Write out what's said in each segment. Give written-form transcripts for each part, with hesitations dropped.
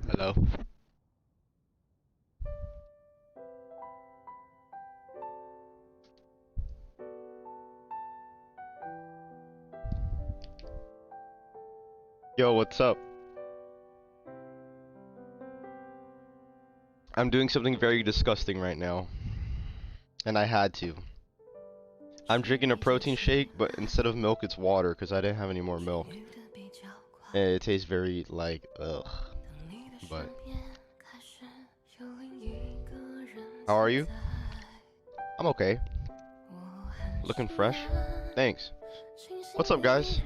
Hello. Yo, what's up? I'm doing something very disgusting right now. And I had to. I'm drinking a protein shake, but instead of milk, it's water, because I didn't have any more milk. And it tastes very, like, ugh. But. How are you? I'm okay. Looking fresh. Thanks. What's up, guys?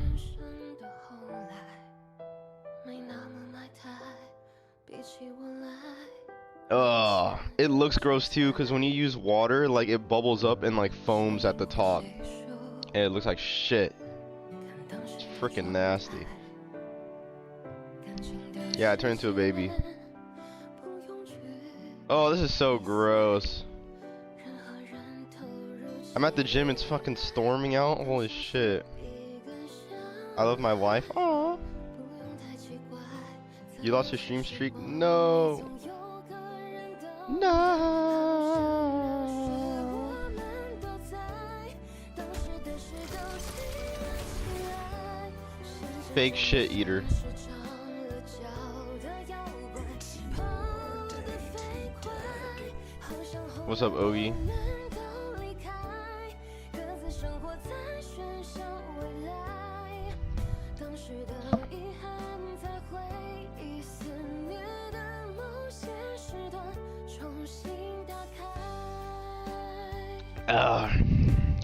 Ugh. It looks gross too, because when you use water, like, it bubbles up and, like, foams at the top. And it looks like shit. It's freaking nasty. Yeah, I turned into a baby. Oh, this is so gross. I'm at the gym, it's fucking storming out. Holy shit. I love my wife. Aww. You lost your stream streak? No. No. Fake shit eater. What's up, Ogie?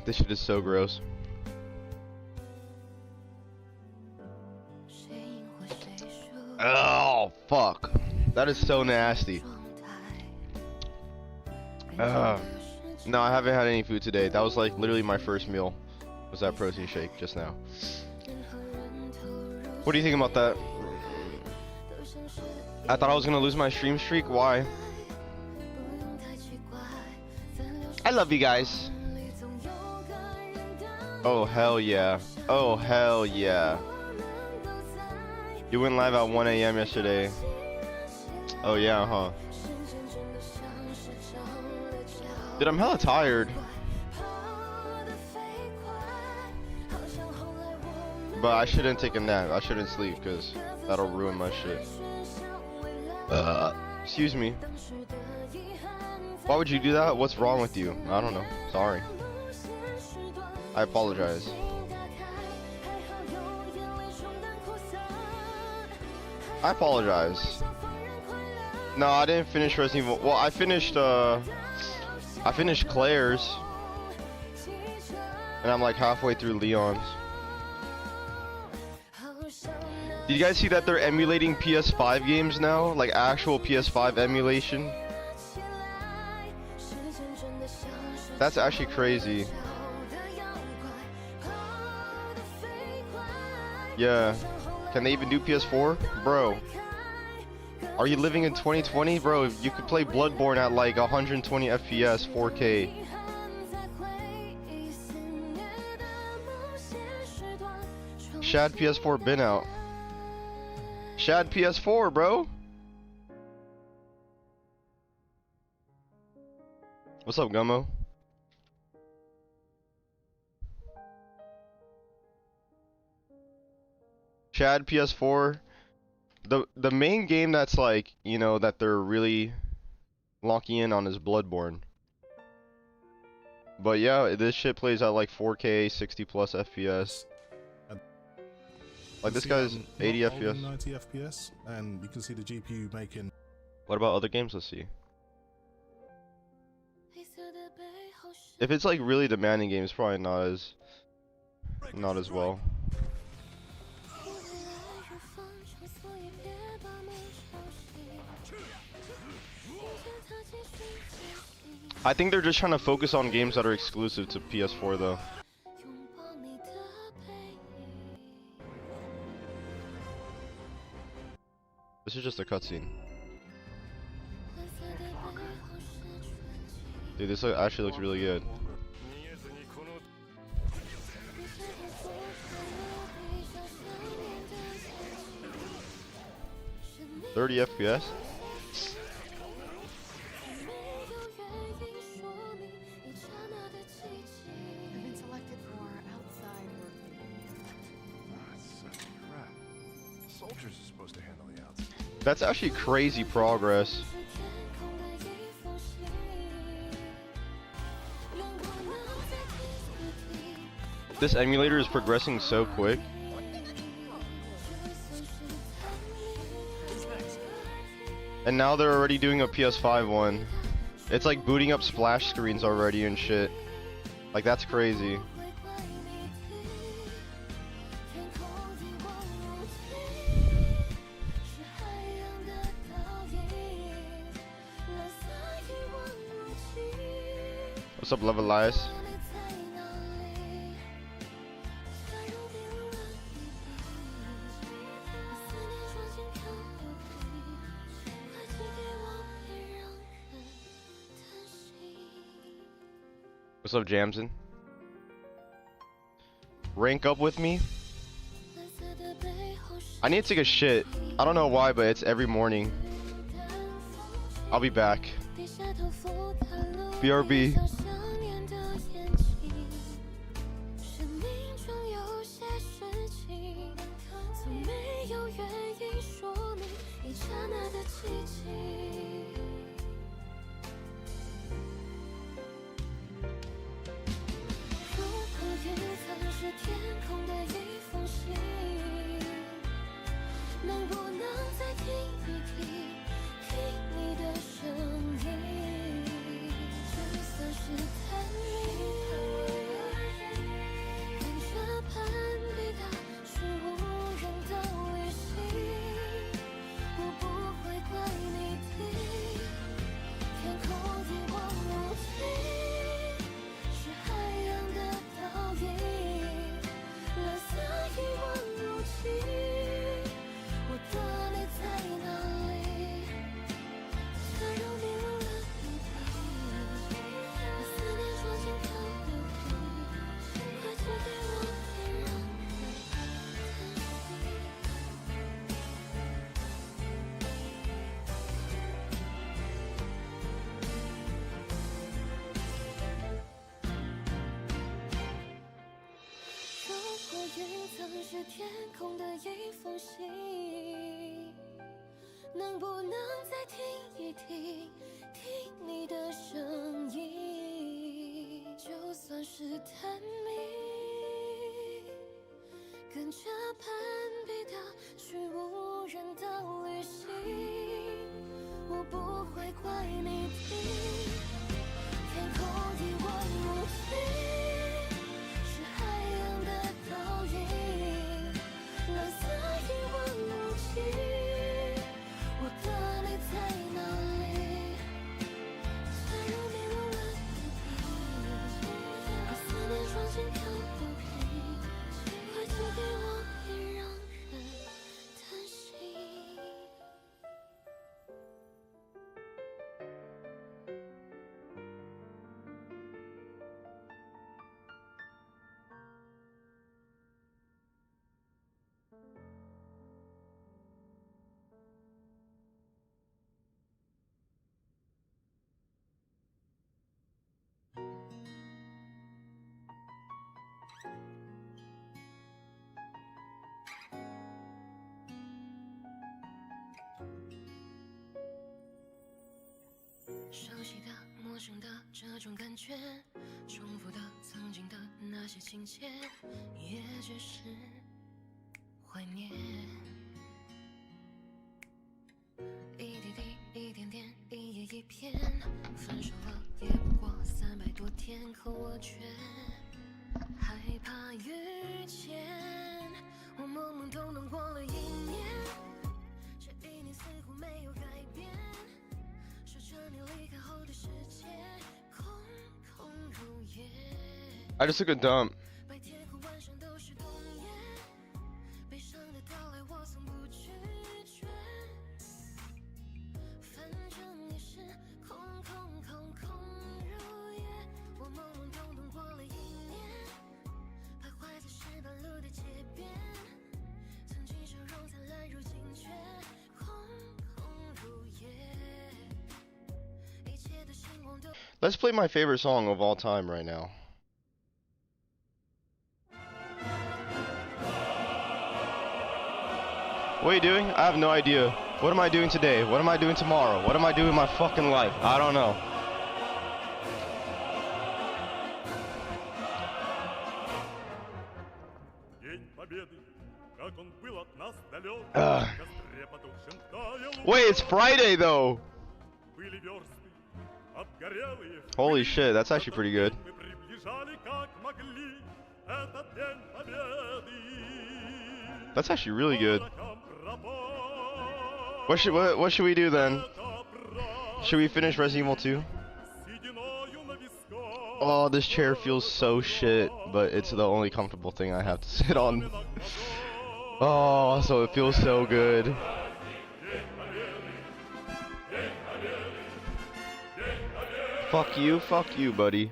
This shit is so gross. Oh, fuck. That is so nasty. No, I haven't had any food today. That was like literally my first meal. Was that protein shake just now. What do you think about that? I thought I was gonna lose my stream streak. Why? I love you guys. Oh, hell yeah. Oh, hell yeah. You went live at 1 AM yesterday. Oh, yeah, huh? Dude, I'm hella tired. But I shouldn't take a nap. I shouldn't sleep, because that'll ruin my shit. Excuse me. Why would you do that? What's wrong with you? I don't know. Sorry. I apologize. I apologize. No, I didn't finish Resident Evil. Well, I finished Claire's. And I'm like halfway through Leon's. Did you guys see that they're emulating PS5 games now? Like actual PS5 emulation? That's actually crazy. Yeah. Can they even do PS4? Bro. Are you living in 2020? Bro, you could play Bloodborne at like 120 FPS, 4K. Shad PS4 been out. Shad PS4, bro. What's up, Gummo? Shad PS4. The main game that's like, you know, that they're really locking in on is Bloodborne. But yeah, this shit plays at like 4K, 60 plus FPS. And Like you this see, guy's not 80 holding FPS. 90 FPS, and you can see the GPU making. What about other games? Let's see. If it's like really demanding games, probably not as well. I think they're just trying to focus on games that are exclusive to PS4 though. This is just a cutscene. Dude, this actually looks really good. 30 FPS? I've been selected for outside work. That's such crap. Soldiers are supposed to handle the outside. That's actually crazy progress. This emulator is progressing so quick. And now they're already doing a PS5 one. It's like booting up splash screens already and shit. Like that's crazy. What's up, Love Elias? What's up, Jamson? Rank up with me? I need to take a shit. I don't know why, but it's every morning. I'll be back. BRB. 重复的曾经的那些情节，也只是怀念。一滴滴，一点点，一页一篇，分手了也不过300多天，可我却害怕遇见。我懵懵懂懂过了1年，这1年似乎没有改变。说着你离开后的世界，空空如也。I just took a dump. 白天和晚上都是冬夜，悲伤的到来我从不拒绝。反正也是空空空空如也。我懵懵懂懂过了1年，徘徊在石板路的街边，曾经笑容灿烂，如今却空空如也。一切的星光都。 Let's play my favorite song of all time right now. What are you doing? I have no idea. What am I doing today? What am I doing tomorrow? What am I doing in my fucking life? I don't know. Wait, it's Friday though. Holy shit, that's actually pretty good. That's actually really good. What should we do then? Should we finish Resident Evil 2? Oh, this chair feels so shit, but it's the only comfortable thing I have to sit on. Oh, so it feels so good. Fuck you, buddy.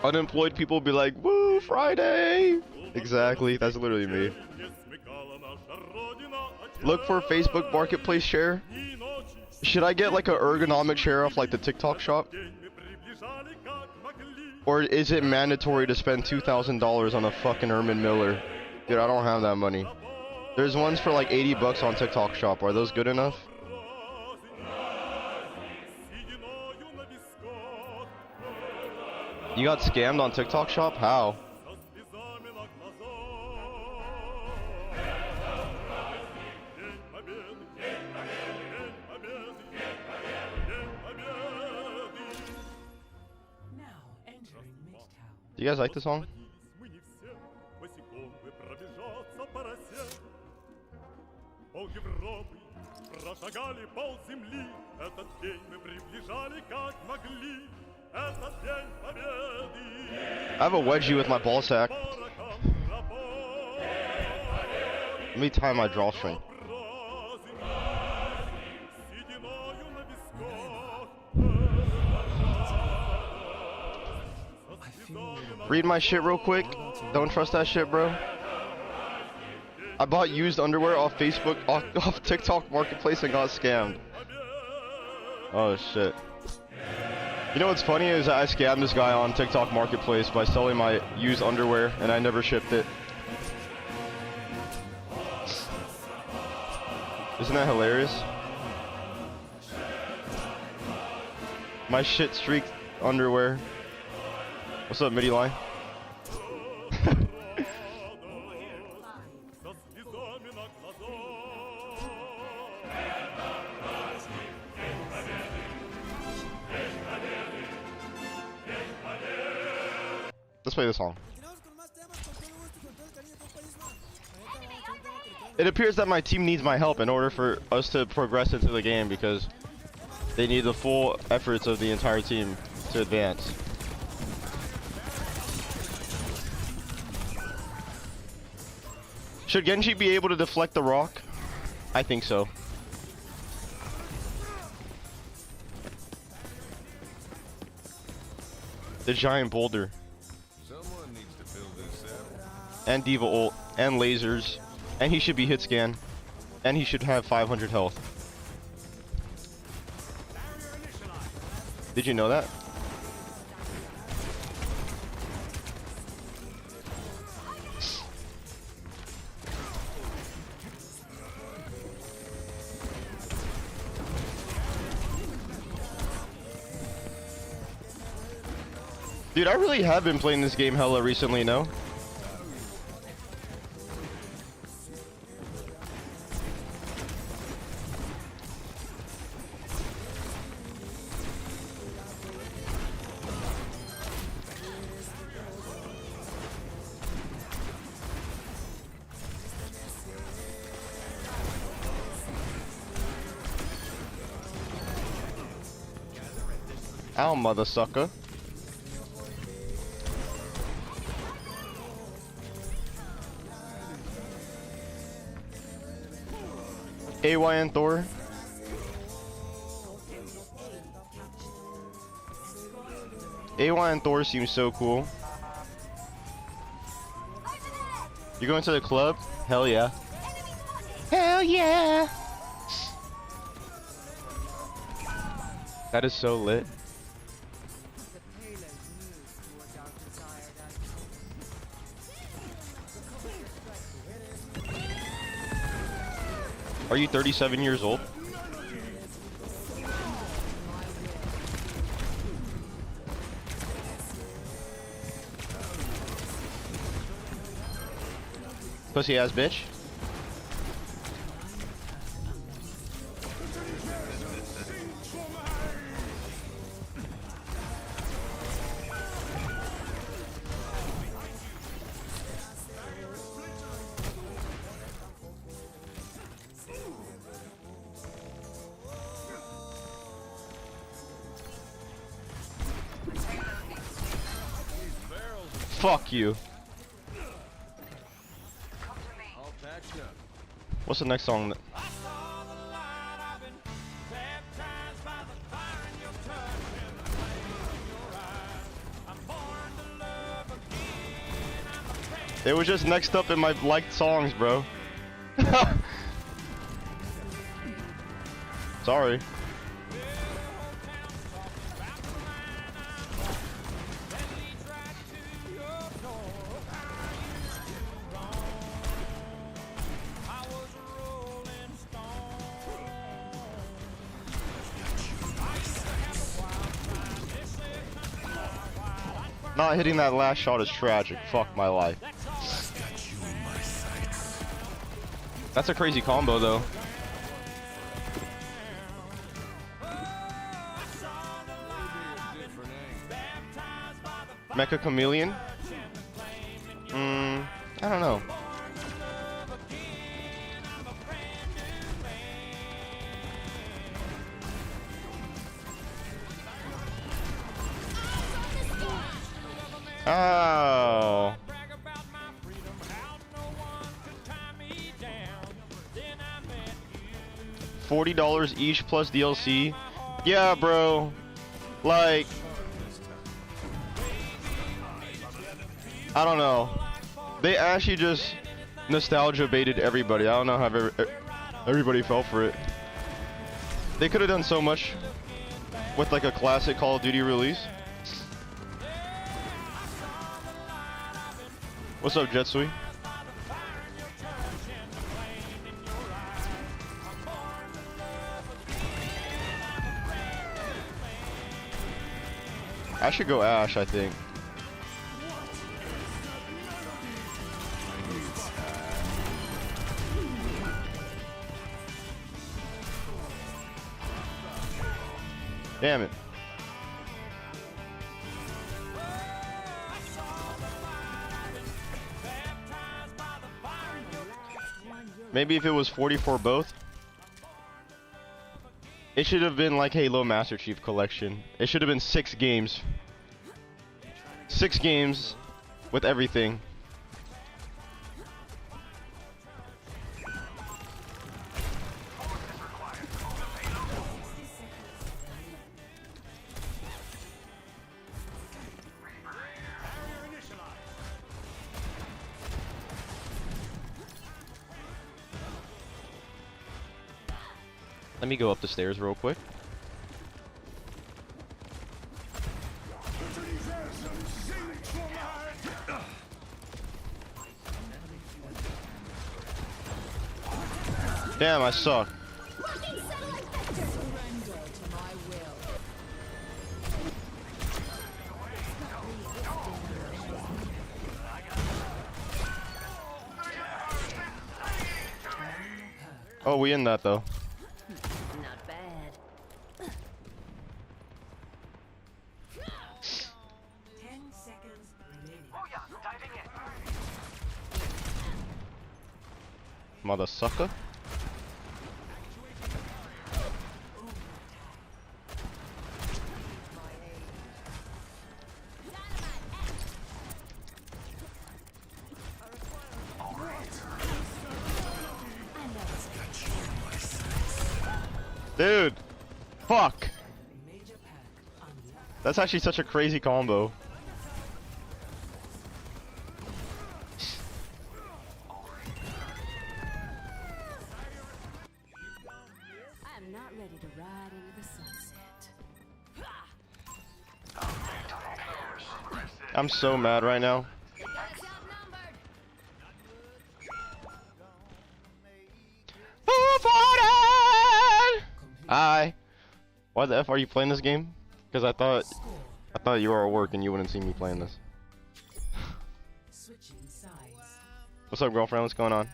Unemployed people be like, woo, Friday! Exactly, that's literally me. Look for Facebook Marketplace share. Should I get like an ergonomic chair off like the TikTok shop? Or is it mandatory to spend $2,000 on a fucking Herman Miller? Dude, I don't have that money. There's ones for like 80 bucks on TikTok shop. Are those good enough? You got scammed on TikTok shop? How? Do you guys like the song? I have a wedgie with my ball sack. Let me tie my drawstring. Read my shit real quick. Don't trust that shit, bro. I bought used underwear off Facebook, off TikTok Marketplace and got scammed. Oh shit. You know what's funny is I scammed this guy on TikTok Marketplace by selling my used underwear and I never shipped it. Isn't that hilarious? My shit streaked underwear. What's up, MIDI line? Let's play this song. It appears that my team needs my help in order for us to progress into the game because they need the full efforts of the entire team to advance. Should Genji be able to deflect the rock? I think so. The giant boulder. Someone needs to build this out. And Diva ult. And lasers. And he should be hit scan. And he should have 500 health. Did you know that? Dude, I really have been playing this game hella recently, no? Ow, mother sucker. AYN Thor. AYN Thor seems so cool. You going to the club? Hell yeah. Hell yeah! That is so lit. Are you 37 years old? Pussy ass bitch. Fuck you. What's the next song? It was just next up in my liked songs, bro. Sorry. Not hitting that last shot is tragic. Fuck my life. That's a crazy combo, though. Mecha Chameleon? I don't know. Oh. $40 each plus DLC. Yeah, bro. Like, I don't know. They actually just nostalgia baited everybody. I don't know how everybody fell for it. They could have done so much with like a classic Call of Duty release. What's up, Jetsui? I should go Ash, I think. Damn it. Maybe if it was 40 for both. It should have been like Halo Master Chief Collection. It should have been 6 games. 6 games with everything. Let me go up the stairs real quick. Damn, I suck. Oh, we in that though. Not bad. 10 seconds remaining. Mother sucker. Dude, fuck. Major pack unlocked. That's actually such a crazy combo. I'm not ready to ride into the sunset. I'm so mad right now. Hi. Why the F are you playing this game? Because I thought you were at work and you wouldn't see me playing this. Switching sides. What's up, girlfriend? What's going on?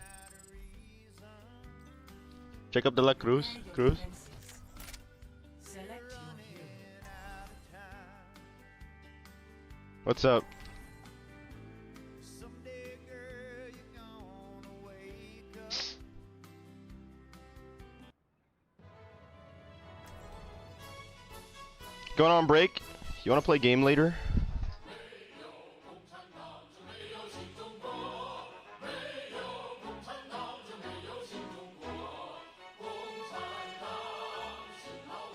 Jacob de la Cruz. Cruz. Select your hero. What's up? Going on break? You want to play game later?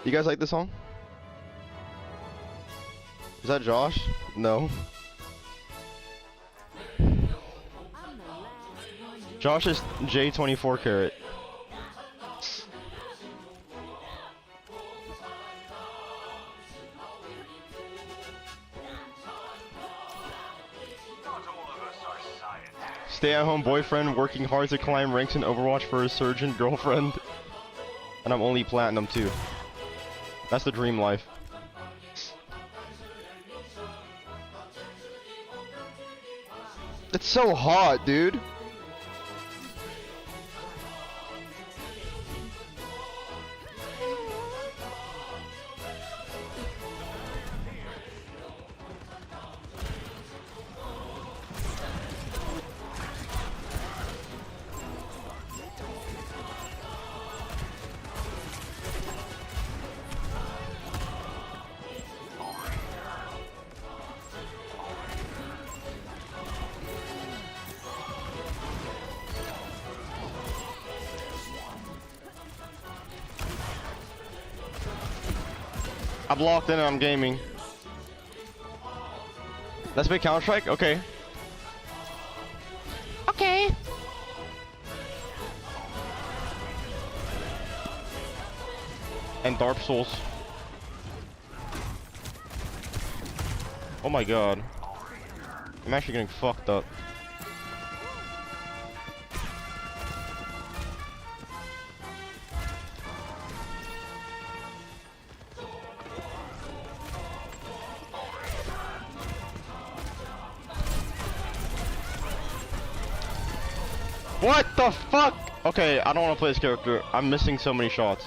You guys like this song? Is that Josh? No. Josh is J24 Carat. Stay-at-home boyfriend working hard to climb ranks in Overwatch for his surgeon girlfriend. And I'm only platinum too. That's the dream life. It's so hot, dude. I'm locked in and I'm gaming. Let's play Counter-Strike? Okay. Okay. And Dark Souls. Oh my god. I'm actually getting fucked up. What the fuck? Okay, I don't want to play this character. I'm missing so many shots.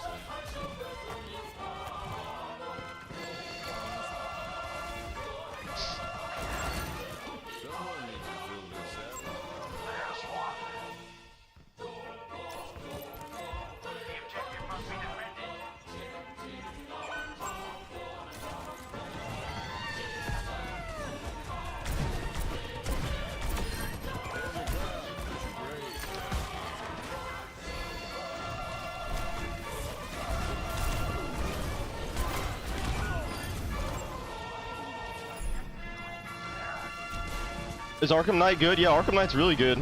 Is Arkham Knight good? Yeah, Arkham Knight's really good.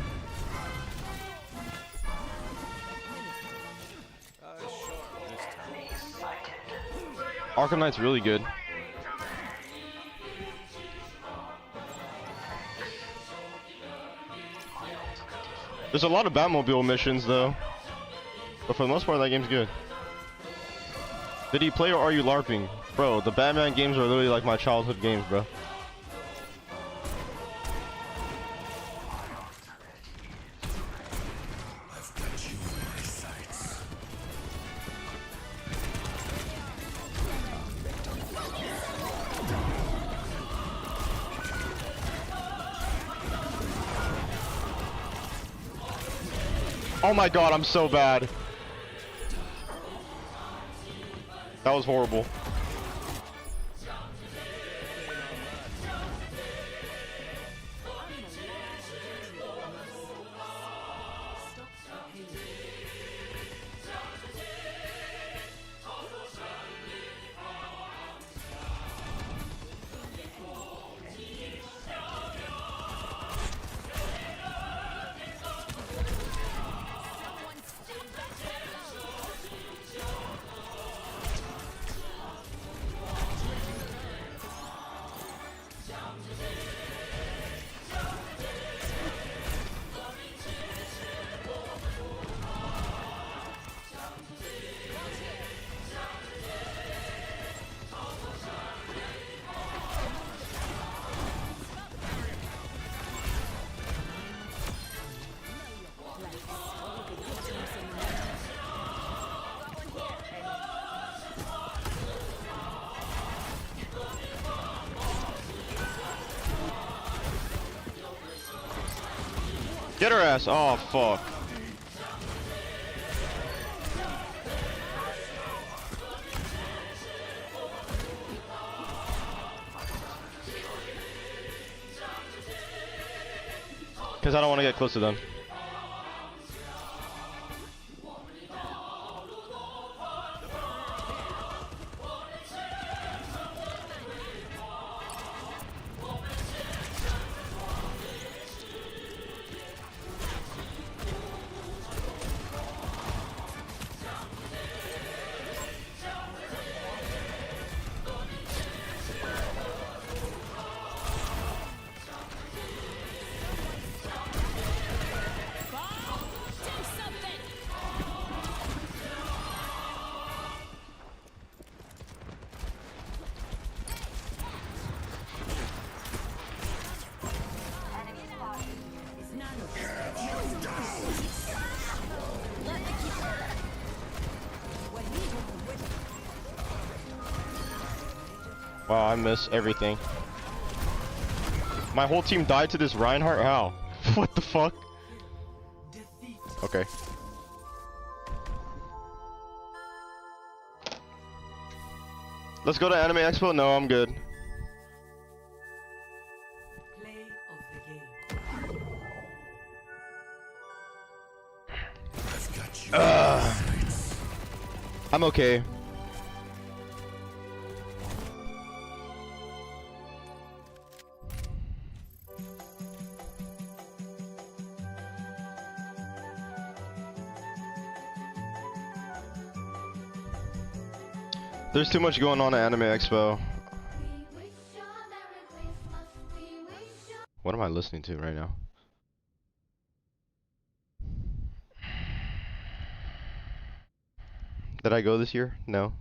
Arkham Knight's really good. There's a lot of Batmobile missions though, but for the most part that game's good. Did he play or are you LARPing? Bro, the Batman games are literally like my childhood games, bro. Oh my god, I'm so bad. That was horrible. Get her ass. Oh, fuck. Because I don't want to get close to them. Wow, I miss everything. My whole team died to this Reinhardt? How? What the fuck? Okay. Let's go to Anime Expo? No, I'm good. Play of the game. I'm okay. There's too much going on at Anime Expo. What am I listening to right now? Did I go this year? No.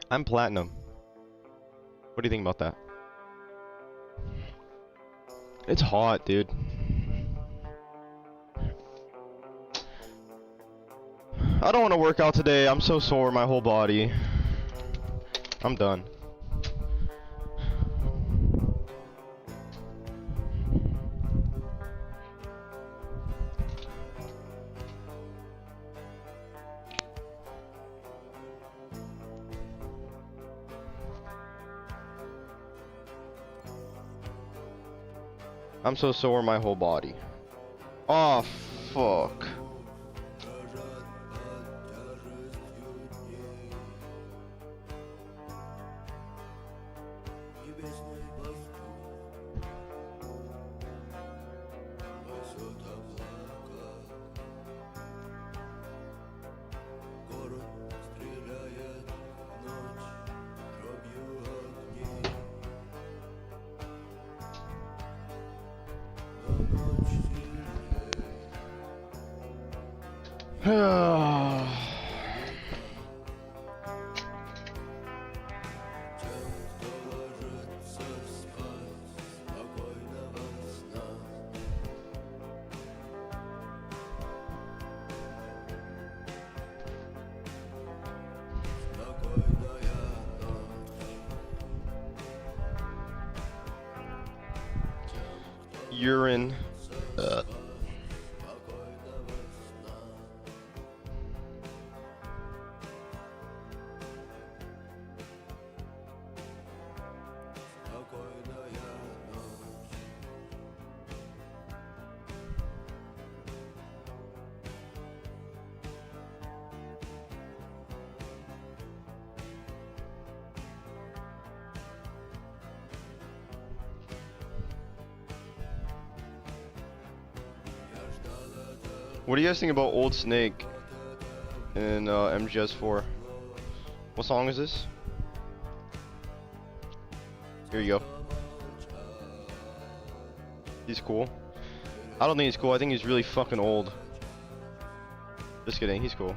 I'm platinum. What do you think about that? It's hot, dude. I don't want to work out today. I'm so sore, my whole body. I'm done. I'm so sore, my whole body. Oh, fuck. Urine. What do you guys think about Old Snake in MGS4? What song is this? Here you go. He's cool. I don't think he's cool. I think he's really fucking old. Just kidding. He's cool.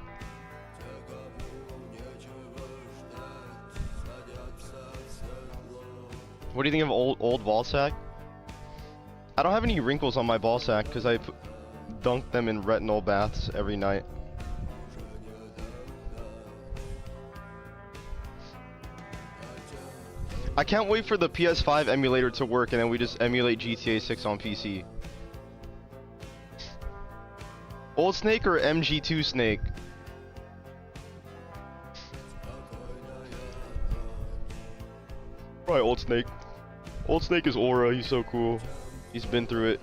What do you think of old ball sack? I don't have any wrinkles on my ball sack because I dunk them in retinol baths every night. I can't wait for the PS5 emulator to work and then we just emulate GTA 6 on PC. Old Snake or MG2 Snake? Probably Old Snake. Old Snake is aura, he's so cool. He's been through it.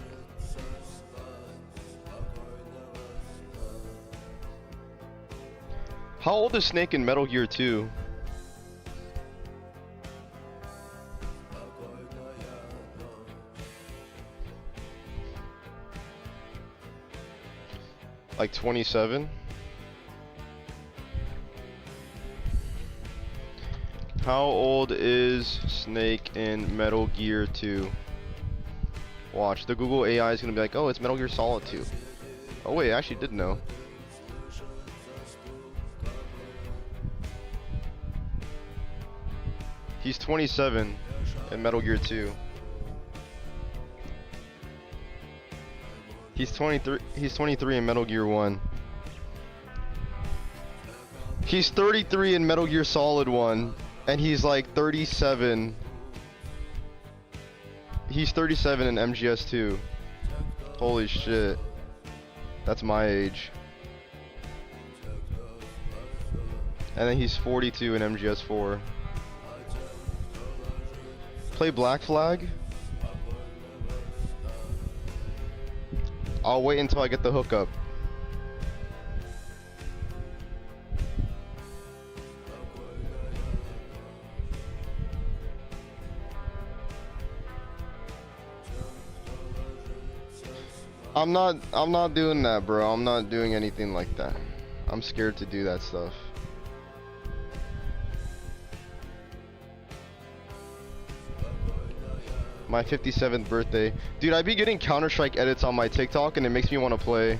How old is Snake in Metal Gear 2? Like 27? How old is Snake in Metal Gear 2? Watch, the Google AI is gonna be like, oh, it's Metal Gear Solid 2. Oh wait, I actually did know. He's 27 in Metal Gear 2. He's 23 in Metal Gear 1. He's 33 in Metal Gear Solid 1 and he's like 37. He's 37 in MGS 2. Holy shit. That's my age. And then he's 42 in MGS 4. Play Black Flag? I'll wait until I get the hookup. I'm not doing that, bro. I'm not doing anything like that. I'm scared to do that stuff. My 57th birthday. Dude, I be getting Counter-Strike edits on my TikTok and it makes me want to play.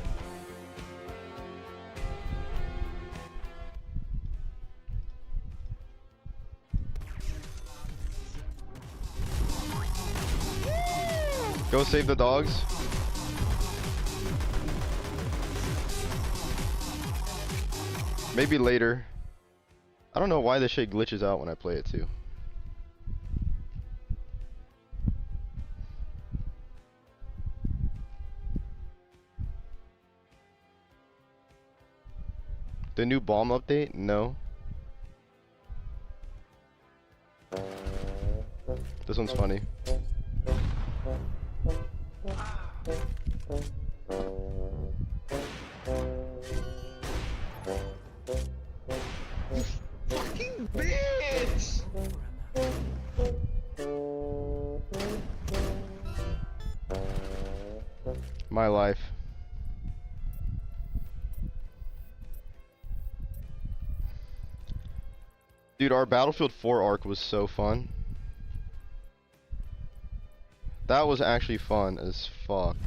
Go save the dogs. Maybe later. I don't know why this shit glitches out when I play it too. The new bomb update? No. This one's funny. Fucking bitch! My life. Dude, our Battlefield 4 arc was so fun. That was actually fun as fuck.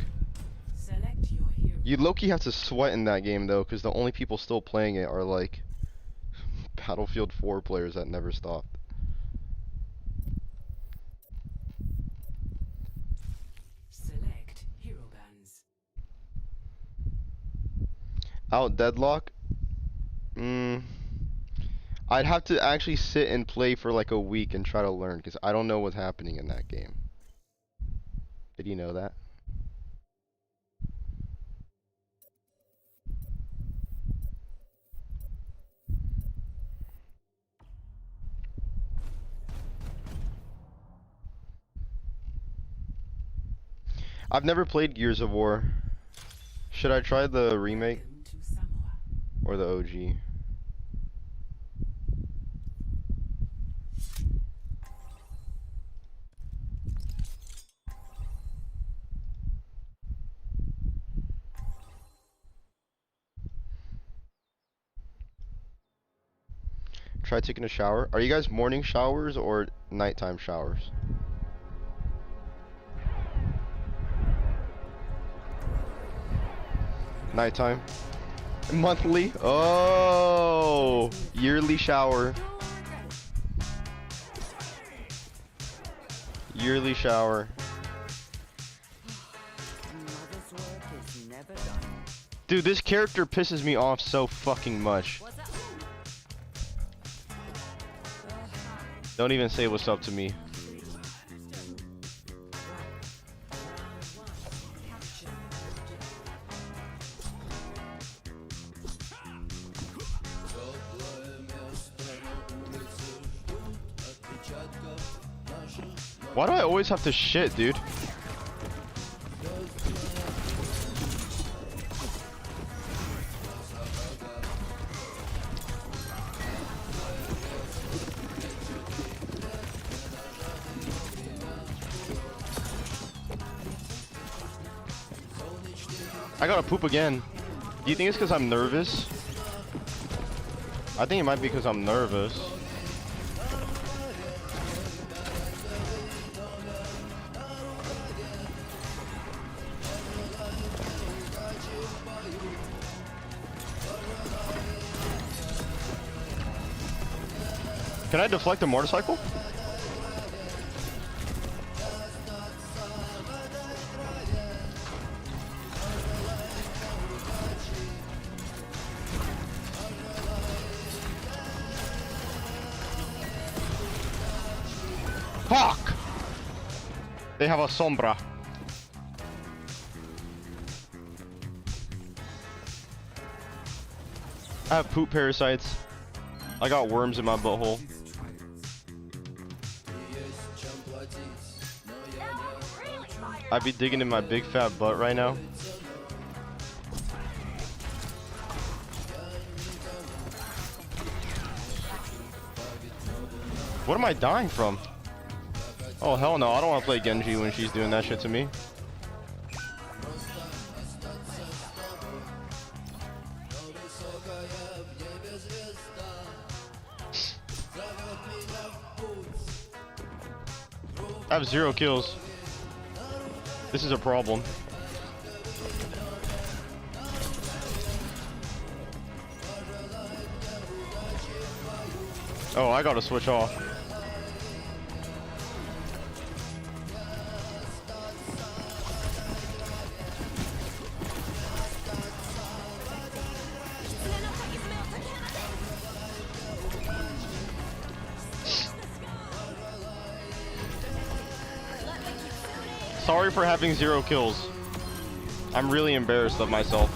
Select your hero. You low-key have to sweat in that game though, because the only people still playing it are like Battlefield 4 players that never stopped. Select hero bands. Out deadlock? I'd have to actually sit and play for like a week and try to learn, because I don't know what's happening in that game. Did you know that? I've never played Gears of War. Should I try the remake Welcome to Samoa. or the OG? Try taking a shower. Are you guys morning showers or nighttime showers? Nighttime. Monthly? Oh, yearly shower. Yearly shower. Dude, this character pisses me off so fucking much. Don't even say what's up to me. Why do I always have to shit, dude? I gotta poop again. Do you think it's because I'm nervous? I think it might be because I'm nervous. Can I deflect a motorcycle? Fuck! They have a sombra. I have poop parasites. I got worms in my butthole. I'd be digging in my big fat butt right now. What am I dying from? Oh hell no, I don't want to play Genji when she's doing that shit to me. I have 0 kills. This is a problem. Oh, I gotta switch off. Sorry for having 0 kills. I'm really embarrassed of myself.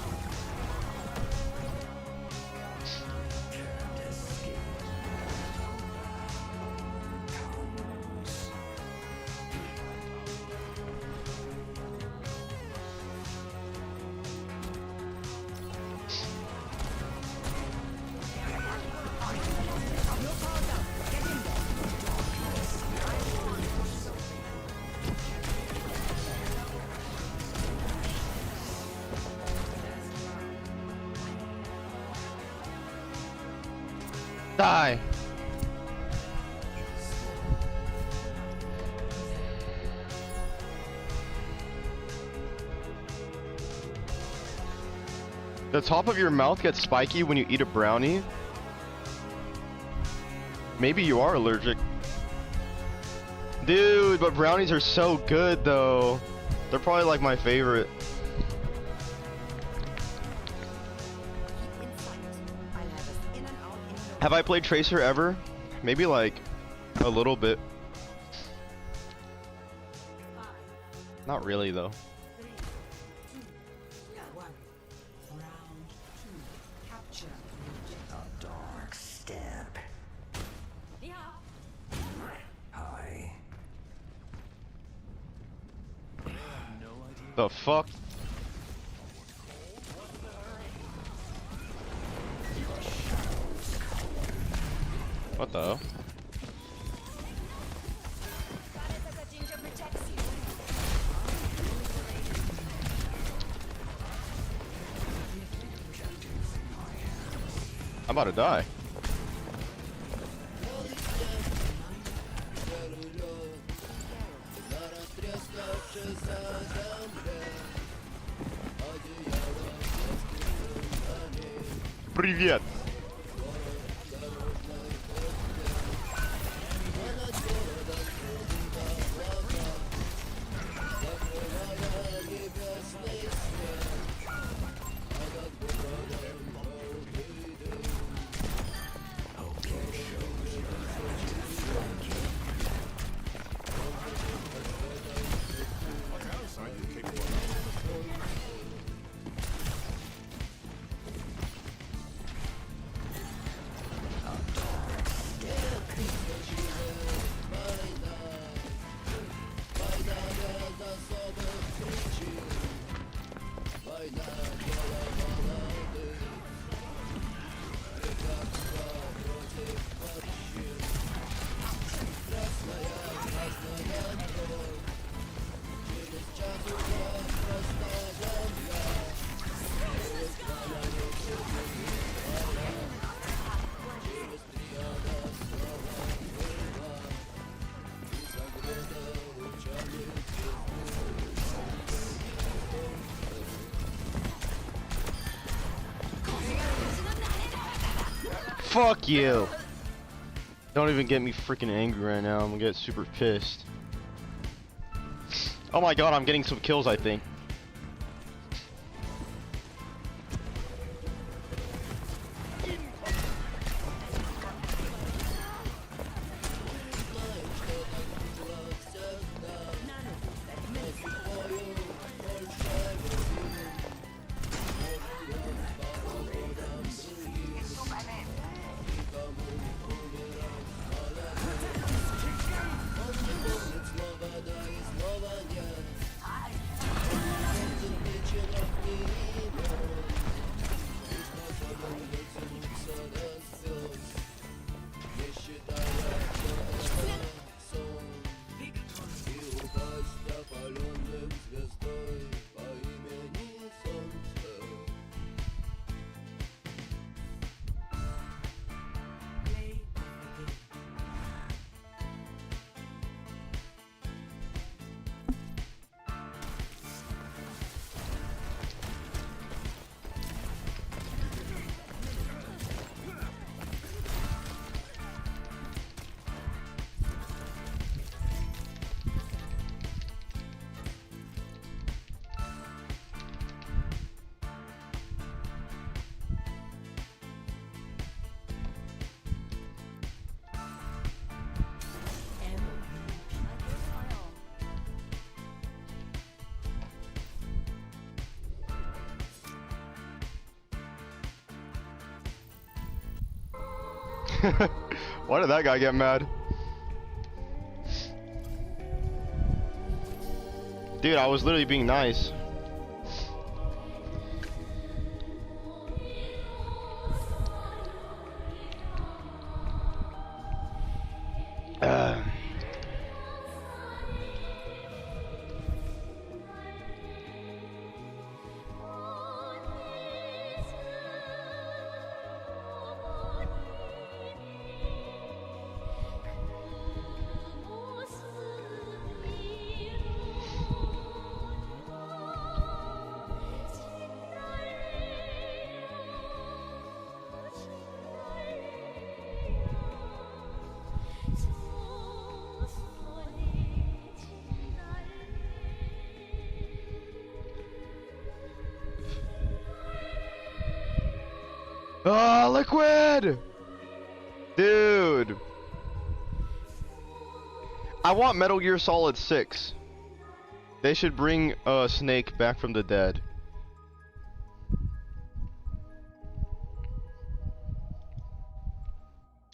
Die. The top of your mouth gets spiky when you eat a brownie. Maybe you are allergic. Dude, but brownies are so good though. They're probably like my favorite. Have I played Tracer ever? Maybe like a little bit. Not really though. 3, 2, 1. Round 2. Capture. A dark step. Hi. The fuck? What the hell? I'm about to die. Привет. Fuck you! Don't even get me freaking angry right now. I'm gonna get super pissed. Oh my god, I'm getting some kills, I think. Play of the game. Why did that guy get mad? Dude, I was literally being nice. Ah, liquid! Dude. I want Metal Gear Solid 6. They should bring Snake back from the dead.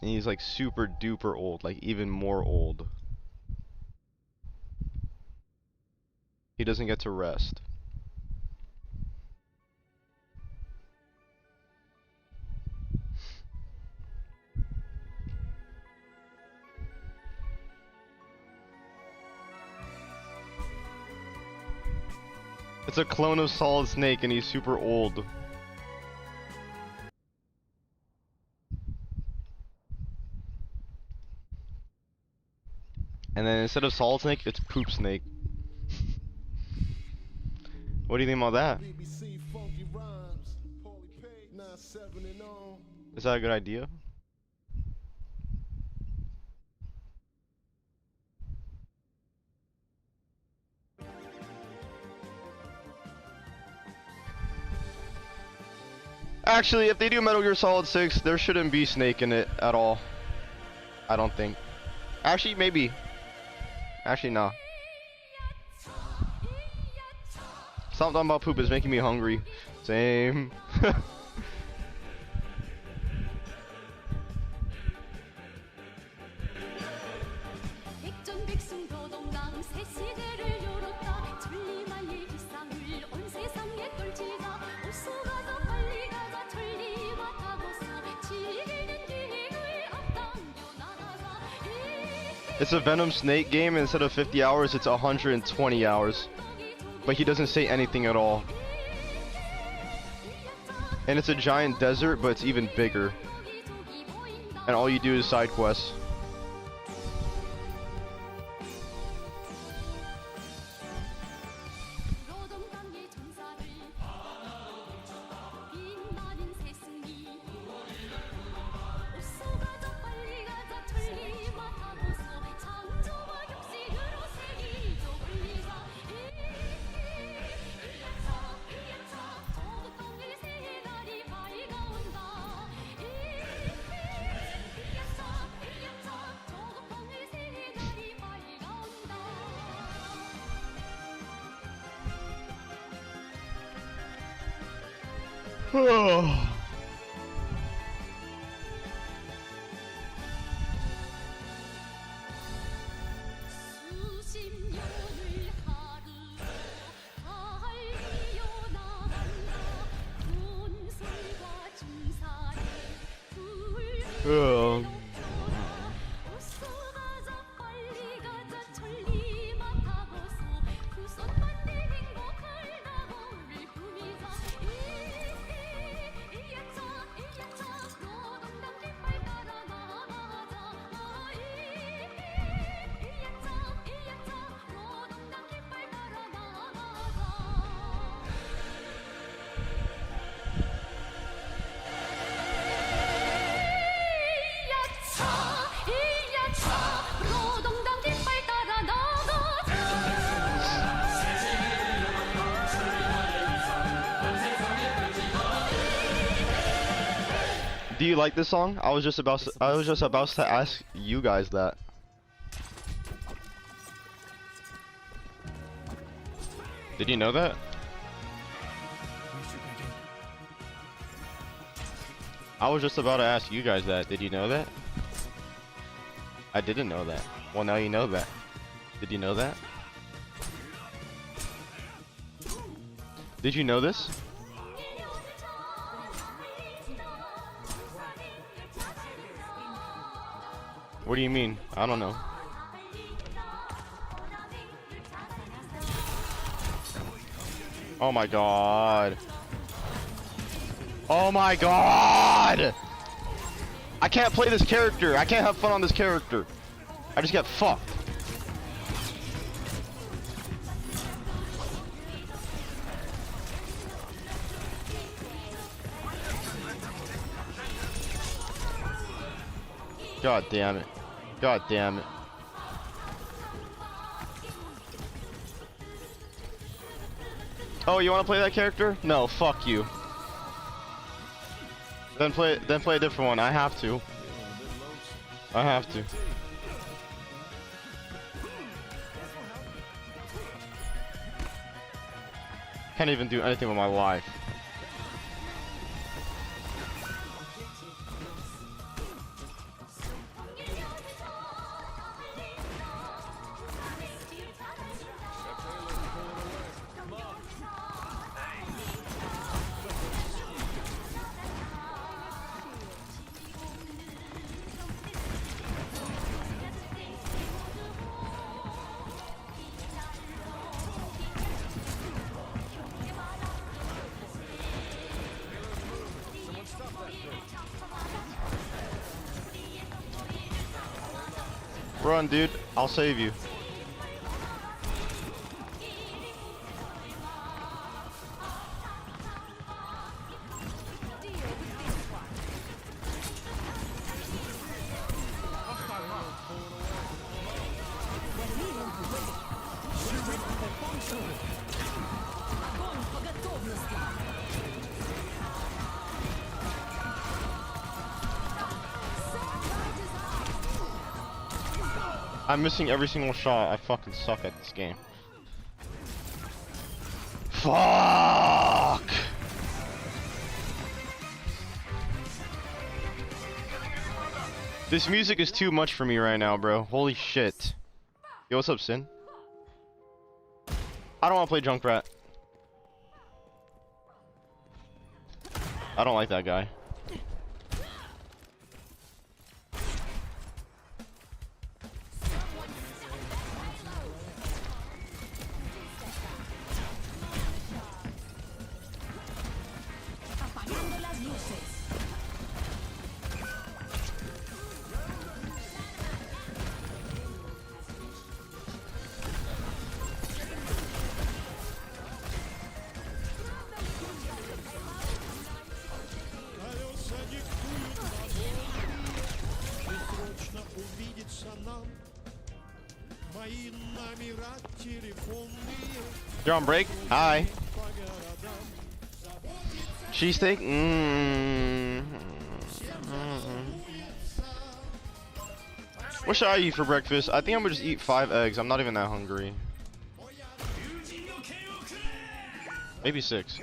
And he's like super duper old, like even more old. He doesn't get to rest. It's a clone of Solid Snake and he's super old. And then instead of Solid Snake, it's Poop Snake. What do you think about that? BBC Funky Rhymes, Paulie Pay, 9-7 and on. Is that a good idea? Actually, if they do Metal Gear Solid 6, there shouldn't be Snake in it at all. I don't think. Actually, maybe. Actually, nah. Stop talking about poop, it's making me hungry. Same. 백전백승도동강 새 시대를 열었다. 천리만리 기상을 온 세상에 떨치자. 어서 가자 빨리 가자 천리와 타고서 지리는 기행을 앞당겨 나가자. It's a Venom Snake game. Instead of 50 hours, it's 120 hours. But he doesn't say anything at all. And it's a giant desert, but it's even bigger. And all you do is side quests. Do you like this song? I was just about to ask you guys that. Did you know that? I was just about to ask you guys that. Did you know that? I didn't know that. Well, now you know that. Did you know that? Did you know this? What do you mean? I don't know. Oh my god. Oh my god! I can't play this character. I can't have fun on this character. I just get fucked. God damn it. God damn it. Oh, you wanna play that character? No, fuck you. Then play a different one. I have to. I have to. Can't even do anything with my life. Run, dude. I'll save you. I'm missing every single shot. I fucking suck at this game. Fuck! This music is too much for me right now, bro. Holy shit. Yo, what's up, Sin? I don't want to play Junkrat. I don't like that guy. You're on break? Hi. Cheesesteak? What should I eat for breakfast? I think I'm gonna just eat 5 eggs. I'm not even that hungry. Maybe 6.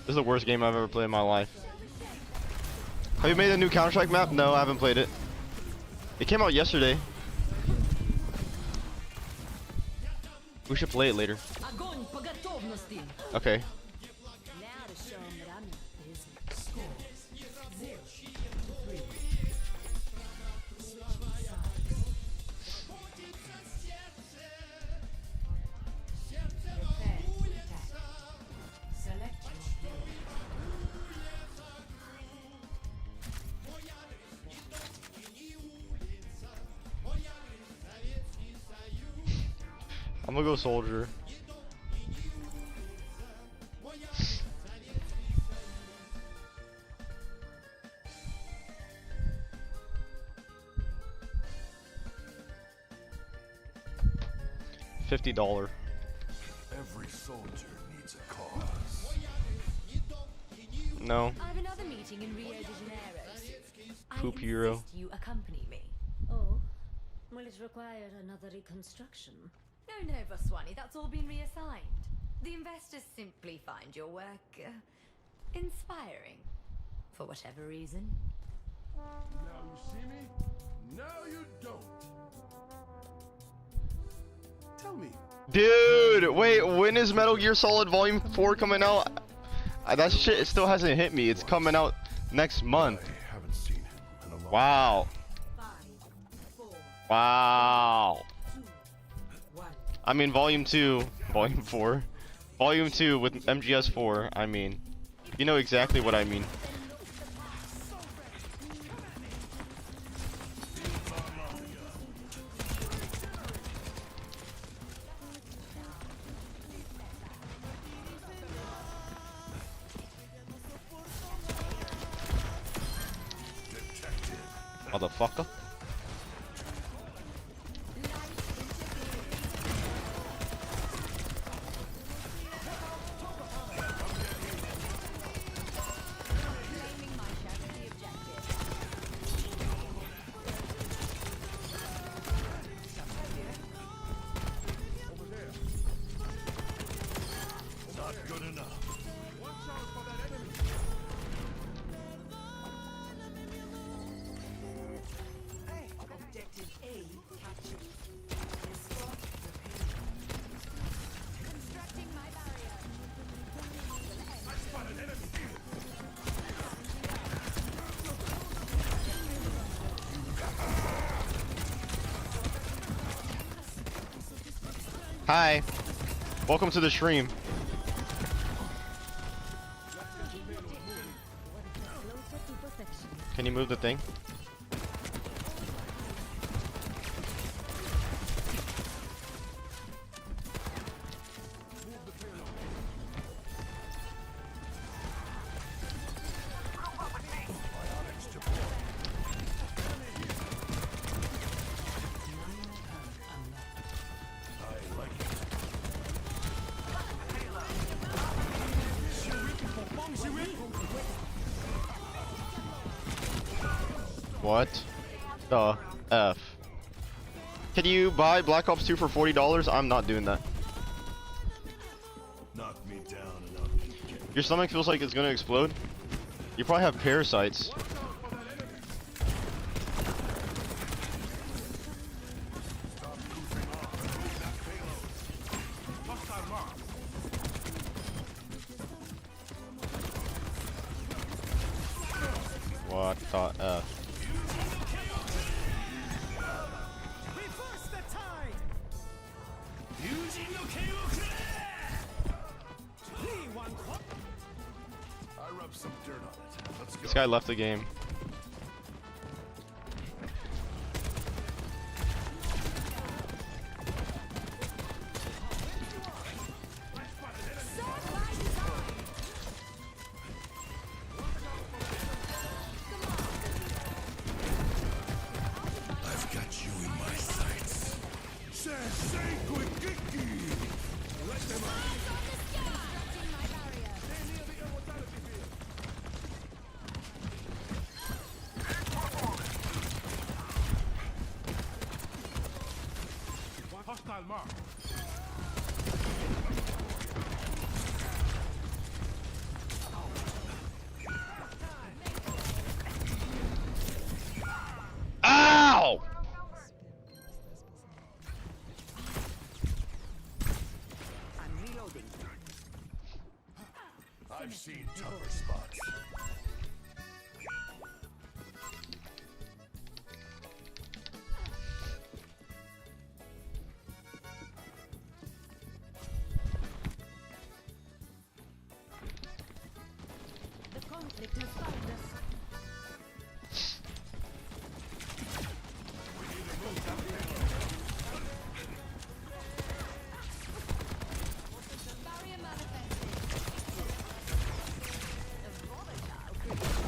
This is the worst game I've ever played in my life. Have you made a new Counter-Strike map? No, I haven't played it. It came out yesterday. We should play it later. Okay. I'm gonna go soldier. $50. Every soldier needs a cause. No. I have another meeting in Rio de Janeiro. Poop I hero. insist you accompany me. Oh, will it require another reconstruction? No, Vaswani, that's all been reassigned. The investors simply find your work inspiring, for whatever reason. Now you see me? Now you don't. Tell me. Dude, wait, when is Metal Gear Solid Volume 4 coming out? That shit still hasn't hit me. It's coming out next month. I haven't seen him in a long Wow. 5, 4, Wow. 2, 1. I mean Volume 2, Volume 4. Volume 2 with MGS4, I mean. You know exactly what I mean. Motherfucker. Not good enough. Objective A captured. Constructing my barrier. Hi. Welcome to the stream. Can you move the thing? What the F? Can you buy Black Ops 2 for $40? I'm not doing that. Knock me down and I'll keep getting. Your stomach feels like it's gonna explode? You probably have parasites. What the F? I rub some dirt on it. Let's go. This guy left the game. I've got you in my sights. Sensei Quickiki! Let them out. Constructing my barrier. Hostile mark. Ow! I'm reloading. I've seen tougher spots. The conflict has found us. Barrier manifested. A volatile creature.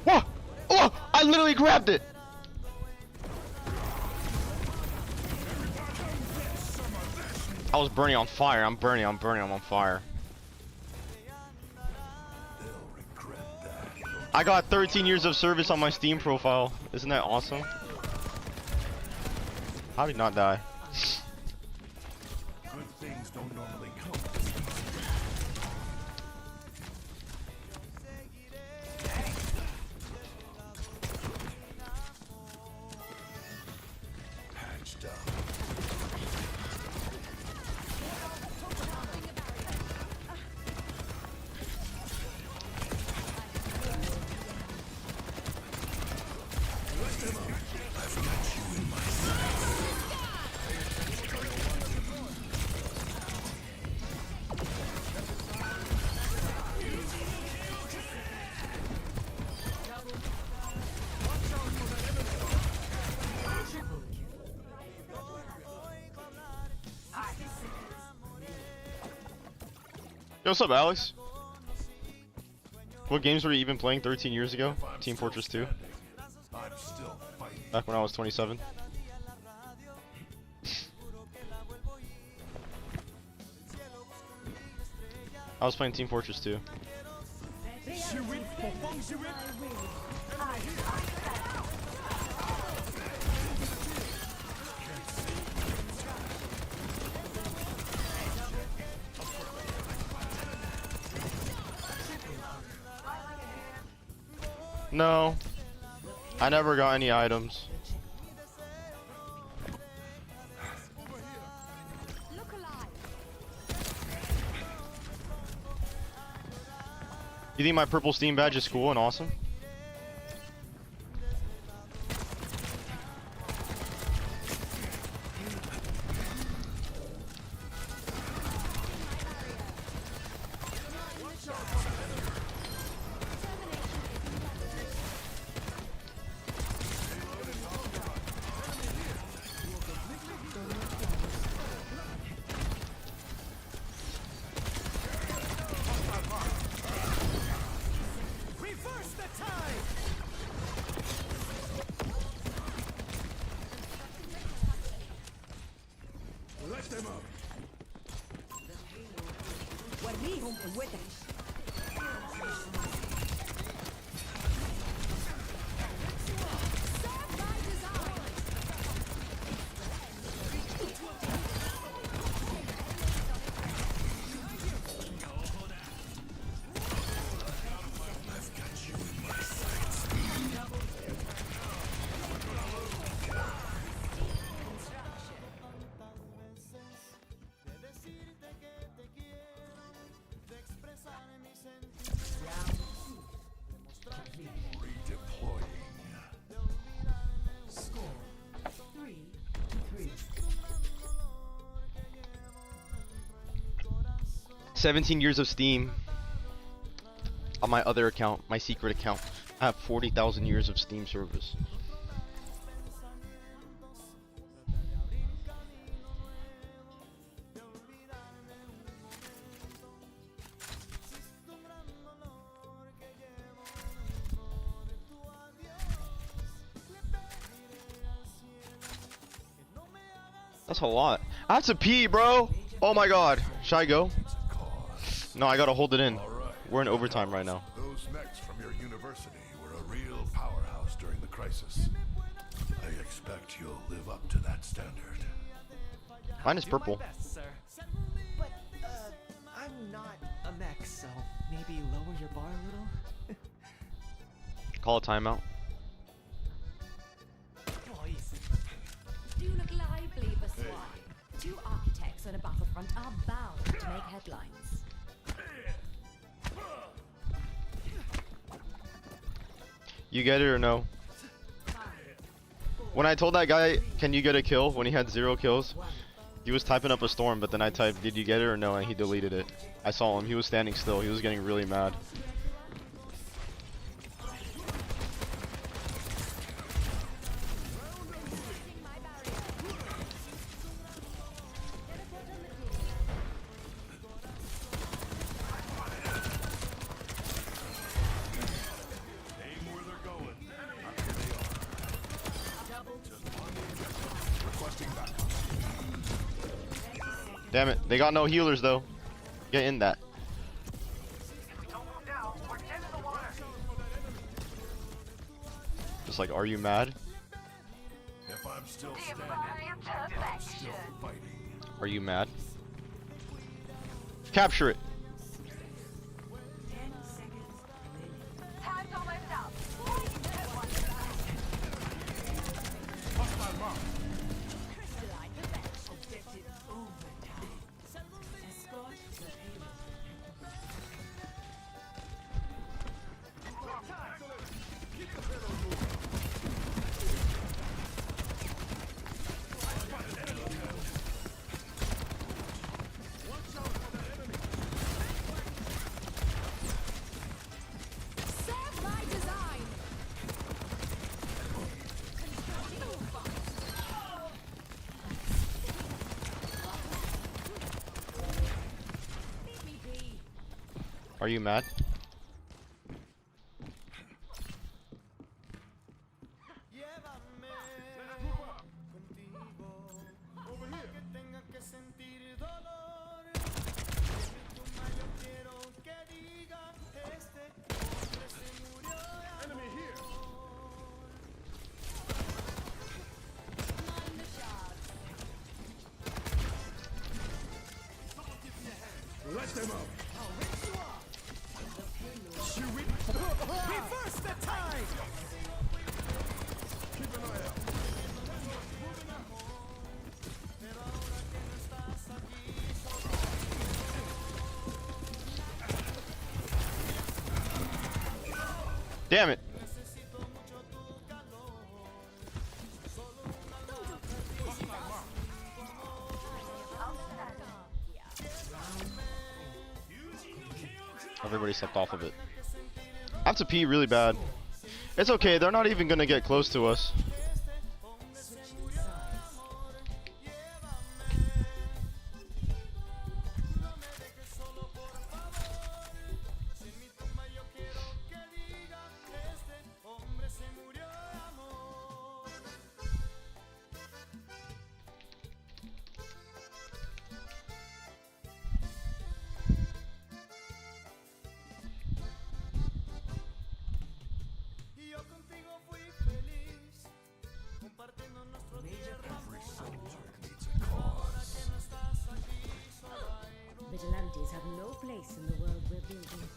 Whoa! Oh! I literally grabbed it! I was burning on fire. I'm on fire. They'll regret that. I got 13 years of service on my Steam profile. Isn't that awesome? How did he not die? Good things don't normally come. Yo, what's up, Alex? What games were you even playing 13 years ago? Team Fortress 2? I'm still fighting. Back when I was 27. I was playing Team Fortress 2. No. I never got any items. Look alive. You think my purple Steam badge is cool and awesome? Let them up. Redeploying. Score 3-3. 17 years of Steam on my other account, my secret account. I have 40,000 years of Steam service. That's a lot. I have to pee, bro. Oh my god. Should I go? No, I gotta hold it in. We're in overtime right now. Those mechs from your university were a real powerhouse during the crisis. I expect you'll live up to that standard. Mine is purple. Do my best, sir. But, I'm not a mech, so maybe lower your bar a little? Call a timeout. Boys. Do look lively, Baswai. Two architects on a battlefront are bound to make headlines. You get it or no? When I told that guy, can you get a kill, when he had 0 kills, he was typing up a storm, but then I typed, did you get it or no, and he deleted it. I saw him, he was standing still, he was getting really mad. Aim where they're going. Not where they are. Just one objective. Requesting backup. Damn it, they got no healers though. Get in that. Just like, are you mad? If I'm still standing, I'm still fighting. Are you mad? Capture it. 10 seconds remaining. Time's almost up. Crystalline the best. Objective overtime. Escort the payload. Are you mad? Let them out. Reverse the tide! Keep an eye out. Damn it! Everybody stepped off of it. I have to pee really bad. It's okay, they're not even gonna get close to us. Vigilantes have no place in the world we're building.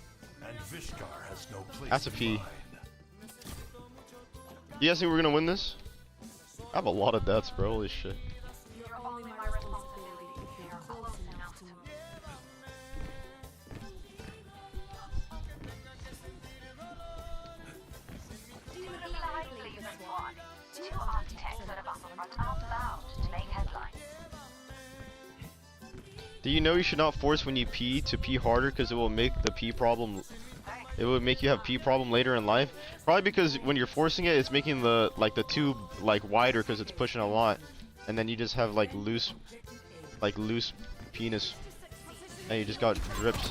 And Vishkar has no place That's a in P. mine. You guys think we're gonna win this? I have a lot of deaths, bro. Holy shit. You're only my responsibility if you're close enough to me. Do you look lively, the squad? 2 architects at a battlefront are about to make headlines. Do you know you should not force when you pee to pee harder because it will make the pee problem. It will make you have pee problem later in life. Probably because when you're forcing it, it's making the tube like wider because it's pushing a lot, and then you just have like loose penis, and you just got drips.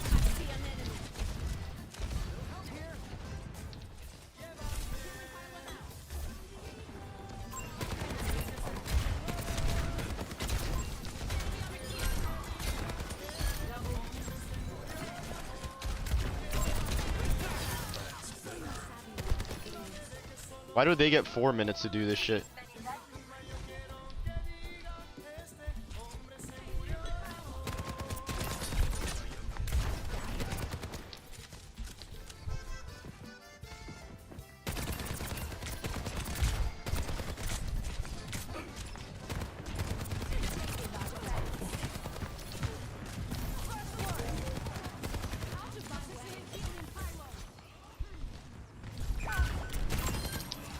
Why do they get 4 minutes to do this shit?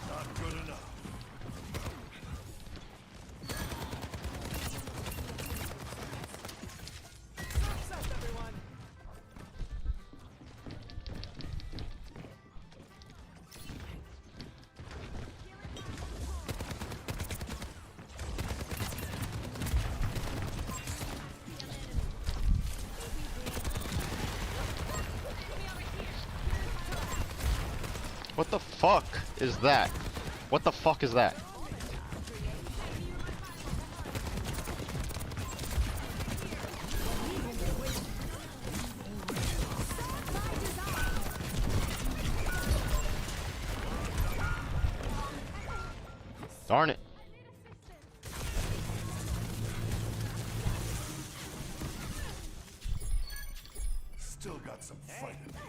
Not good enough. Success, everyone! What the fuck is that? What the fuck is that? Darn it. Still got some fight in me.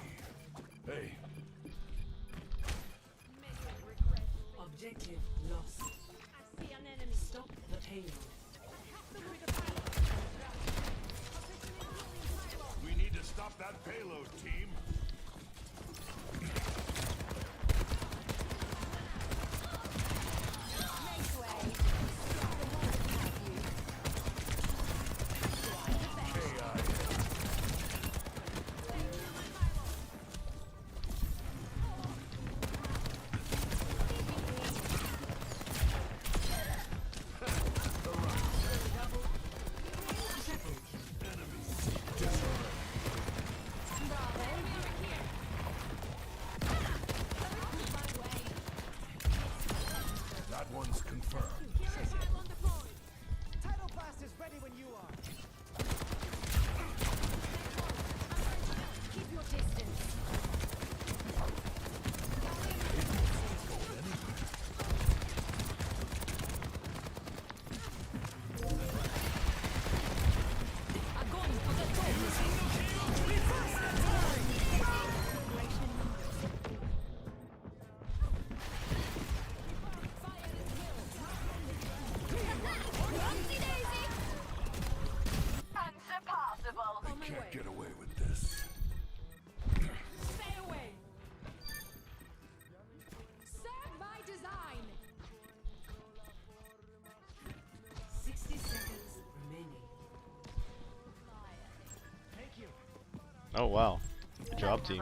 Hey, Objective lost. Stop the payload. we need to stop that payload, team. Oh wow. Good job, team.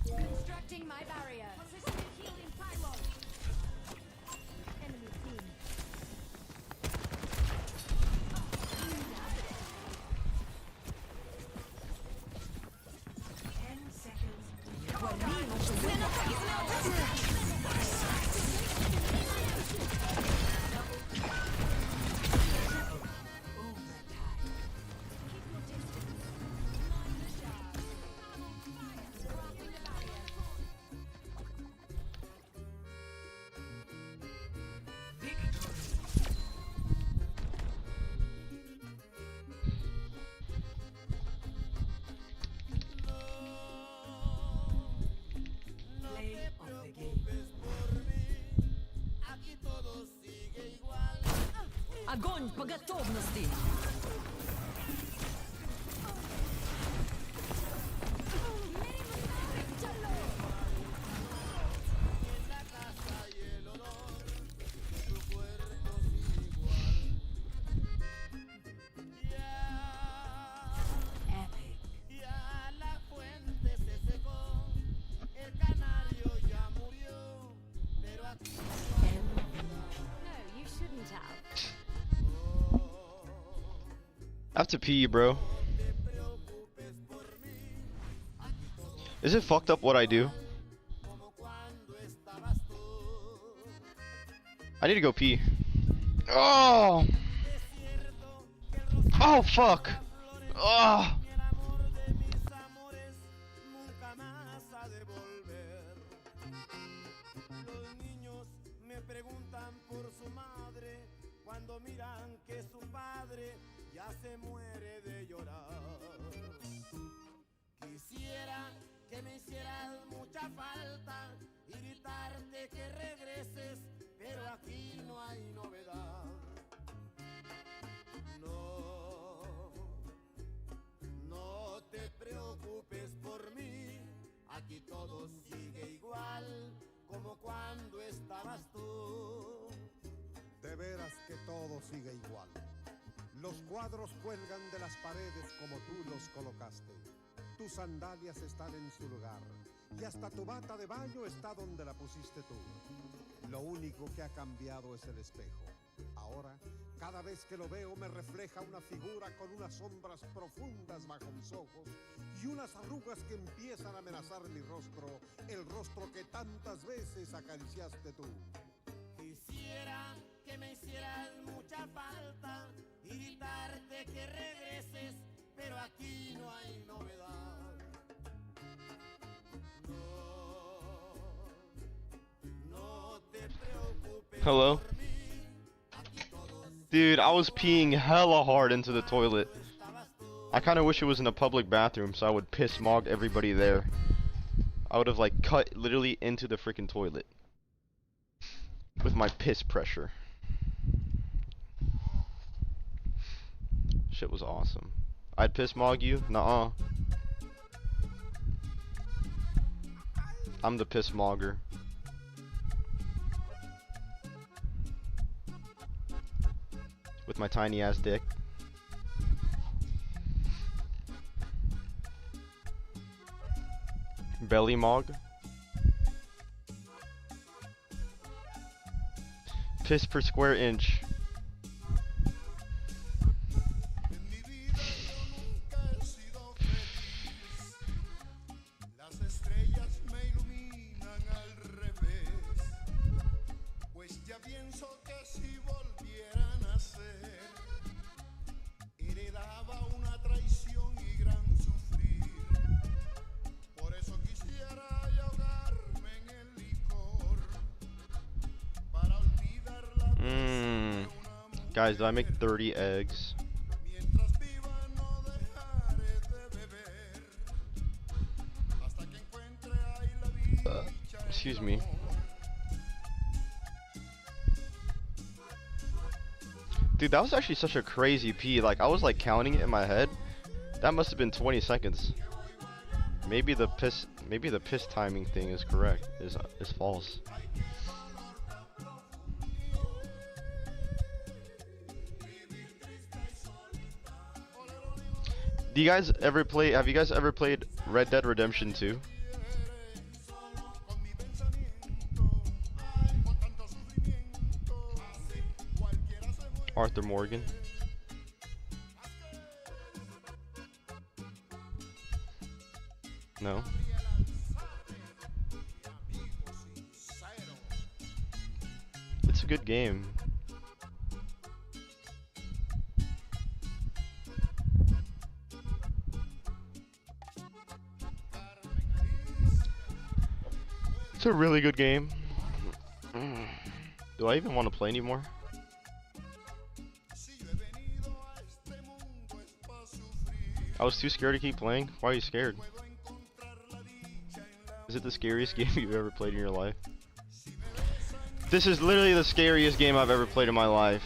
Constructing my barrier. Positioning healing pyro. Enemy team. Play of the game. Огонь по готовности! Epic. No, you shouldn't have. I have to pee, bro. Is it fucked up what I do? I need to go pee. Oh! Oh, fuck! Oh! Quisiera que me hicieras mucha falta y gritarte que regreses, pero aquí no hay novedad. No te preocupes por mí, aquí todo sigue igual como cuando estabas tú. De veras que todo sigue igual. Los cuadros cuelgan de las paredes como tú los colocaste. Tus sandalias están en su lugar y hasta tu bata de baño está donde la pusiste tú. Lo único que ha cambiado es el espejo. Ahora, cada vez que lo veo me refleja una figura con unas sombras profundas bajo mis ojos y unas arrugas que empiezan a amenazar mi rostro, el rostro que tantas veces acariciaste tú. Quisiera que me hicieras mucha falta y gritarte que regreses, pero aquí no hay novedad. No te preocupes. Hello? por mí, aquí todo Dude, I was peeing hella hard into the toilet. I kind of wish it was in a public bathroom so I would piss Mog everybody there. I would have like cut literally into the freaking toilet with my piss pressure. Shit was awesome. I'd piss Mog you? Nuh-uh. I'm the piss Mogger. With my tiny ass dick. Belly Mog. Piss per square inch. las estrellas me iluminan al revés, pues ya pienso que si volviera a nacer, heredaba una traición y gran sufrir. Por eso quisiera ahogarme en el licor, para olvidar la de una mujer. Guys, did I make 30 eggs? Mientras viva no dejaré de beber, hasta Excuse me. Dude, that was actually such a crazy pee. Like, I was like counting it in my head. That must have been 20 seconds. Maybe the piss timing thing is correct. Is false. Do you guys ever play? Have you guys ever played Red Dead Redemption 2? Arthur Morgan. No. It's a good game. It's a really good game. Do I even want to play anymore? I was too scared to keep playing. Why are you scared? Is it the scariest game you've ever played in your life? This is literally the scariest game I've ever played in my life.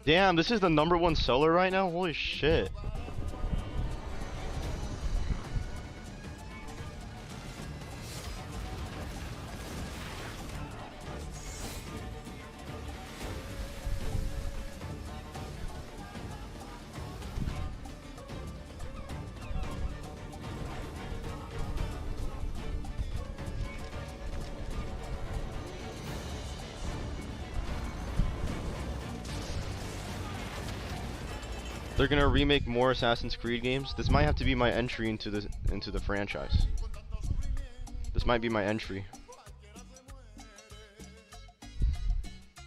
Damn, this is the #1 seller right now? Holy shit. They're gonna remake more Assassin's Creed games. This might have to be my entry into the franchise. This might be my entry.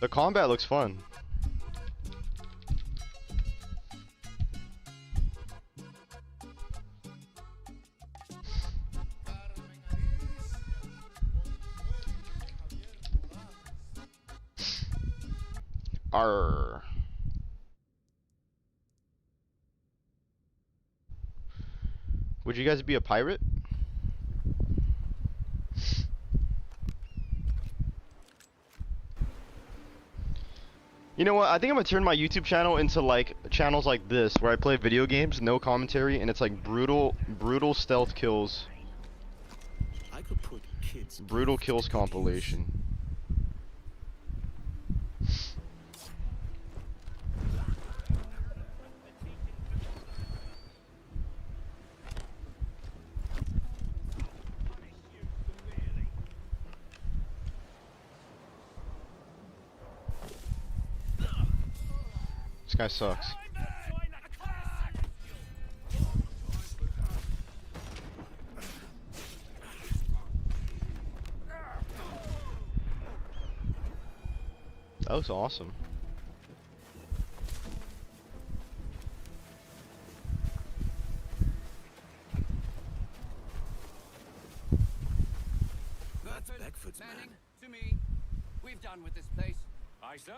The combat looks fun. Arr. Would you guys be a pirate? You know what? I think I'm gonna turn my YouTube channel into like channels like this, where I play video games, no commentary, and it's like brutal stealth kills. I could put kids. Brutal kills compilation. This guy sucks. That was awesome. That's Beckford's man. Manning, to me. We've done with this place. Aye, sir.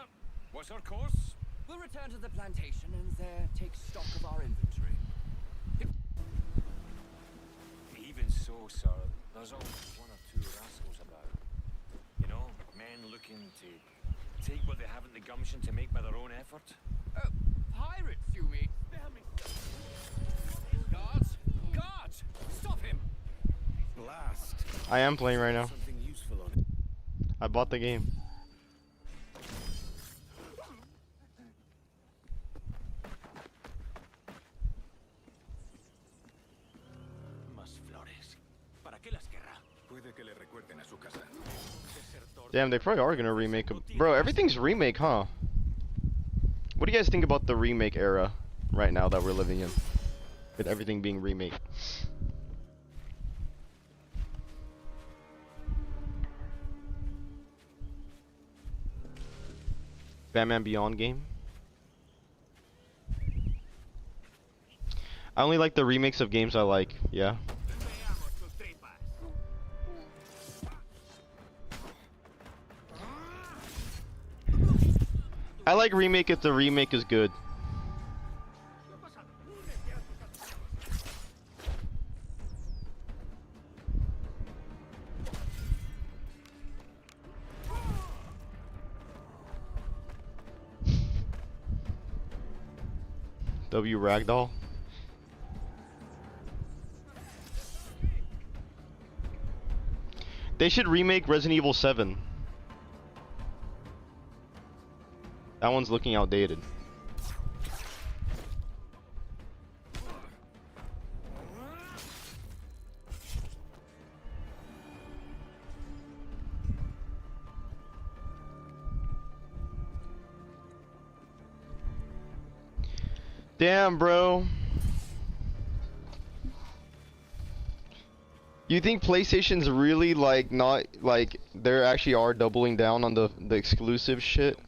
What's our course? We'll return to the plantation and there take stock of our inventory. Even so, sir, there's always one or two rascals about. You know, men looking to take what they haven't the gumption to make by their own effort. Pirates, you mean? Guards! Guards! Stop him! Blast. I am playing right now. Something useful on it. I bought the game. Damn, they probably are gonna remake a... Bro, everything's remake, huh? What do you guys think about the remake era right now that we're living in? With everything being remade. Batman Beyond game? I only like the remakes of games I like. Yeah. I like remake if the remake is good. W Ragdoll. They should remake Resident Evil 7. That one's looking outdated. Damn, bro. You think PlayStation's really like not like they actually are doubling down on the exclusive shit?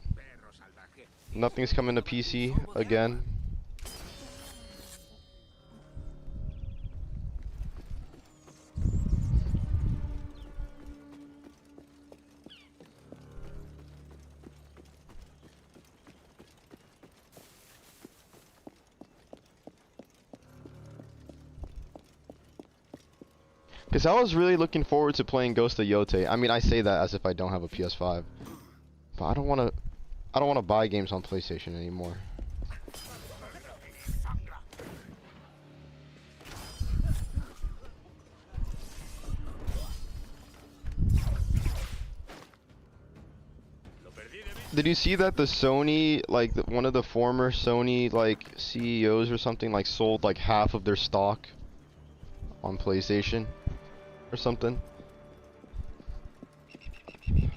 Nothing's coming to PC again. Cause I was really looking forward to playing Ghost of Yotei. I mean, I say that as if I don't have a PS5, but I don't want to buy games on PlayStation anymore. Did you see that the Sony, like one of the former Sony like CEOs or something, like sold like half of their stock on PlayStation or something?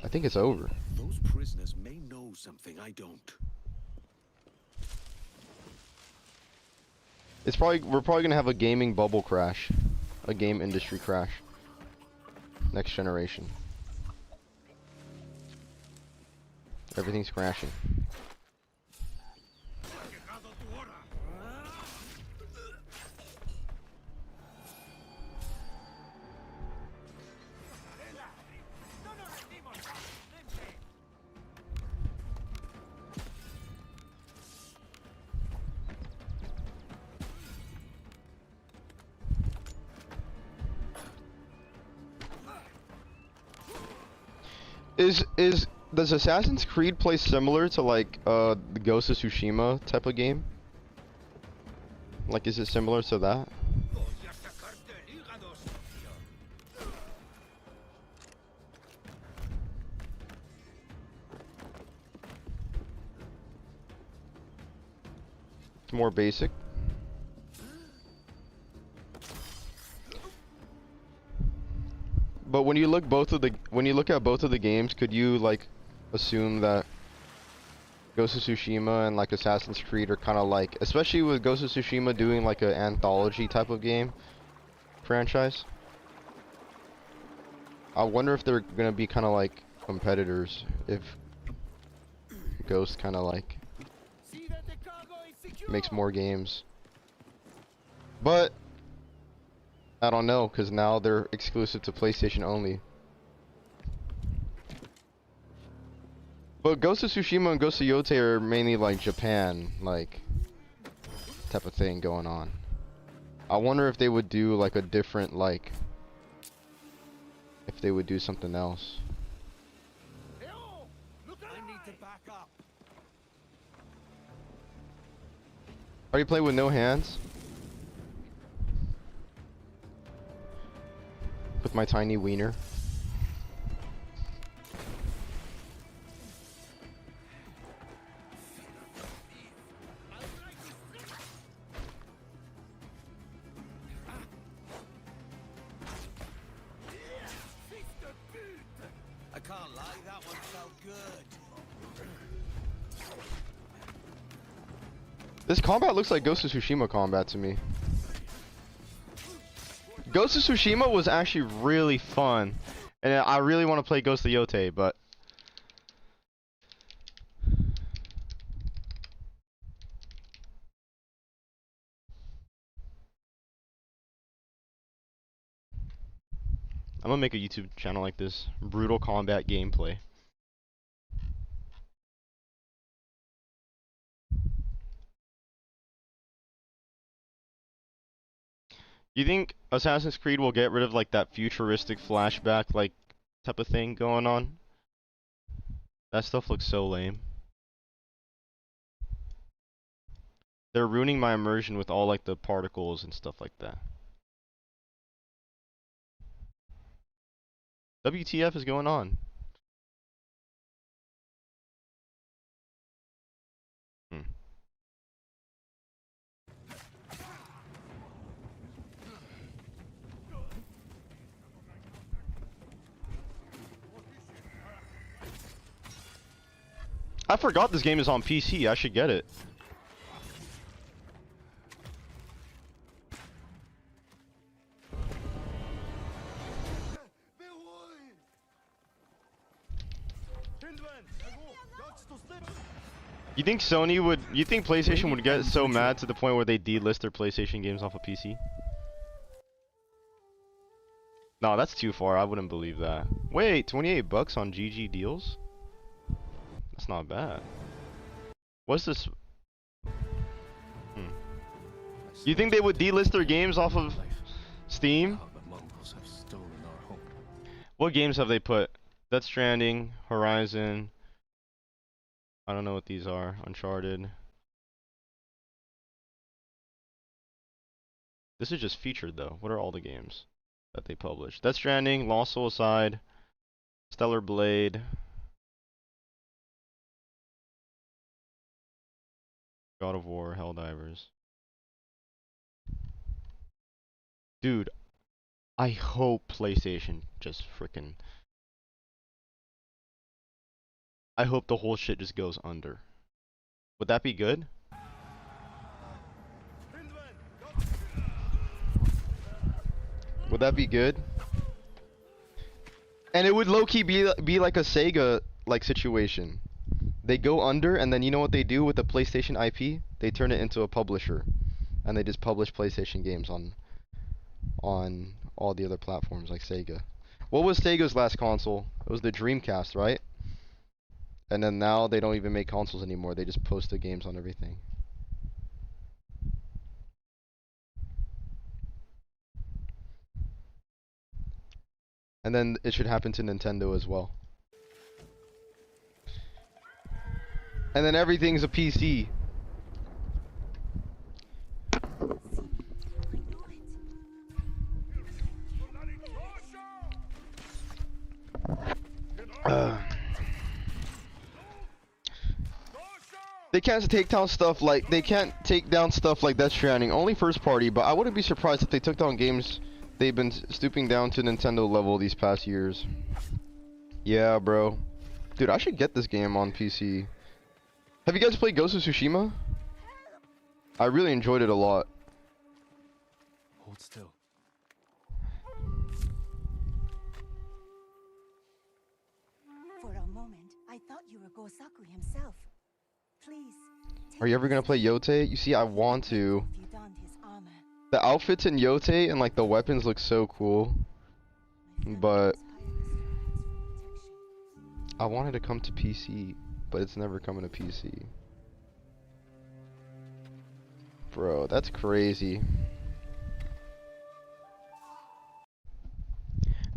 I think it's over. Those prisoners may know something I don't. We're probably gonna have a gaming bubble crash, a game industry crash. Next generation. Everything's crashing. Does Assassin's Creed play similar to like the Ghost of Tsushima type of game? Like, is it similar to that? It's more basic. But when you look at both of the games, could you like assume that Ghost of Tsushima and like Assassin's Creed are kind of like, especially with Ghost of Tsushima doing like an anthology type of game franchise? I wonder if they're gonna be kind of like competitors, if Ghost kind of like makes more games. But I don't know, because now they're exclusive to PlayStation only. But Ghost of Tsushima and Ghost of Yotei are mainly like Japan, like, type of thing going on. I wonder if they would do like a different, like, if they would do something else. Are you playing with no hands? With my tiny wiener. I can't lie, that one felt good. This combat looks like Ghost of Tsushima combat to me. Ghost of Tsushima was actually really fun, and I really want to play Ghost of Yotei, but I'm gonna make a YouTube channel like this. Brutal combat gameplay. You think Assassin's Creed will get rid of like that futuristic flashback like type of thing going on? That stuff looks so lame. They're ruining my immersion with all like the particles and stuff like that. WTF is going on? I forgot this game is on PC. I should get it. You think Sony would, you think PlayStation would get so mad to the point where they delist their PlayStation games off of PC? No, that's too far. I wouldn't believe that. Wait, 28 bucks on GG deals? That's not bad. What's this? You think they would delist their games off of Steam? What games have they put? Death Stranding, Horizon. I don't know what these are. Uncharted. This is just featured though. What are all the games that they published? Death Stranding, Lost Soul Aside, Stellar Blade, God of War, Helldivers. Dude, I hope PlayStation just frickin'. I hope the whole shit just goes under. Would that be good? Would that be good? And it would low-key be like a Sega like situation. They go under, and then you know what they do with the PlayStation IP? They turn it into a publisher, and they just publish PlayStation games on all the other platforms like Sega. What was Sega's last console? It was the Dreamcast, right? And then now they don't even make consoles anymore. They just post the games on everything. And then it should happen to Nintendo as well. And then everything's a PC. They can't take down stuff like Death Stranding. Only first party, but I wouldn't be surprised if they took down games they've been stooping down to Nintendo level these past years. Yeah, bro. Dude, I should get this game on PC. Have you guys played Ghost of Tsushima? I really enjoyed it a lot. Hold still. For a moment, I thought you were Gosaku himself. Please. Are you ever gonna play Yote? You see, I want to. The outfits in Yote and like the weapons look so cool, but I wanted to come to PC, but it's never coming to PC. Bro, that's crazy.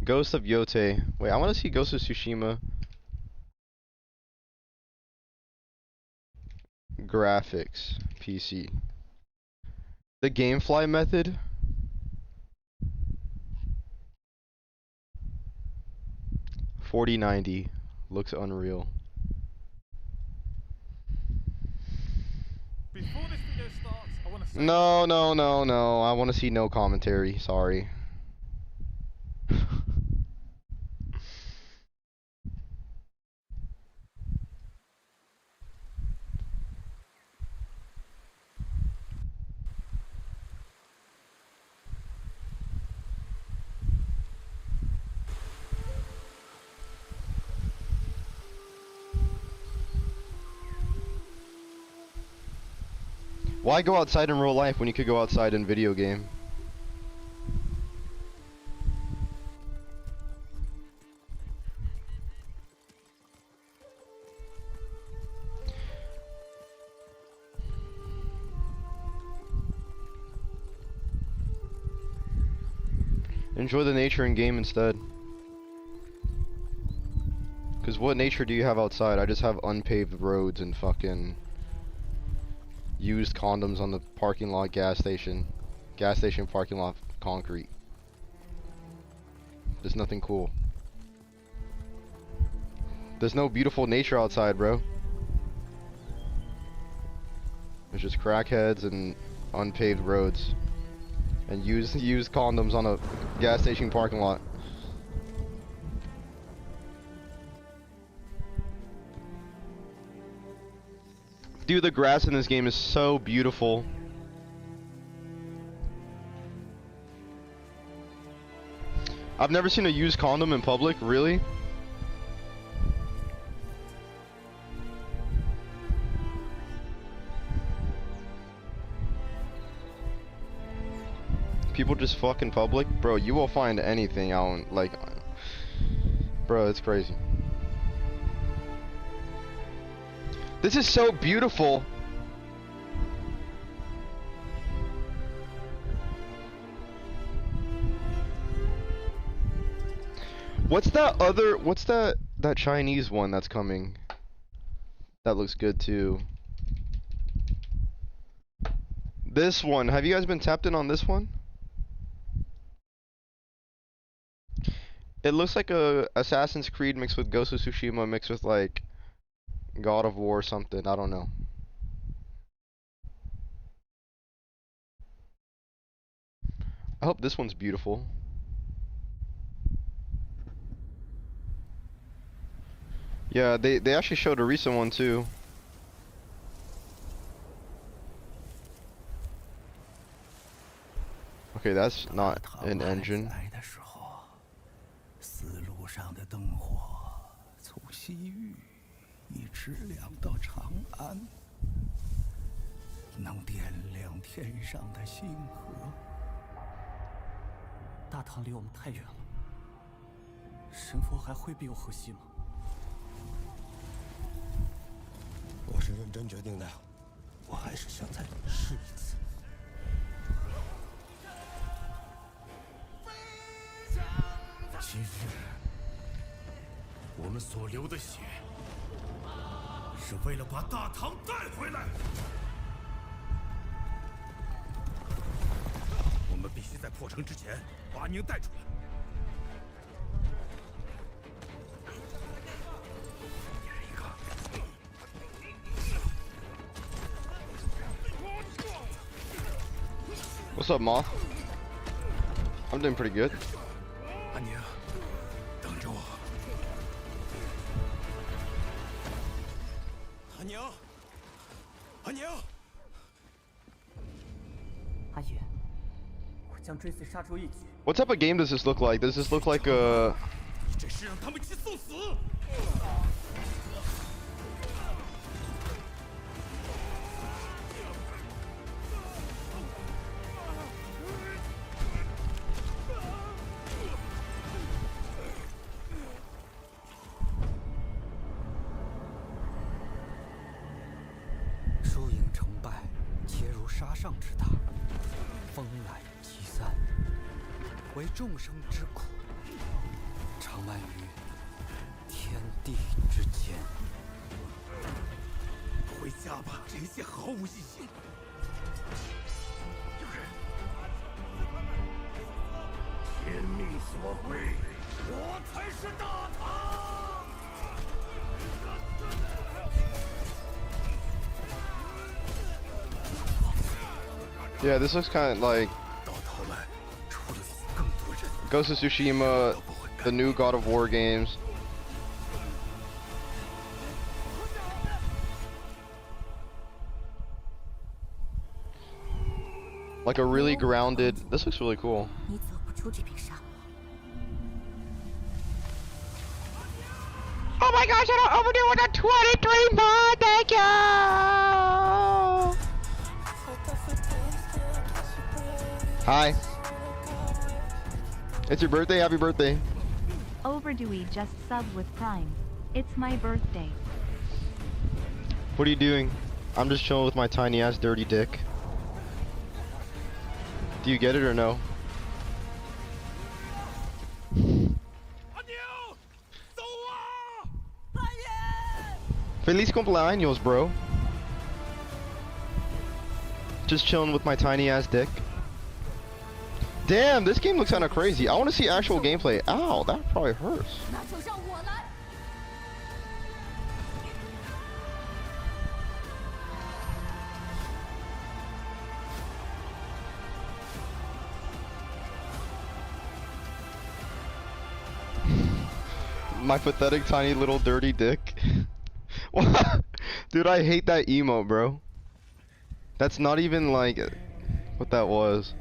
Ghost of Yote. Wait, I want to see Ghost of Tsushima. Graphics, PC. The GameFly method. $40.90 looks unreal. Before this video starts, I want to say No. I want to see no commentary. Sorry. Why go outside in real life when you could go outside in video game? Enjoy the nature in game instead. Cause what nature do you have outside? I just have unpaved roads and fucking used condoms on the parking lot gas station parking lot concrete. There's nothing cool. There's no beautiful nature outside, bro. There's just crackheads and unpaved roads and used condoms on a gas station parking lot. Dude, the grass in this game is so beautiful. I've never seen a used condom in public, really? People just fuck in public? Bro, you will find anything out, like... Bro, it's crazy. This is so beautiful. What's that Chinese one that's coming? That looks good too. This one, have you guys been tapped in on this one? It looks like a Assassin's Creed mixed with Ghost of Tsushima mixed with like God of War or something, I don't know. I hope this one's beautiful. Yeah, they actually showed a recent one too. Okay, that's not an engine. 丝路上的灯火，从西域一直亮到长安，能点亮天上的星河。大唐离我们太远了，神佛还会庇佑河西吗？我是认真决定的，我还是想再试一次。 今日我们所流的血，是为了把大唐带回来。我们必须在破城之前把宁带出来。一人一个。What's up, Moth? I'm doing pretty good. 安宁。 阿宁，阿宁，阿爷，我将追随杀出一举。What type of game does this look like? Does this look like a... 这是让他们去送死！输赢成败，皆如沙上之大，风来即散，为众生之苦，常漫于天地之间。回家吧，这些毫无意义。天命所归，我才是大唐。 Yeah, this looks kind of like Ghost of Tsushima, the new God of War games. Like a really grounded. This looks really cool. Oh my gosh, I don't overdo with a 23 mod, thank you! Hi. It's your birthday? Happy birthday. Overdoey just subbed with Prime. It's my birthday. What are you doing? I'm just chilling with my tiny ass dirty dick. Do you get it or no? Feliz cumpleaños, bro. Just chilling with my tiny ass dick. Damn, this game looks kind of crazy. I want to see actual gameplay. Ow, that probably hurts. My pathetic tiny little dirty dick. Dude, I hate that emote, bro. That's not even like what that was.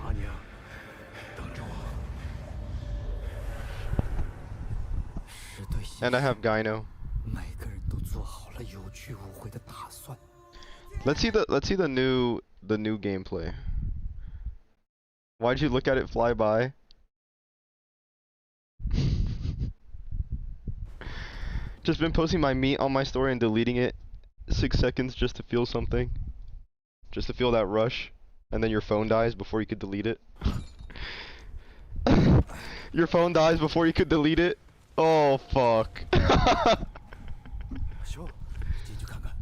Anya, 等着我。 And I have Gyno. 每个人都做好了有去无回的打算。 Let's see the new gameplay. Why'd you look at it fly by? Just been posting my meat on my story and deleting it 6 seconds just to feel something. Just to feel that rush. And then your phone dies before you could delete it. Your phone dies before you could delete it? Oh fuck.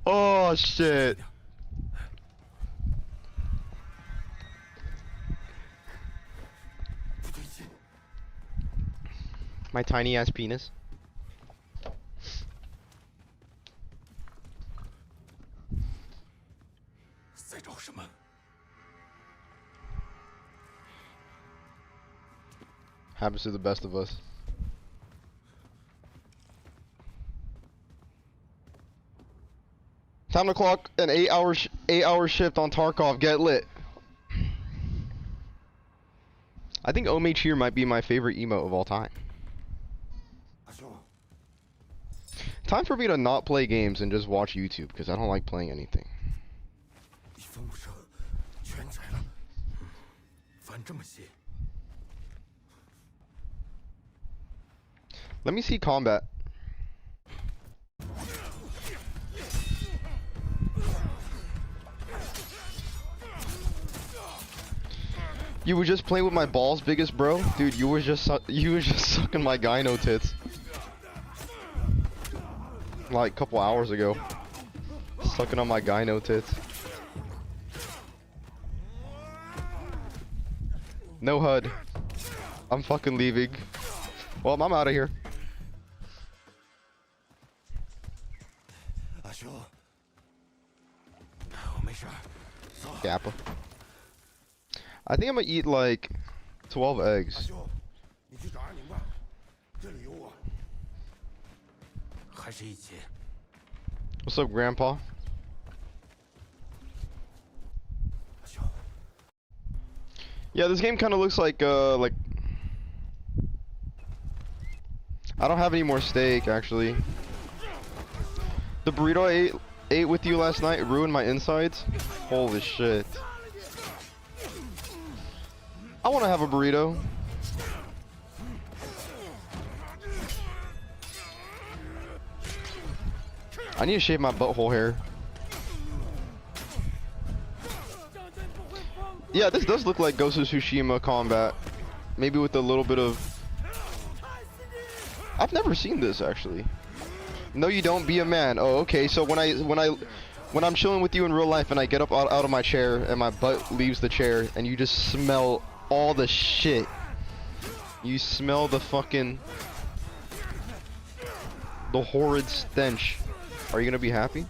Oh shit. My tiny ass penis. Happens to the best of us. Time to clock an 8-hour shift on Tarkov. Get lit. I think Omage here might be my favorite emote of all time. Time for me to not play games and just watch YouTube because I don't like playing anything. Let me see combat. You were just playing with my balls, biggest bro? Dude, you were just sucking my gyno tits. Like a couple hours ago. Sucking on my gyno tits. No HUD. I'm fucking leaving. Well, I'm out of here. Kappa. I think I'm gonna eat like 12 eggs. What's up, Grandpa? Yeah, this game kind of looks like I don't have any more steak actually. The burrito I ate with you last night ruined my insides. Holy shit. I want to have a burrito. I need to shave my butthole hair. Yeah, this does look like Ghost of Tsushima combat. Maybe with a little bit of... I've never seen this actually. No, you don't. Be a man. Oh, okay. So when I'm chilling with you in real life and I get up out of my chair and my butt leaves the chair and you just smell all the shit. You smell the fucking... the horrid stench. Are you gonna be happy?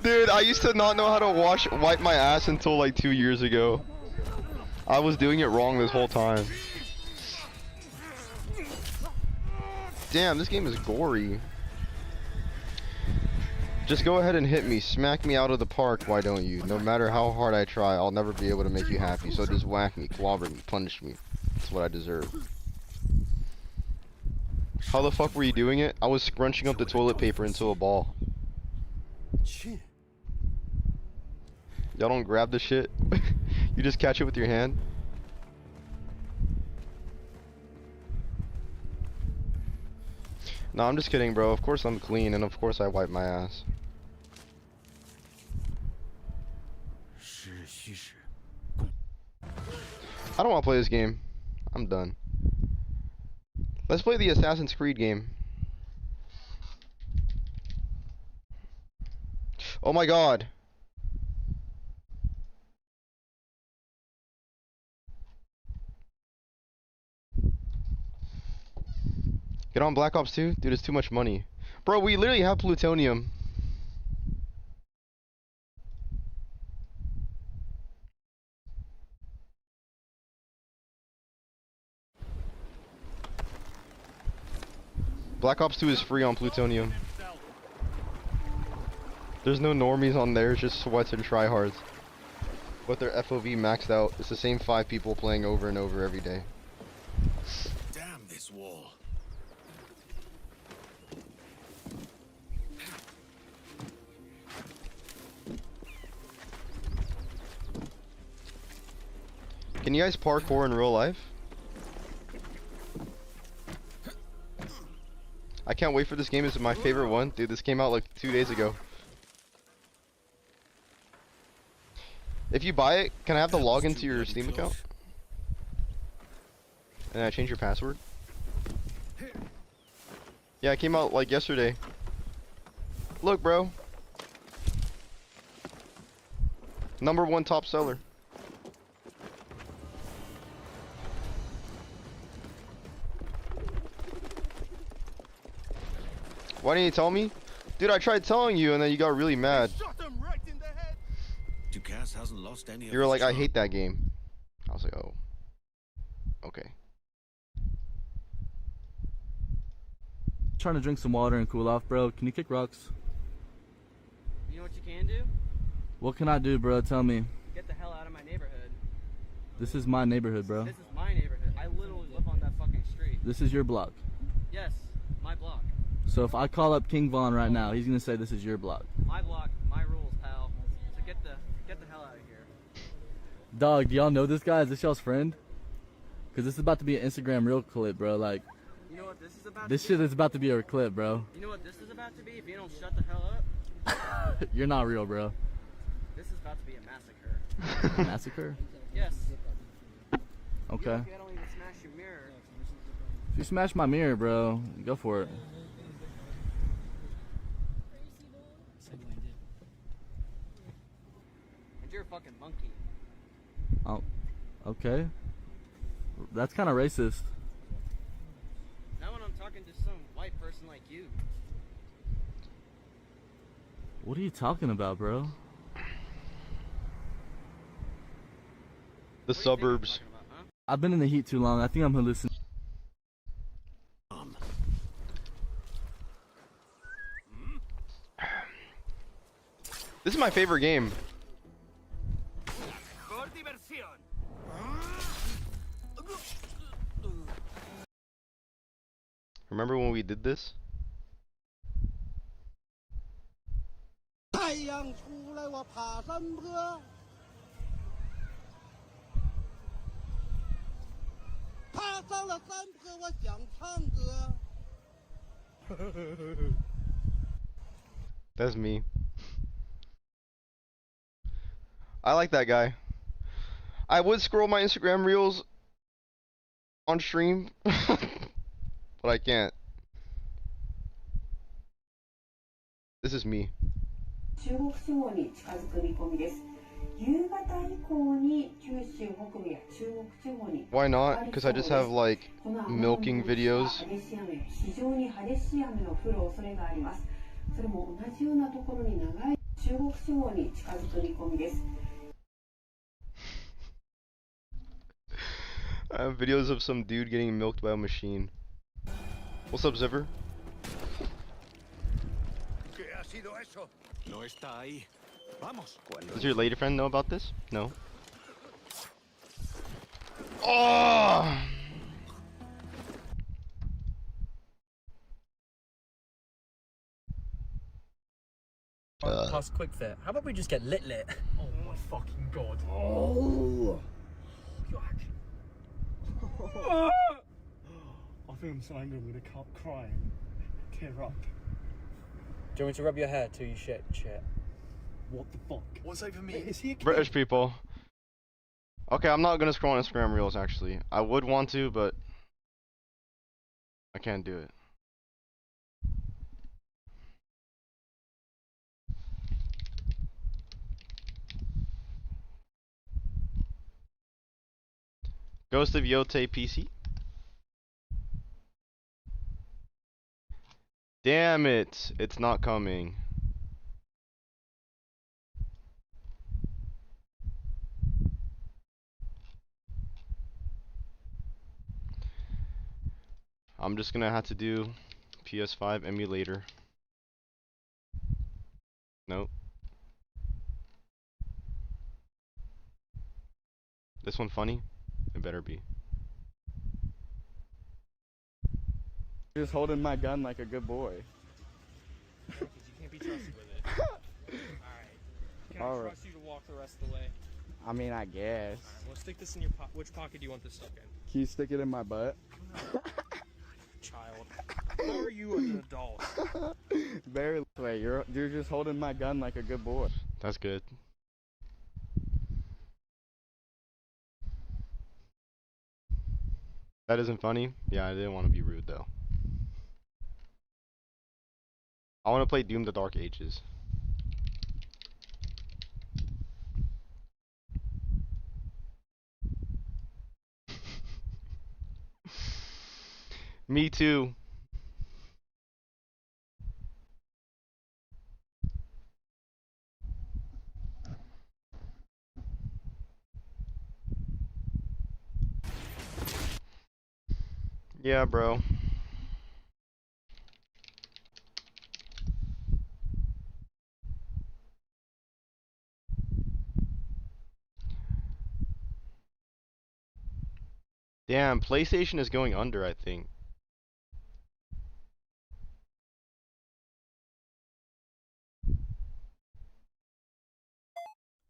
Dude, I used to not know how to wipe my ass until like 2 years ago. I was doing it wrong this whole time. Damn, this game is gory. Just go ahead and hit me. Smack me out of the park, why don't you? No matter how hard I try, I'll never be able to make you happy. So just whack me, clobber me, punish me. That's what I deserve. How the fuck were you doing it? I was scrunching up the toilet paper into a ball. Y'all don't grab the shit? You just catch it with your hand? No, I'm just kidding, bro. Of course I'm clean, and of course I wipe my ass. I don't want to play this game. I'm done. Let's play the Assassin's Creed game. Oh my god. Get on Black Ops 2? Dude, it's too much money. Bro, we literally have plutonium. Black Ops 2 is free on plutonium. There's no normies on there, it's just sweats and tryhards. But their FOV maxed out. It's the same 5 people playing over and over every day. Damn this wall. Can you guys parkour in real life? I can't wait for this game. This is my favorite one. Dude, this came out like 2 days ago. If you buy it, can I have the login to your Steam account? And I change your password? Yeah, it came out like yesterday. Look, bro. #1 top seller. Why didn't you tell me? Dude, I tried telling you and then you got really mad. Ducasse hasn't lost any. You were like, I hate that game. I was like, oh. Okay. Trying to drink some water and cool off, bro. Can you kick rocks? You know what you can do? What can I do, bro? Tell me. Get the hell out of my neighborhood. This is my neighborhood, bro. This is my neighborhood. I literally live on that fucking street. This is your block. Yes, my block. So if I call up King Von right now, he's gonna say this is your block. My block, my rules, pal. So get the hell out of here. Dog, do y'all know this guy? Is this y'all's friend? Cause this is about to be an Instagram reel clip, bro. Like, you know what this is about? This shit is about to be a clip, bro. You know what this is about to be? If you don't shut the hell up. You're not real, bro. This is about to be a massacre. Massacre? Yes. Okay. You don't even smash your mirror. If you smash my mirror, bro, go for it. And you're a fucking monkey. Oh, okay. That's kind of racist. Not when I'm talking to some white person like you. What are you talking about, bro? The suburbs. I've been in the heat too long. I think I'm hallucinating. This is my favorite game. Remember when we did this? 太阳出来，我爬山坡。爬上了山坡，我想唱歌。 That's me. I like that guy. I would scroll my Instagram reels on stream, but I can't. This is me. 中国地方に近づく見込みです。夕方以降に九州北部や中国地方に Why not? Because I just have like milking videos. 激しい雨、非常に激しい雨の降る恐れがあります。それも同じようなところに長い中国地方に近づく見込みです。 I have videos of some dude getting milked by a machine. What's up, Zipper? ¿Qué ha sido eso? No está ahí. Vamos. Does your lady friend know about this? No. Oh! Past quick fit. How about we just get lit? Oh my fucking god. Oh. You're actually... I think I'm so angry I'm gonna start crying. Tear up. Do you want me to rub your hair till you shit? What the fuck? What's over me? Wait, is he a kid? British people. Okay, I'm not gonna scroll on Instagram Reels actually. I would want to, but I can't do it. Ghost of Yote PC. Damn it, it's not coming. I'm just gonna have to do PS5 emulator. Nope. This one funny? It better be. Just holding my gun like a good boy. Because you can't be trusted with it. Alright. Can I trust you to walk the rest of the way? I mean, I guess. Alright, well stick this in your pocket. Which pocket do you want this stuck in? Can you stick it in my butt? Child. How are you an adult? Very way. You're just holding my gun like a good boy. That's good. That isn't funny? Yeah, I didn't want to be rude though. I want to play Doom: The Dark Ages. Me too. Yeah, bro. Damn, PlayStation is going under, I think.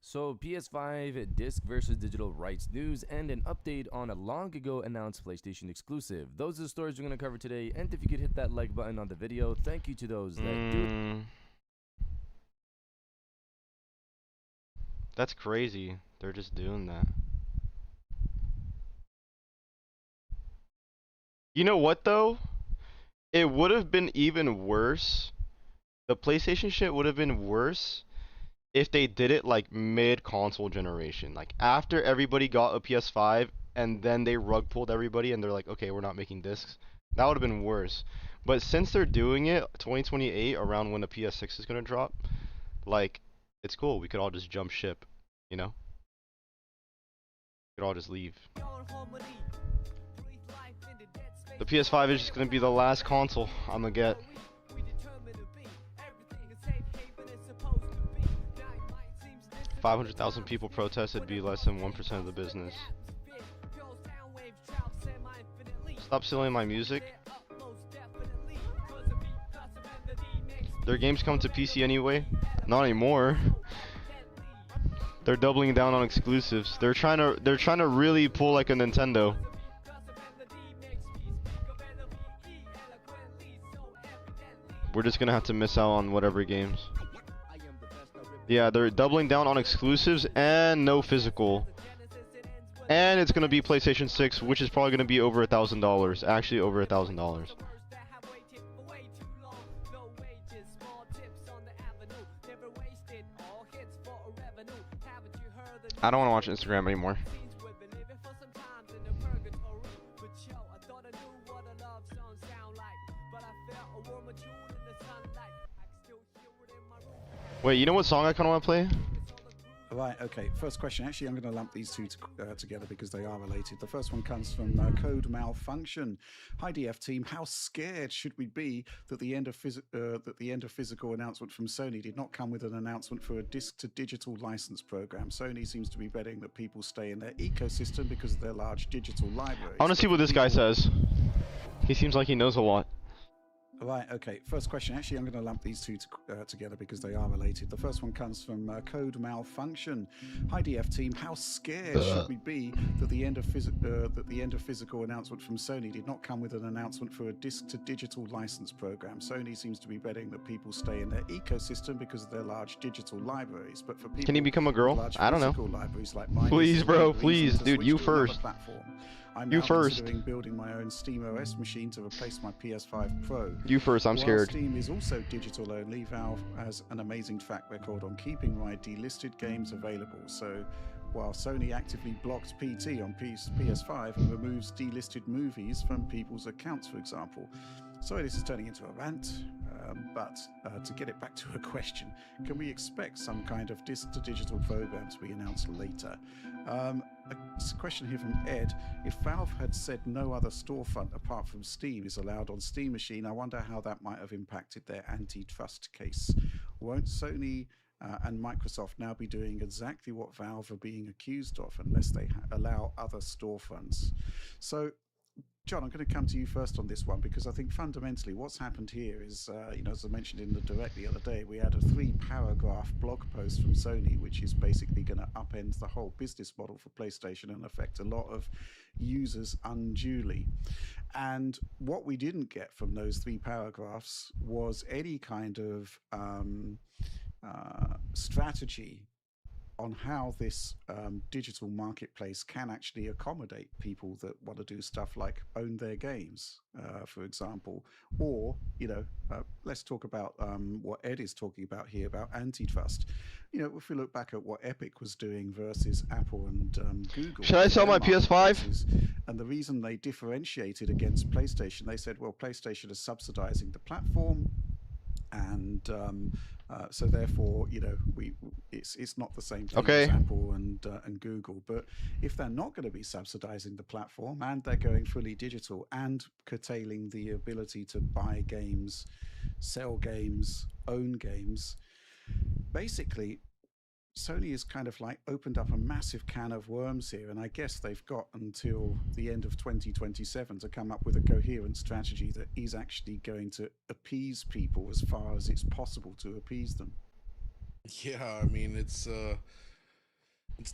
So PS5 disc versus digital rights news and an update on a long ago announced PlayStation exclusive. Those are the stories we're going to cover today, and if you could hit that like button on the video, thank you to those that do. That's crazy. They're just doing that. You know what though? It would have been even worse. The PlayStation shit would have been worse if they did it like mid-console generation. Like after everybody got a PS5 and then they rug pulled everybody and they're like, okay, we're not making discs. That would have been worse. But since they're doing it 2028 around when the PS6 is gonna drop, like it's cool. We could all just jump ship, you know? We could all just leave. The PS5 is just gonna be the last console I'm gonna get. 500,000 people protest, it'd be less than 1% of the business. Stop stealing my music. Their games come to PC anyway. Not anymore. They're doubling down on exclusives. They're trying to really pull like a Nintendo. We're just gonna have to miss out on whatever games. Yeah, they're doubling down on exclusives and no physical. And it's gonna be PlayStation 6, which is probably gonna be over $1,000. Actually, over $1,000. I don't want to watch Instagram anymore. Wait, you know what song I kind of want to play? Right, okay. First question. Actually, I'm going to lump these two together because they are related. The first one comes from Code Malfunction. Hi, DF team. How scared should we be that the end of physical announcement from Sony did not come with an announcement for a disc-to-digital license program? Sony seems to be betting that people stay in their ecosystem because of their large digital libraries. I want to see what this guy says. He seems like he knows a lot. Right, okay. First question. Actually, I'm going to lump these two together because they are related. The first one comes from Code Malfunction. Hi, DF team. How scared should we be that the end of physical announcement from Sony did not come with an announcement for a disc-to-digital license program? Sony seems to be betting that people stay in their ecosystem because of their large digital libraries. But for people Can you become a with girl? large I don't know. physical libraries like mine, Please, this is bro. a reason Please, to dude. switch You to another first. platform. I'm You now first. considering building my own SteamOS machine to replace my PS5 Pro. You first. I'm While scared. Steam is also digital only, Valve has an amazing track record on keeping my delisted games available. So while Sony actively blocks PT on PS5 and removes delisted movies from people's accounts, for example. Sorry, this is turning into a rant, but to get it back to a question, can we expect some kind of disc-to-digital program to be announced later? A question here from Ed. If Valve had said no other storefront apart from Steam is allowed on Steam Machine, I wonder how that might have impacted their antitrust case. Won't Sony and Microsoft now be doing exactly what Valve are being accused of unless they allow other storefronts? So, John, I'm going to come to you first on this one because I think fundamentally what's happened here is, as I mentioned in the Direct the other day, we had a 3-paragraph blog post from Sony, which is basically going to upend the whole business model for PlayStation and affect a lot of users unduly. And what we didn't get from those 3 paragraphs was any kind of strategy on how this digital marketplace can actually accommodate people that want to do stuff like own their games, for example, or, let's talk about what Ed is talking about here about antitrust. If we look back at what Epic was doing versus Apple and Google. Should I sell my PS5? And the reason they differentiated against PlayStation, they said, well, PlayStation is subsidizing the platform, and so therefore, it's not the same thing as Apple and Google. But if they're not going to be subsidizing the platform and they're going fully digital and curtailing the ability to buy games, sell games, own games, basically Sony has kind of like opened up a massive can of worms here, and I guess they've got until the end of 2027 to come up with a coherent strategy that is actually going to appease people as far as it's possible to appease them. Yeah, I mean, it's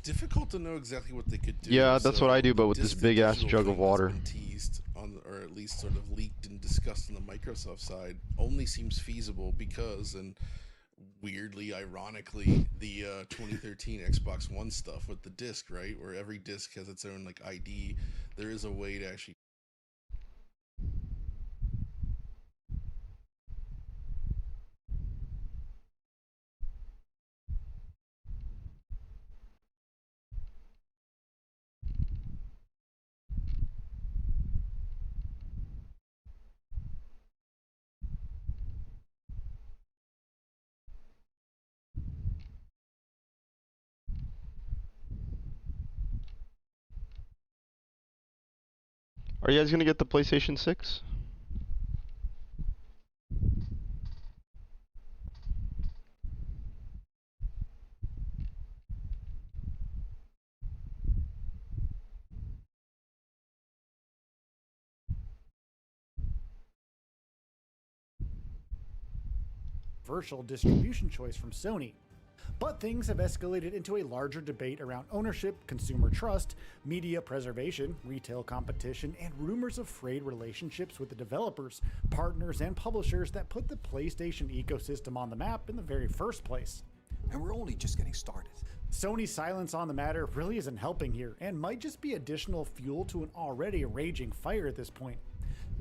difficult to know exactly what they could do. Yeah, that's what I do, but with this big ass jug of water. Been teased on, or at least sort of leaked and discussed on the Microsoft side, only seems feasible because, and weirdly, ironically, the 2013 Xbox One stuff with the disc, right, where every disc has its own like ID. There is a way to actually. Are you guys gonna get the PlayStation 6? Virtual distribution choice from Sony. But things have escalated into a larger debate around ownership, consumer trust, media preservation, retail competition, and rumors of frayed relationships with the developers, partners, and publishers that put the PlayStation ecosystem on the map in the very first place. And we're only just getting started. Sony's silence on the matter really isn't helping here, and might just be additional fuel to an already raging fire at this point.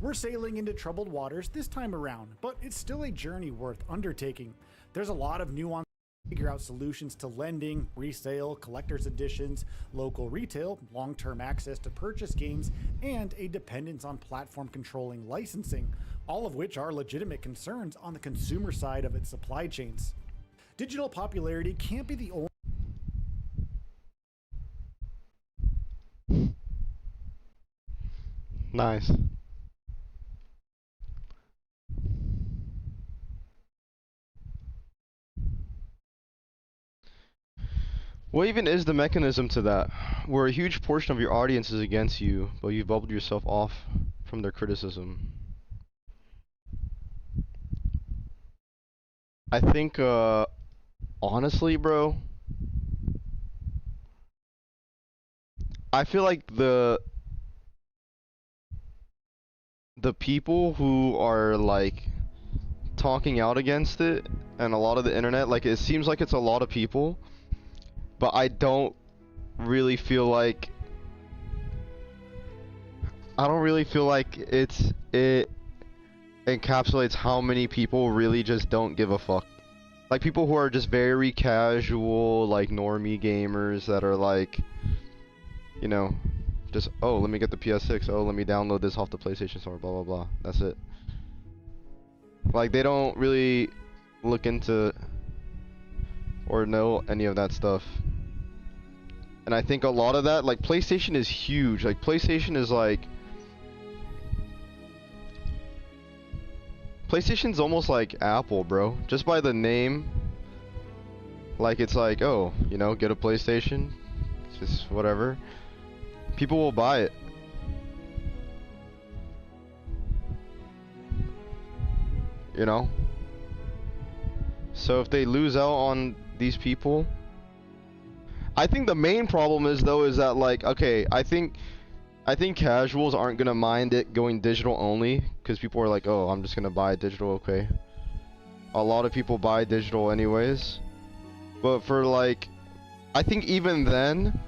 We're sailing into troubled waters this time around, but it's still a journey worth undertaking. There's a lot of nuance to figure out solutions to lending, resale, collector's editions, local retail, long-term access to purchase games, and a dependence on platform controlling licensing, all of which are legitimate concerns on the consumer side of its supply chains. Digital popularity can't be the only Nice. What even is the mechanism to that, where a huge portion of your audience is against you, but you've bubbled yourself off from their criticism? I think, honestly, bro, I feel like the people who are like talking out against it and a lot of the internet, like it seems like it's a lot of people, but I don't really feel like it encapsulates how many people really just don't give a fuck. Like people who are just very casual, like normie gamers that are like, you know, just, oh, let me get the PS6, oh, let me download this off the PlayStation Store, blah blah blah. That's it. Like they don't really look into or know any of that stuff. And I think a lot of that, like PlayStation is huge. Like PlayStation is like, PlayStation's almost like Apple, bro. Just by the name, like it's like, oh, you know, get a PlayStation, it's just whatever. People will buy it. You know? So if they lose out on these people, I think the main problem is though is that like, okay, I think casuals aren't gonna mind it going digital only because people are like, oh, I'm just gonna buy digital, okay. A lot of people buy digital anyways, but for like, I think even then,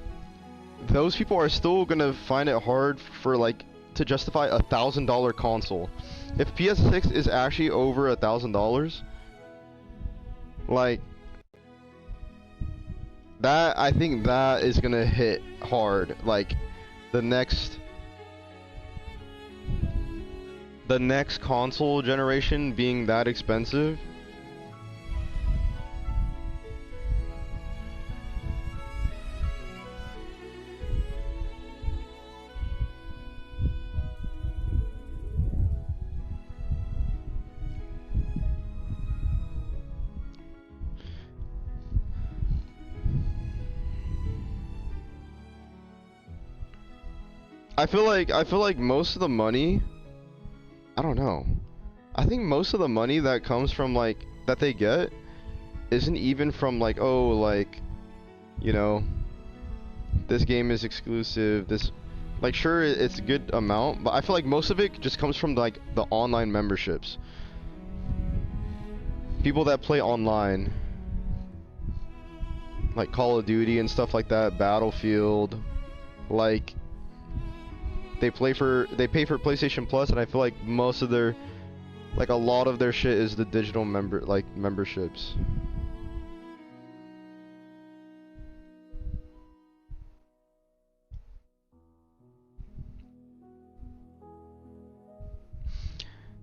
those people are still gonna find it hard for like to justify $1,000 console. If PS6 is actually over $1,000, like that, I think that is gonna hit hard. Like the next console generation being that expensive. I feel like most of the money, I don't know. I think most of the money that comes from like that they get isn't even from like, oh, like, you know, this game is exclusive, this, like, sure it's a good amount, but I feel like most of it just comes from like the online memberships. People that play online, like Call of Duty and stuff like that, Battlefield, like they pay for PlayStation Plus, and I feel like most of their, like a lot of their shit is the digital memberships.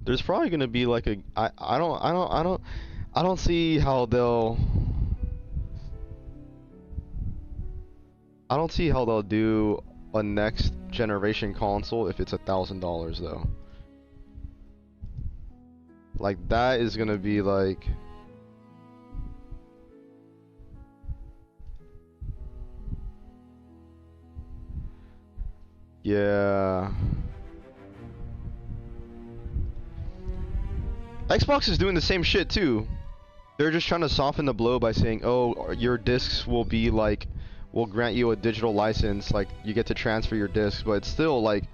There's probably gonna be like a, I don't see how they'll, I don't see how they'll do a next generation console if it's $1,000 though. Like that is gonna be like, yeah. Xbox is doing the same shit too. They're just trying to soften the blow by saying, oh, your discs will be like, we'll grant you a digital license, like you get to transfer your discs, but it's still like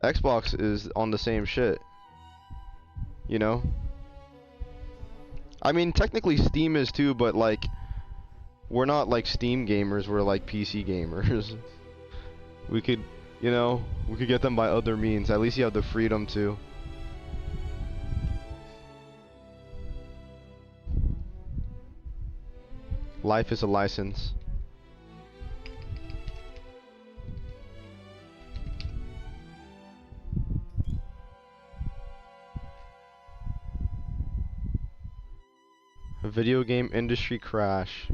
Xbox is on the same shit, you know? I mean, technically Steam is too, but like we're not like Steam gamers, we're like PC gamers. We could, you know, we could get them by other means. At least you have the freedom to. Life is a license. A video game industry crash.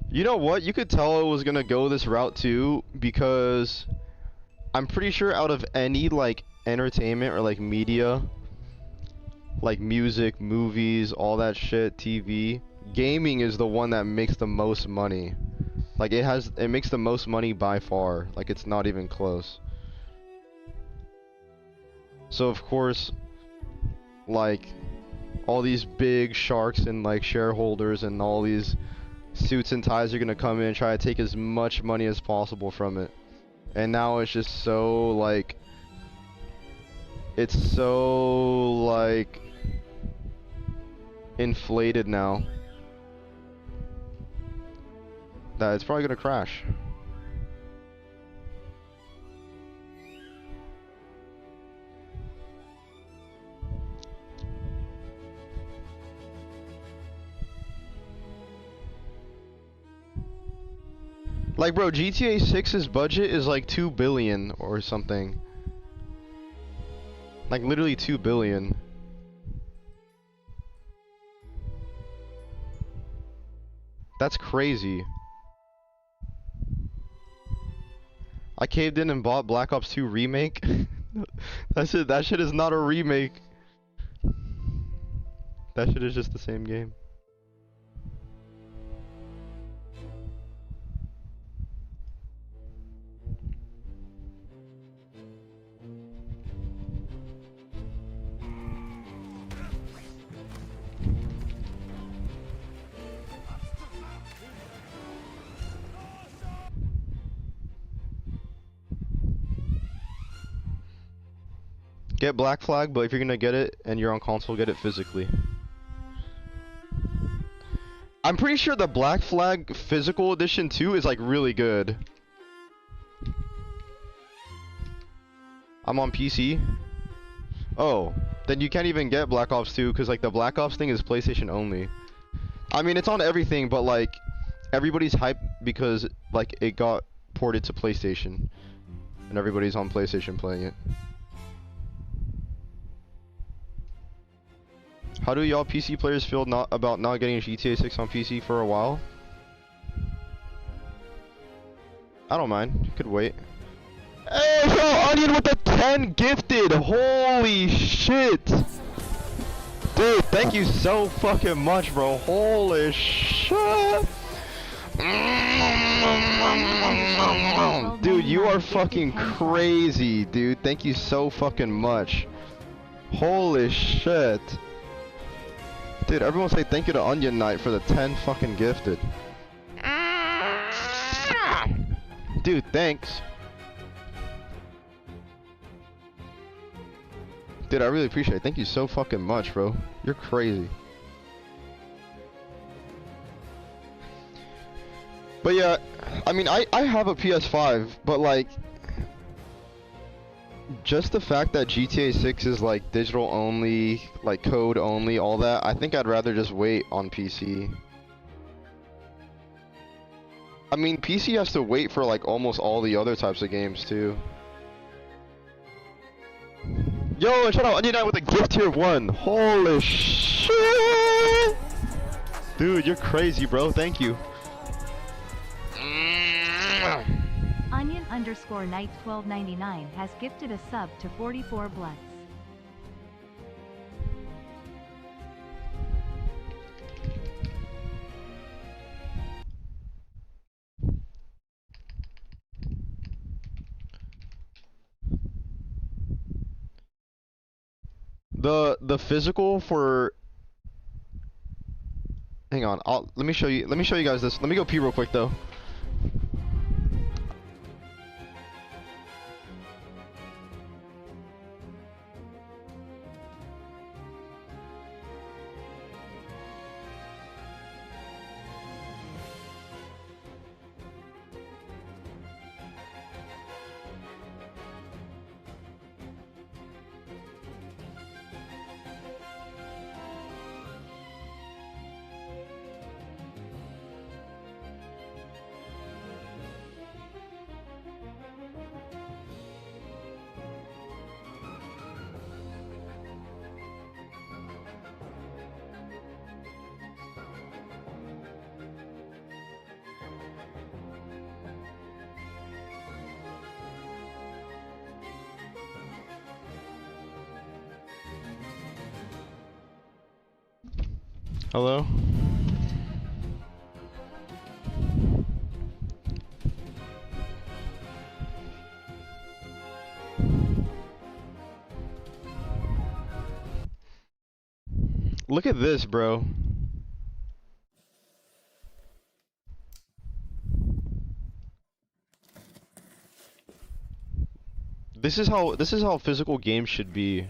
You know what? You could tell it was gonna go this route too, because I'm pretty sure out of any like entertainment or like media, like music, movies, all that shit, TV, gaming is the one that makes the most money. Like it makes the most money by far. Like it's not even close. So of course, like all these big sharks and like shareholders and all these suits and ties are gonna come in and try to take as much money as possible from it. And now it's just so like, it's so like inflated now that it's probably gonna crash. Like, bro, GTA 6's budget is like 2 billion or something. Like, literally 2 billion. That's crazy. I caved in and bought Black Ops 2 Remake. That shit is not a remake. That shit is just the same game. Get Black Flag, but if you're gonna get it and you're on console, get it physically. I'm pretty sure the Black Flag physical edition too is like really good. I'm on PC. Oh, then you can't even get Black Ops 2 because like the Black Ops thing is PlayStation only. I mean, it's on everything, but like everybody's hyped because like it got ported to PlayStation and everybody's on PlayStation playing it. How do y'all PC players feel about not getting GTA 6 on PC for a while? I don't mind. You could wait. Hey, yo, Onion with the 10 gifted! Holy shit! Dude, thank you so fucking much, bro. Holy shit! Dude, you are fucking crazy, dude. Thank you so fucking much. Holy shit. Dude, everyone say thank you to Onion Knight for the 10 fucking gifted. Dude, thanks. Dude, I really appreciate it. Thank you so fucking much, bro. You're crazy. But yeah, I mean, I have a PS5, but like, just the fact that GTA 6 is like digital only, like code only, all that, I think I'd rather just wait on PC. I mean, PC has to wait for like almost all the other types of games too. Yo, and shout out Onion Knight with a gift tier 1. Holy shit! Dude, you're crazy, bro. Thank you. Onion_Knight1299 has gifted a sub to 44 Bloods. The physical for, hang on, let me show you guys this. Let me go pee real quick though. Hello? Look at this, bro. This is how physical games should be.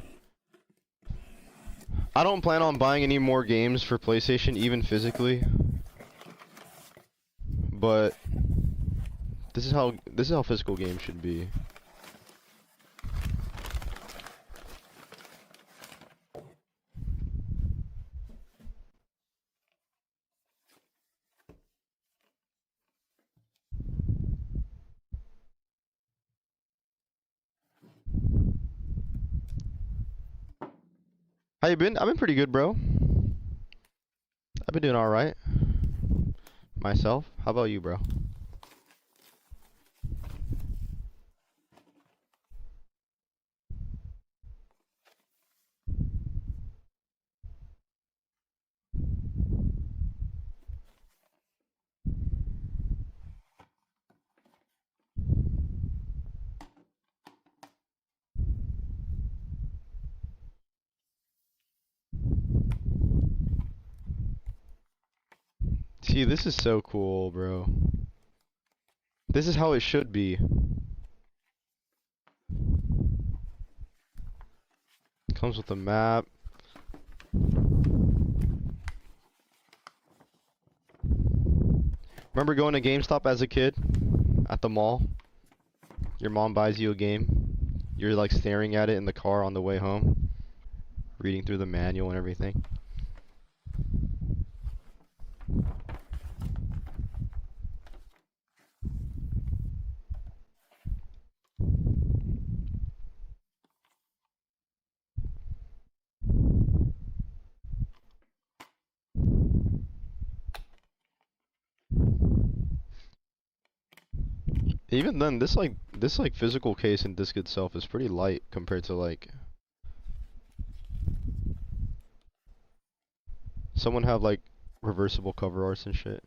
I don't plan on buying any more games for PlayStation, even physically. But this is how physical games should be. How you been? I've been pretty good, bro. I've been doing all right. Myself. How about you, bro? See, this is so cool, bro. This is how it should be. Comes with a map. Remember going to GameStop as a kid? At the mall? Your mom buys you a game. You're like staring at it in the car on the way home. Reading through the manual and everything. Even then, this physical case and disc itself is pretty light compared to like someone have like reversible cover arts and shit.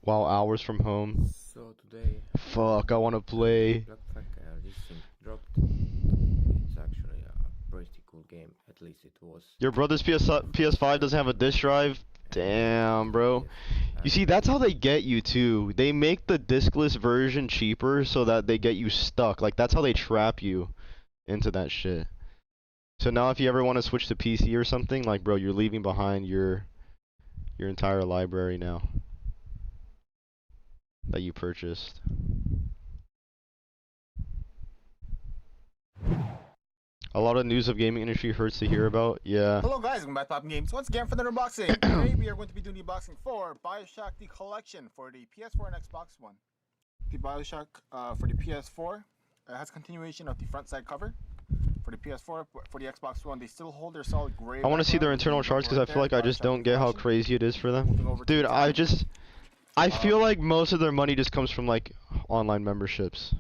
Wow, hours from home. So today, fuck, I wanna play. Black Flag Racing dropped. It's actually a pretty cool game. At least it was. Your brother's PS5 doesn't have a disc drive? Damn, bro. You see, that's how they get you too. They make the discless version cheaper so that they get you stuck. Like, that's how they trap you into that shit. So now if you ever want to switch to PC or something, like, bro, you're leaving behind your entire library now that you purchased. A lot of news of gaming industry hurts to hear about. Yeah. Hello guys, welcome back to Popping Games. Once again for the unboxing. Today we are going to be doing the unboxing for BioShock the Collection for the PS4 and Xbox One. The BioShock for the PS4 has continuation of the front side cover. For the PS4, for the Xbox One, they still hold their solid gray. I want to see their internal charts because I feel like I just don't get how crazy it is for them. Dude, I feel like most of their money just comes from like online memberships.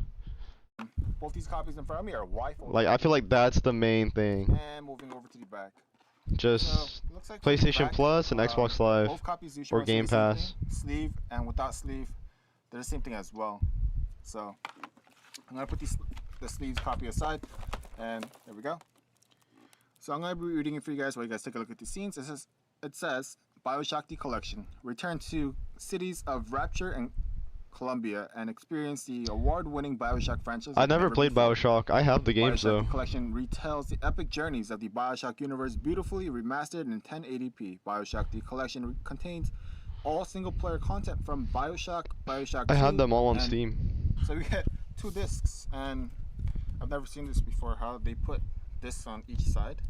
Both these copies in front of me are Wi-Fi. Like, I feel like that's the main thing. And moving over to the back. Just like PlayStation Plus and Xbox Live both copies do or Game Pass. Sleeve and without sleeve, they're the same thing as well. So I'm gonna put the sleeves copy aside, and there we go. So I'm gonna be reading it for you guys while you guys take a look at the scenes. It says BioShock the Collection. Return to cities of Rapture and Columbia and experience the award-winning BioShock franchise. I never played BioShock. I have the games BioShock though. Collection retells the epic journeys of the BioShock universe beautifully remastered in 1080p. BioShock the Collection contains all single-player content from BioShock, BioShock 2, I had them all on Steam. So we get 2 discs, and I've never seen this before. How they put discs on each side?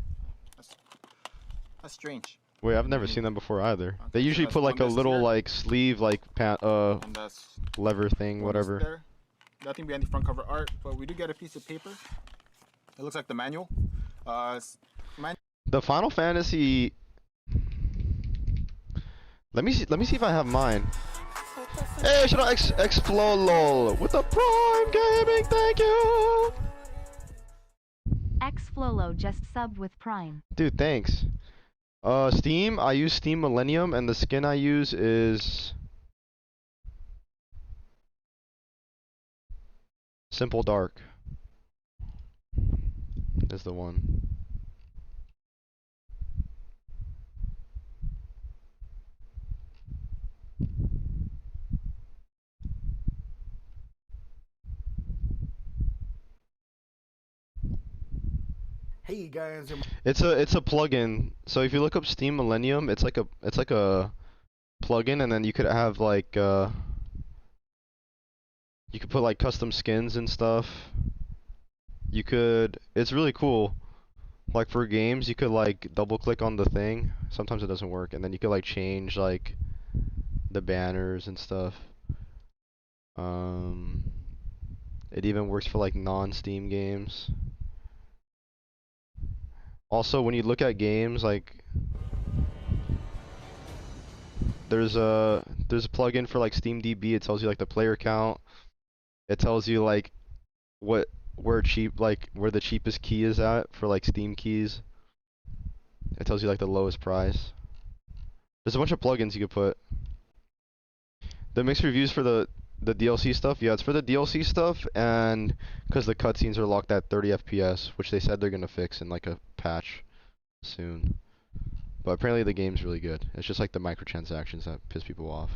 That's strange. Wait, I've never seen them before either. They usually put like a little like sleeve like lever thing, whatever. There. Nothing behind the front cover art, but we do get a piece of paper. It looks like the manual. The Final Fantasy. Let me see if I have mine. Hey, shout out Xflolol with the Prime Gaming, thank you. Xflolo just subbed with Prime. Dude, thanks. Steam. I use Steam Millennium, and the skin I use is Simple Dark. Is the one. Hey guys, It's a plugin. So if you look up Steam Millennium, it's like a plugin, and then you could have like you could put like custom skins and stuff. You could, it's really cool. Like for games, you could like double click on the thing. Sometimes it doesn't work, and then you could like change like the banners and stuff. It even works for like non-Steam games. Also, when you look at games, like there's a plugin for like SteamDB. It tells you like the player count. It tells you like where the cheapest key is at for like Steam keys. It tells you like the lowest price. There's a bunch of plugins you could put. The mixed reviews for the DLC stuff, yeah, it's for the DLC stuff, and because the cutscenes are locked at 30 FPS, which they said they're gonna fix in like a patch soon. But apparently the game's really good. It's just like the microtransactions that piss people off.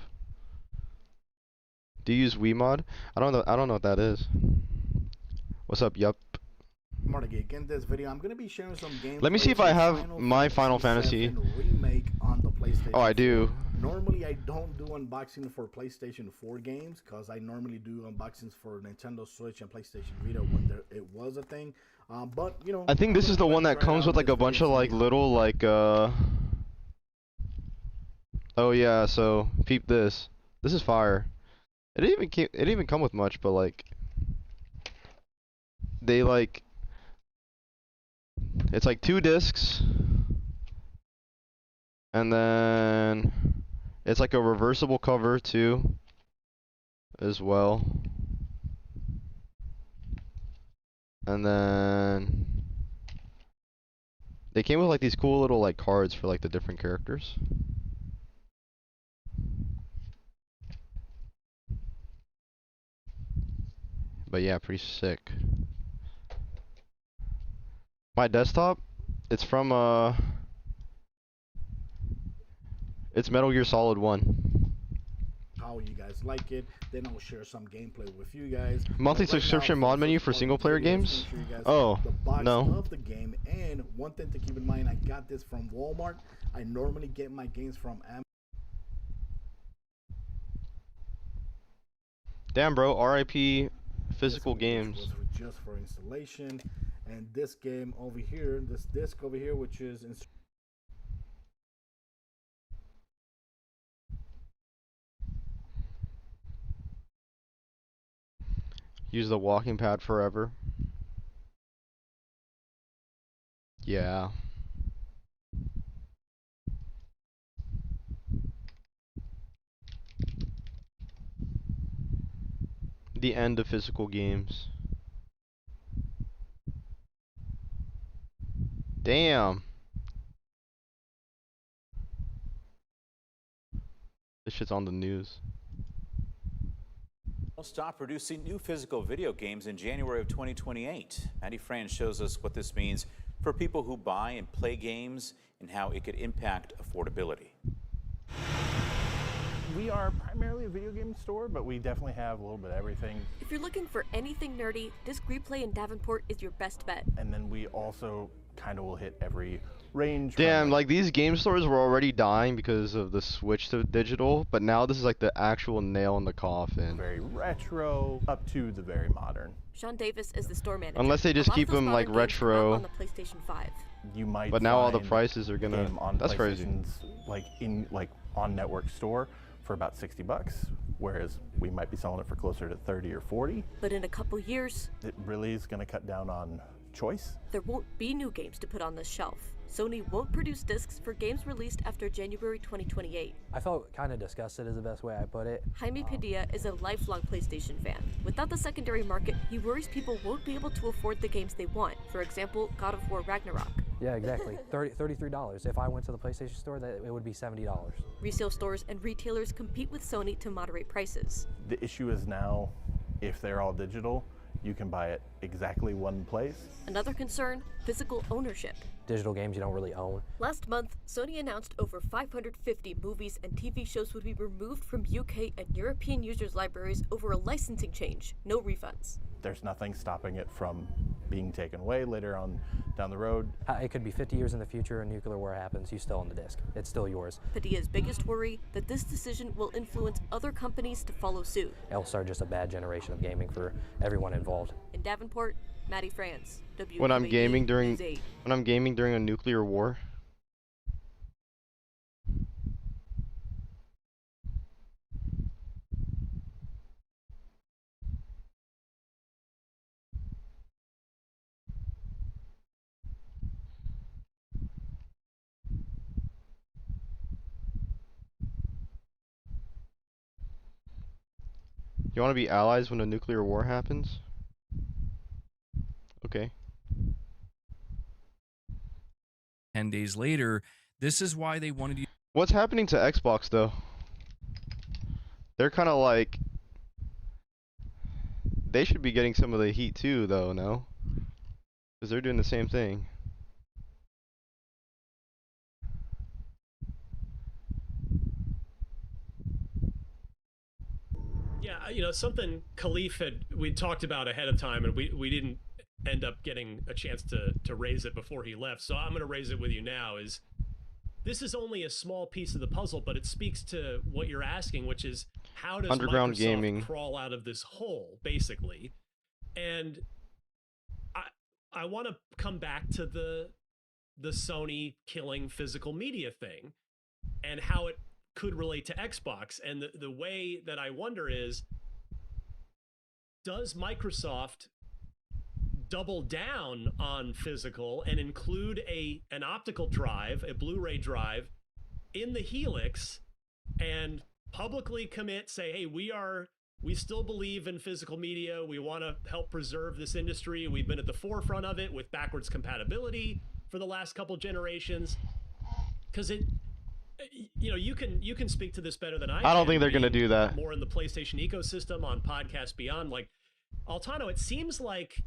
Do you use Wiimod? I don't know what that is. What's up, yup? Martigate, in this video, I'm gonna be sharing some gameplay. Let me see if I have my Final Fantasy remake on the PlayStation. Oh, I do. Normally, I don't do unboxing for PlayStation 4 games because I normally do unboxings for Nintendo Switch and PlayStation Vita when it was a thing. But you know, I think this is the one that comes with like a bunch of like little like oh yeah, so peep this. This is fire. It didn't even come with much, but like they like it's like 2 discs, and then it's like a reversible cover too as well. And then they came with like these cool little like cards for like the different characters. But yeah, pretty sick. My desktop, it's from it's Metal Gear Solid 1. How you guys like it, then I'll share some gameplay with you guys. Monthly But right subscription now, mod menu for single player games? Oh, the box no. of the game. And one thing to keep in mind, I got this from Walmart. I normally get my games from Amazon. Damn, bro, RIP physical games. Just for installation. And this game over here, this disc over here, which is Use the walking pad forever. Yeah. The end of physical games. Damn. This shit's on the news. Will stop producing new physical video games in January of 2028. Maddie Fran shows us what this means for people who buy and play games and how it could impact affordability. We are primarily a video game store, but we definitely have a little bit of everything. If you're looking for anything nerdy, Disc Replay in Davenport is your best bet. And then we also kind of will hit every range. Damn, like these game stores were already dying because of the switch to digital, but now this is like the actual nail in the coffin. Very retro up to the very modern. Sean Davis is the store manager. Unless they just keep them like retro. On the PlayStation 5. You might. But now all the prices are gonna. That's crazy. Like on network store for about $60, whereas we might be selling it for closer to 30 or 40. But in a couple years, it really is going to cut down on choice. There won't be new games to put on this shelf. Sony won't produce discs for games released after January 2028. I felt kind of disgusted is the best way I put it. Jaime Padilla is a lifelong PlayStation fan. Without the secondary market, he worries people won't be able to afford the games they want. For example, God of War Ragnarok. Yeah, exactly. $33. If I went to the PlayStation Store, it would be $70. Resale stores and retailers compete with Sony to moderate prices. The issue is now, if they're all digital, you can buy it exactly one place. Another concern, physical ownership. Digital games you don't really own. Last month, Sony announced over 550 movies and TV shows would be removed from UK and European users' libraries over a licensing change. No refunds. There's nothing stopping it from being taken away later on down the road. It could be 50 years in the future, a nuclear war happens, you still own the disc. It's still yours. Padilla's biggest worry, that this decision will influence other companies to follow suit. It'll start just a bad generation of gaming for everyone involved. In Davenport, Maddie France. When I'm WWAD gaming during News 8. a nuclear war. You want to be allies when a nuclear war happens? Okay. 10 days later, this is why they wanted you. What's happening to Xbox though? They're kind of like, they should be getting some of the heat too though, no? Because they're doing the same thing. Yeah, you know, something Khalif we talked about ahead of time, and we didn't end up getting a chance to raise it before he left. So I'm going to raise it with you now. Is this is only a small piece of the puzzle, but it speaks to what you're asking, which is how does Underground Microsoft gaming crawl out of this hole, basically? And I want to come back to the Sony killing physical media thing and how it could relate to Xbox. And the way that I wonder is, does Microsoft double down on physical and include an optical drive, a Blu-ray drive in the Helix, and publicly commit, say, hey, we still believe in physical media. We want to help preserve this industry. We've been at the forefront of it with backwards compatibility for the last couple generations. Because you know, you can speak to this better than I can. I don't think they're gonna do that. More in the PlayStation ecosystem on Podcast Beyond. Like, Altano, it seems like,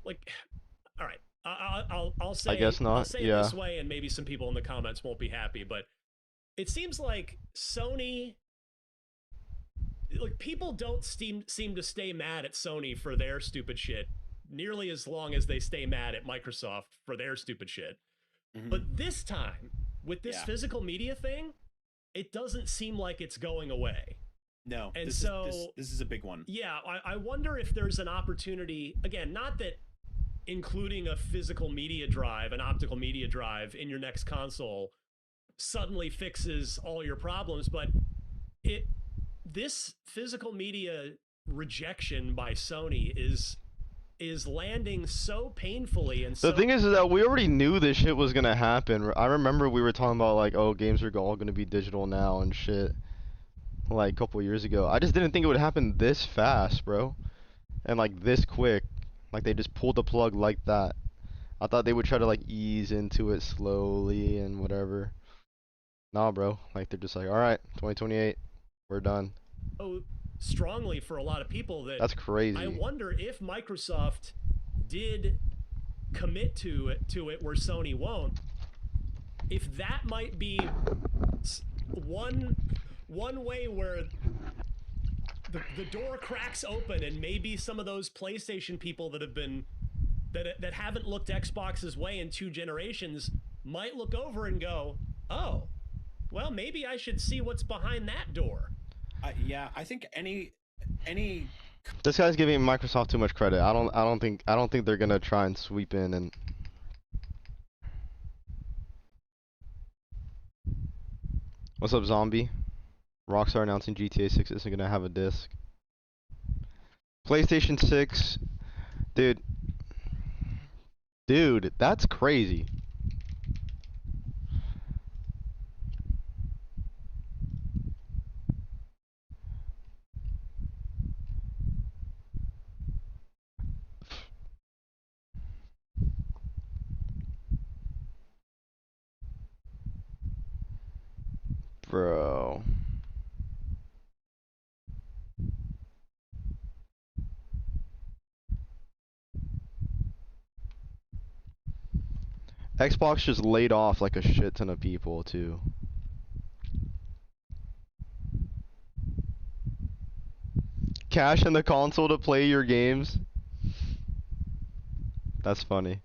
all right, I'll say, I guess not. I'll say it this way, and maybe some people in the comments won't be happy, but it seems like Sony, like, people don't seem to stay mad at Sony for their stupid shit nearly as long as they stay mad at Microsoft for their stupid shit. But this time, with this physical media thing, it doesn't seem like it's going away. No, and this is a big one. Yeah, I wonder if there's an opportunity, again, not that including a physical media drive, an optical media drive in your next console suddenly fixes all your problems, but this physical media rejection by Sony is landing so painfully. And the thing is that we already knew this shit was gonna happen. I remember we were talking about, like, oh, games are all gonna be digital now and shit, like a couple years ago. I just didn't think it would happen this fast, bro, and like this quick. Like, they just pulled the plug like that. I thought they would try to, like, ease into it slowly and whatever. Nah, bro. Like, they're just like, all right, 2028, we're done. Oh, strongly for a lot of people that That's crazy. I wonder if Microsoft did commit to it where Sony won't, if that might be one way where the door cracks open, and maybe some of those PlayStation people that have been that haven't looked Xbox's way in 2 generations might look over and go, oh, well, maybe I should see what's behind that door. Yeah, I think any. This guy's giving Microsoft too much credit. I don't think they're gonna try and sweep in and. What's up, Zombie? Rockstar announcing GTA 6 isn't gonna have a disc. PlayStation 6, dude, that's crazy. Bro. Xbox just laid off like a shit ton of people too. Cash in the console to play your games. That's funny.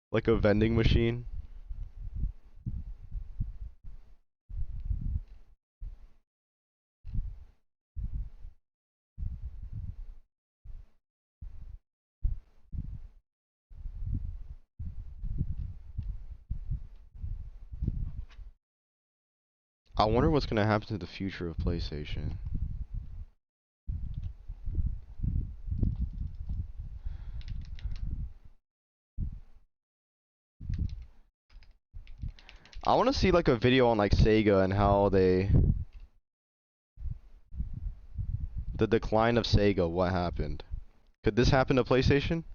Like a vending machine. I wonder what's gonna happen to the future of PlayStation. I want to see like a video on like Sega and how the decline of Sega, what happened. Could this happen to PlayStation?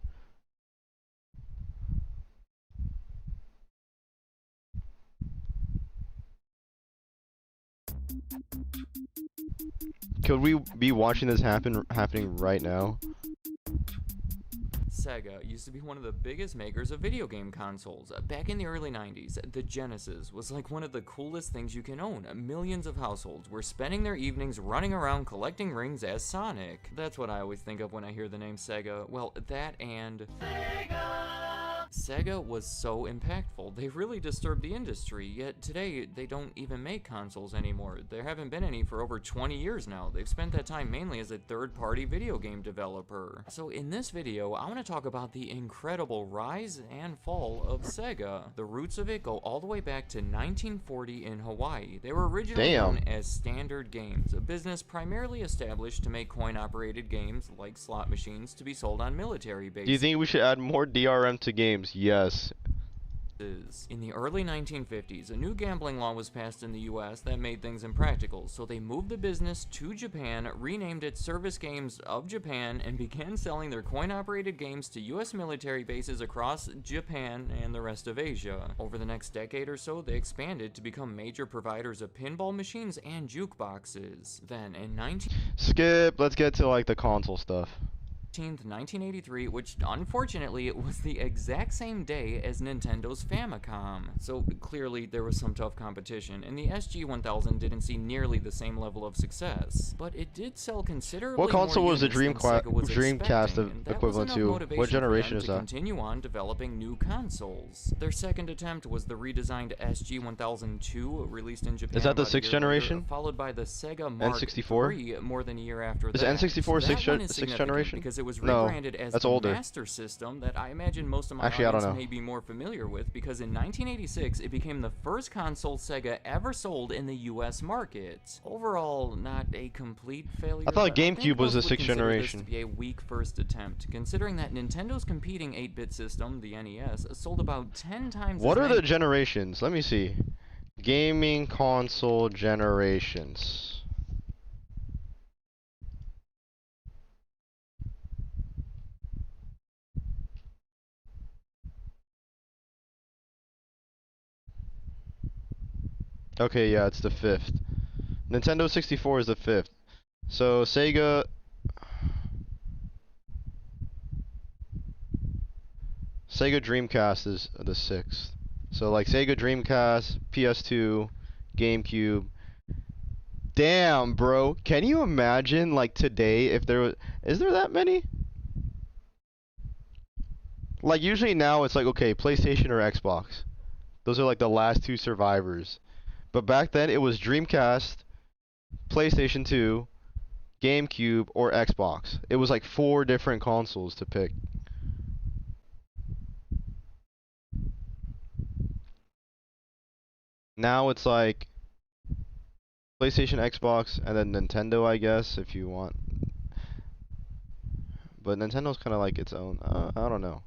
Could we be watching this happening right now? Sega used to be one of the biggest makers of video game consoles. Back in the early 90s, the Genesis was like one of the coolest things you can own. Millions of households were spending their evenings running around collecting rings as Sonic. That's what I always think of when I hear the name Sega. Well, that and Sega was so impactful, they really disturbed the industry, yet today they don't even make consoles anymore. There haven't been any for over 20 years now. They've spent that time mainly as a third-party video game developer. So in this video, I want to talk about the incredible rise and fall of Sega. The roots of it go all the way back to 1940 in Hawaii. They were originally known as Standard Games, a business primarily established to make coin-operated games like slot machines to be sold on military bases. Do you think we should add more DRM to games? Yes. In the early 1950s, a new gambling law was passed in the US that made things impractical, so they moved the business to Japan, renamed it Service Games of Japan, and began selling their coin-operated games to US military bases across Japan and the rest of Asia. Over the next decade or so, they expanded to become major providers of pinball machines and jukeboxes. Then in Skip, let's get to like the console stuff. 1983, which unfortunately was the exact same day as Nintendo's Famicom. So clearly there was some tough competition, and the SG-1000 didn't see nearly the same level of success. But it did sell considerably What console more was the units than Sega was Dreamcast expecting, equivalent and that was to? enough motivation What generation for them is to that? continue on developing new consoles. Their second attempt was the redesigned SG-1002, released in Japan Is that the about a 6th year generation? later, followed by the Sega Mark N64? III more than a year after Is that. N64 That one is 6th significant generation? because it was No, rebranded as that's the older. Master System that I imagine most of my Actually, I don't audience know. may be more familiar with, because in 1986 it became the first console Sega ever sold in the US market. Overall, not a complete failure. I thought but think GameCube was most the would 6th consider this generation. to be a weak first attempt, considering that Nintendo's competing 8-bit system, the NES, sold about 10 times What as are many the generations? Let me see. Gaming console generations. Okay, yeah, it's the 5th. Nintendo 64 is the 5th. So Sega Dreamcast is the 6th. So like Sega Dreamcast, PS2, GameCube. Damn, bro. Can you imagine like today if there was, is there that many? Like usually now it's like, okay, PlayStation or Xbox. Those are like the last two survivors. But back then it was Dreamcast, PlayStation 2, GameCube, or Xbox. It was like 4 different consoles to pick. Now it's like PlayStation, Xbox, and then Nintendo, I guess, if you want. But Nintendo's kind of like its own. I don't know.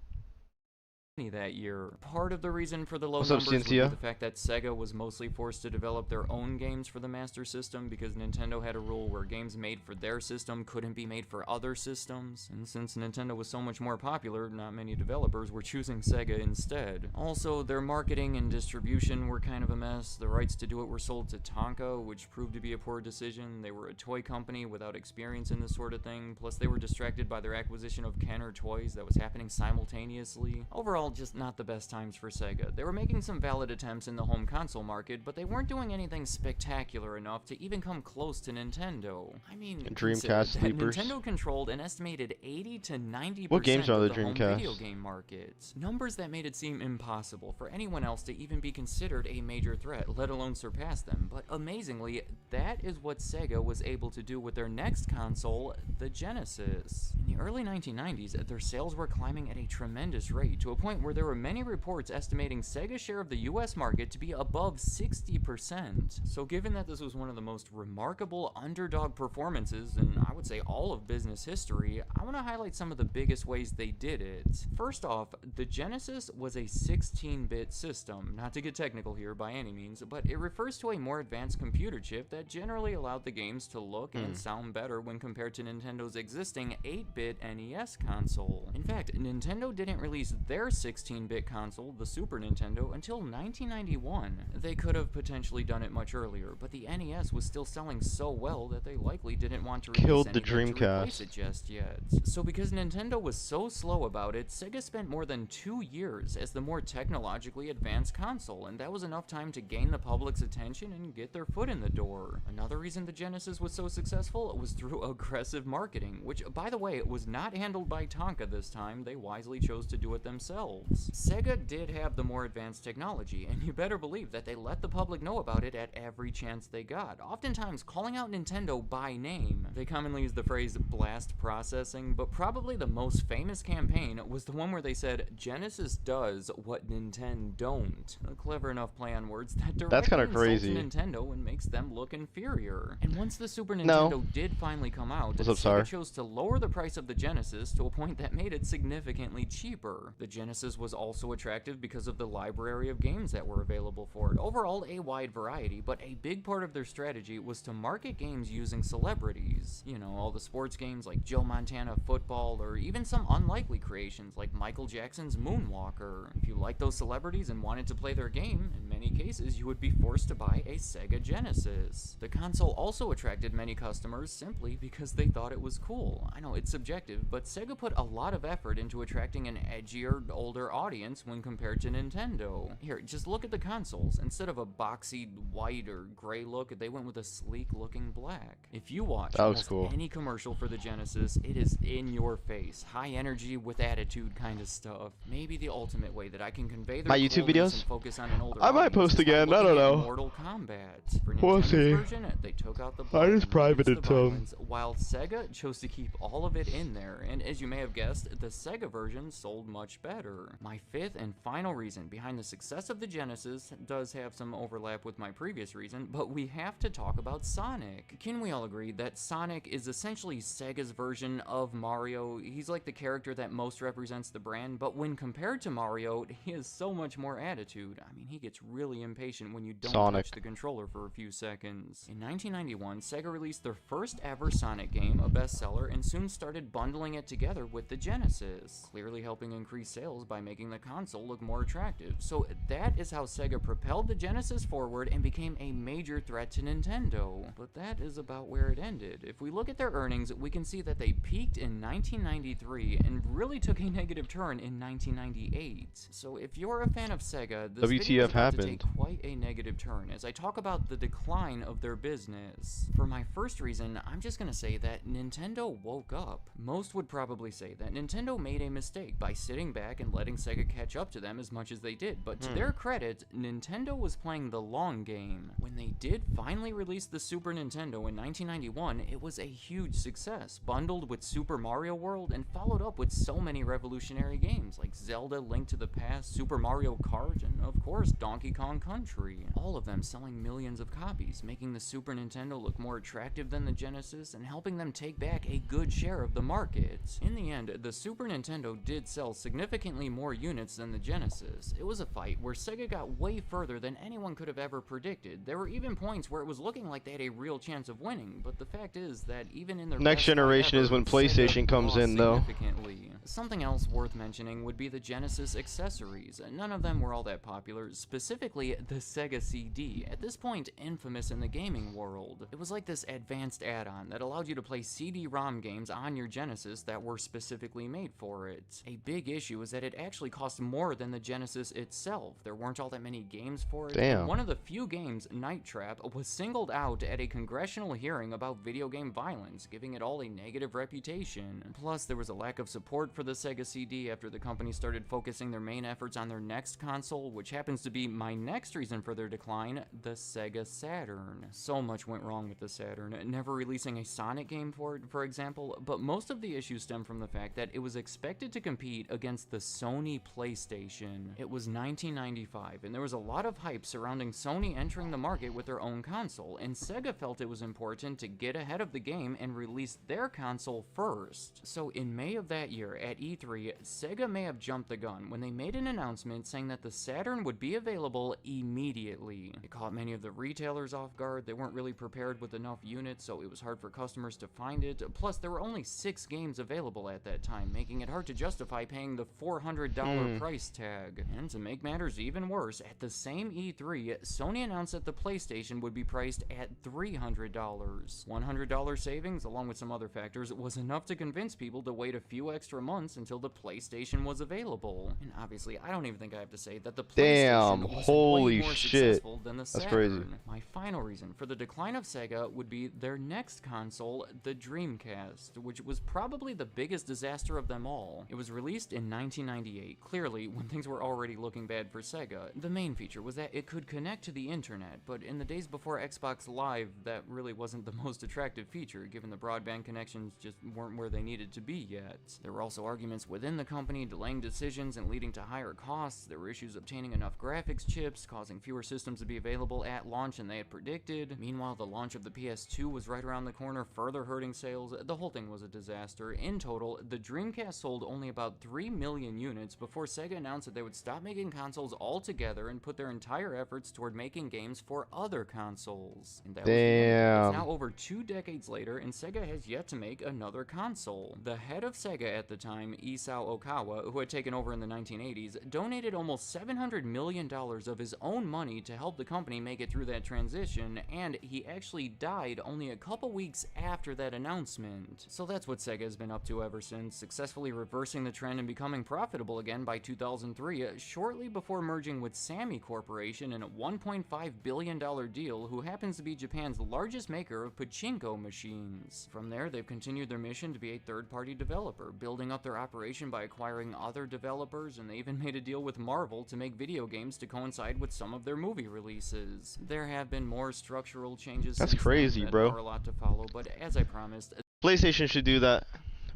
that year. Part of the reason for the low What's up, numbers would be Cynthia? the fact that Sega was mostly forced to develop their own games for the Master System because Nintendo had a rule where games made for their system couldn't be made for other systems, and since Nintendo was so much more popular, not many developers were choosing Sega instead. Also, their marketing and distribution were kind of a mess. The rights to do it were sold to Tonka, which proved to be a poor decision. They were a toy company without experience in this sort of thing, plus they were distracted by their acquisition of Kenner Toys that was happening simultaneously. Overall, just not the best times for Sega. They were making some valid attempts in the home console market, but they weren't doing anything spectacular enough to even come close to Nintendo. I mean, Dreamcast consider that sleepers. Nintendo controlled an estimated 80 to 90% What games are of the the home Dreamcast? video game market. Numbers that made it seem impossible for anyone else to even be considered a major threat, let alone surpass them. But amazingly, that is what Sega was able to do with their next console, the Genesis. In the early 1990s, their sales were climbing at a tremendous rate, to a point where there were many reports estimating Sega's share of the US market to be above 60%. So given that this was one of the most remarkable underdog performances in, I would say, all of business history, I want to highlight some of the biggest ways they did it. First off, the Genesis was a 16-bit system. Not to get technical here by any means, but it refers to a more advanced computer chip that generally allowed the games to look and sound better when compared to Nintendo's existing 8-bit NES console. In fact, Nintendo didn't release their 16-bit console, the Super Nintendo, until 1991. They could have potentially done it much earlier, but the NES was still selling so well that they likely didn't want to release Killed the anything to replace Dreamcast. it just yet. So because Nintendo was so slow about it, Sega spent more than 2 years as the more technologically advanced console, and that was enough time to gain the public's attention and get their foot in the door. Another reason the Genesis was so successful was through aggressive marketing, which, by the way, was not handled by Tonka this time. They wisely chose to do it themselves. Sega did have the more advanced technology, and you better believe that they let the public know about it at every chance they got, oftentimes calling out Nintendo by name. They commonly use the phrase blast processing, but probably the most famous campaign was the one where they said, "Genesis does what Nintendo don't." A clever enough play on words that That's directly kinda insults crazy. Nintendo and makes them look inferior. And once the Super No. Nintendo did finally come out, What's up, Sega Sar? chose to lower the price of the Genesis to a point that made it significantly cheaper. The Genesis was also attractive because of the library of games that were available for it. Overall, a wide variety, but a big part of their strategy was to market games using celebrities. You know, all the sports games like Joe Montana Football, or even some unlikely creations like Michael Jackson's Moonwalker. If you liked those celebrities and wanted to play their game, in many cases you would be forced to buy a Sega Genesis. The console also attracted many customers simply because they thought it was cool. I know it's subjective, but Sega put a lot of effort into attracting an edgier, older audience when compared to Nintendo. Here, just look at the consoles. Instead of a boxy white or gray look, they went with a sleek looking black. If you watch That looks almost cool. any commercial for the Genesis, it is in your face, high energy with attitude kind of stuff. Maybe the ultimate way that I can convey their My YouTube coolness videos? and focus on an older I might audience post is by again, I looking don't at know. Mortal Kombat. For We'll Nintendo's see. version, they took out the I blood just and privated reduced the some. violence, while Sega chose to keep all of it in there, and as you may have guessed, the Sega version sold much better. My fifth and final reason behind the success of the Genesis does have some overlap with my previous reason, but we have to talk about Sonic. Can we all agree that Sonic is essentially Sega's version of Mario? He's like the character that most represents the brand, but when compared to Mario, he has so much more attitude. I mean, he gets really impatient when you don't Sonic. touch the controller for a few seconds. In 1991, Sega released their first ever Sonic game, a bestseller, and soon started bundling it together with the Genesis, clearly helping increase sales by making the console look more attractive. So that is how Sega propelled the Genesis forward and became a major threat to Nintendo. But that is about where it ended. If we look at their earnings, we can see that they peaked in 1993 and really took a negative turn in 1998. So if you're a fan of Sega, this video is WTF about to take happened? quite a negative turn as I talk about the decline of their business. For my first reason, I'm just gonna say that Nintendo woke up. Most would probably say that Nintendo made a mistake by sitting back and letting Sega catch up to them as much as they did, but to their credit, Nintendo was playing the long game. When they did finally release the Super Nintendo in 1991, it was a huge success, bundled with Super Mario World and followed up with so many revolutionary games like Zelda, Link to the Past, Super Mario Kart, and of course Donkey Kong Country, all of them selling millions of copies, making the Super Nintendo look more attractive than the Genesis and helping them take back a good share of the market. In the end, the Super Nintendo did sell significantly more units than the Genesis. It was a fight where Sega got way further than anyone could have ever predicted. There were even points where it was looking like they had a real chance of winning, but the fact is that even in their Next best fight generation is ever, when PlayStation Sega comes lost in, though. significantly. Something else worth mentioning would be the Genesis accessories. None of them were all that popular, specifically the Sega CD, at this point infamous in the gaming world. It was like this advanced add-on that allowed you to play CD-ROM games on your Genesis that were specifically made for it. A big issue is that it actually cost more than the Genesis itself. There weren't all that many games for it. Damn. And one of the few games, Night Trap, was singled out at a congressional hearing about video game violence, giving it all a negative reputation. Plus, there was a lack of support for the Sega CD after the company started focusing their main efforts on their next console, which happens to be my next reason for their decline, the Sega Saturn. So much went wrong with the Saturn, never releasing a Sonic game for it, for example, but most of the issues stem from the fact that it was expected to compete against the Sony PlayStation. It was 1995, and there was a lot of hype surrounding Sony entering the market with their own console, and Sega felt it was important to get ahead of the game and release their console first. So in May of that year, at E3, Sega may have jumped the gun when they made an announcement saying that the Saturn would be available immediately. It caught many of the retailers off guard. They weren't really prepared with enough units, so it was hard for customers to find it. Plus, there were only 6 games available at that time, making it hard to justify paying the $400 price tag. And to make matters even worse, at the same E3, Sony announced that the PlayStation would be priced at $300. $100 savings, along with some other factors, was enough to convince people to wait a few extra months until the PlayStation was available. And obviously, I don't even think I have to say that the PlayStation Damn, was holy way more shit. successful than the That's Saturn. crazy. My final reason for the decline of Sega would be their next console, the Dreamcast, which was probably the biggest disaster of them all. It was released in 1998, clearly when things were already looking bad for Sega. The main feature was that it could connect to the internet, but in the days before Xbox Live, that really wasn't the most attractive feature, given the broadband connections just weren't where they needed to be yet. There were also arguments within the company, delaying decisions and leading to higher costs. There were issues obtaining enough graphics chips, causing fewer systems to be available at launch than they had predicted. Meanwhile, the launch of the PS2 was right around the corner, further hurting sales. The whole thing was a disaster. In total, the Dreamcast sold only about 3 million units before Sega announced that they would stop making consoles altogether and put their entire efforts toward making games for other consoles. And that was the end. Damn. It's now over 2 decades later, and Sega has yet to make another console. The head of Sega at the time, Isao Okawa, who had taken over in the 1980s, donated almost $700 million of his own money to help the company make it through that transition, and he actually died only a couple weeks after that announcement. So that's what Sega has been up to ever since, successfully reversing the trend and becoming profitable again by 2003, shortly before merging with Sammy Corporation in a $1.5 billion deal, who happens to be Japan's largest maker of pachinko machines. From there, they've continued their mission to be a third-party developer, building up their operation by acquiring other developers, and they even made a deal with Marvel to make video games to coincide with some of their movie releases. There have been more structural changes That's since then crazy, that bro. are a lot to follow, but as I promised, PlayStation should do that.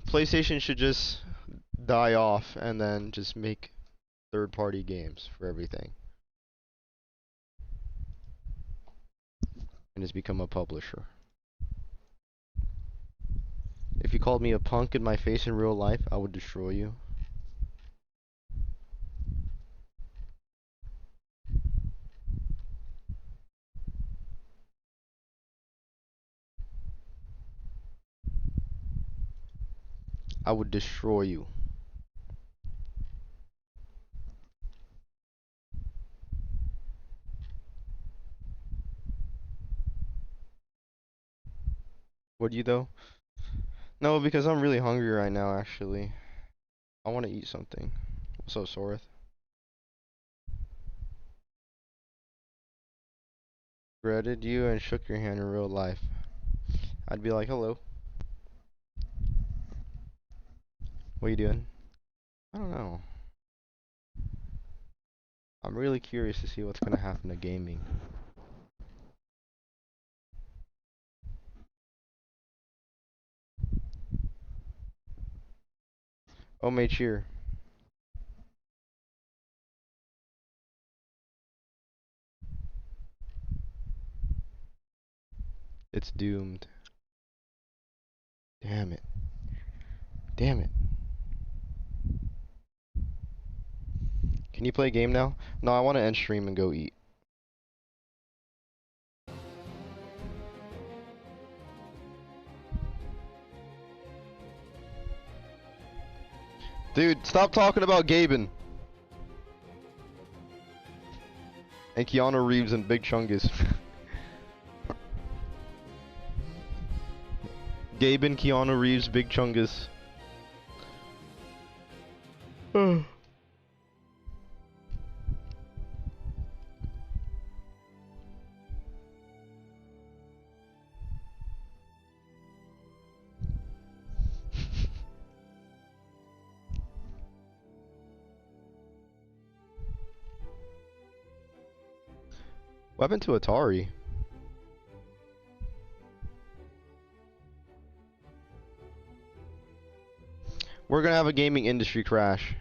PlayStation should just die off and then just make third-party games for everything. And just become a publisher. If you called me a punk in my face in real life, I would destroy you. I would destroy you. Would you though? No, because I'm really hungry right now, actually. I want to eat something. What's up, Soreth? Greeted you and shook your hand in real life. I'd be like, hello. What are you doing? I don't know. I'm really curious to see what's gonna happen to gaming. Oh, mate, cheer. It's doomed. Damn it. Damn it. Can you play a game now? No, I want to end stream and go eat. Dude, stop talking about Gaben. And Keanu Reeves and Big Chungus. Gaben, Keanu Reeves, Big Chungus. What happened to Atari? We're gonna have a gaming industry crash.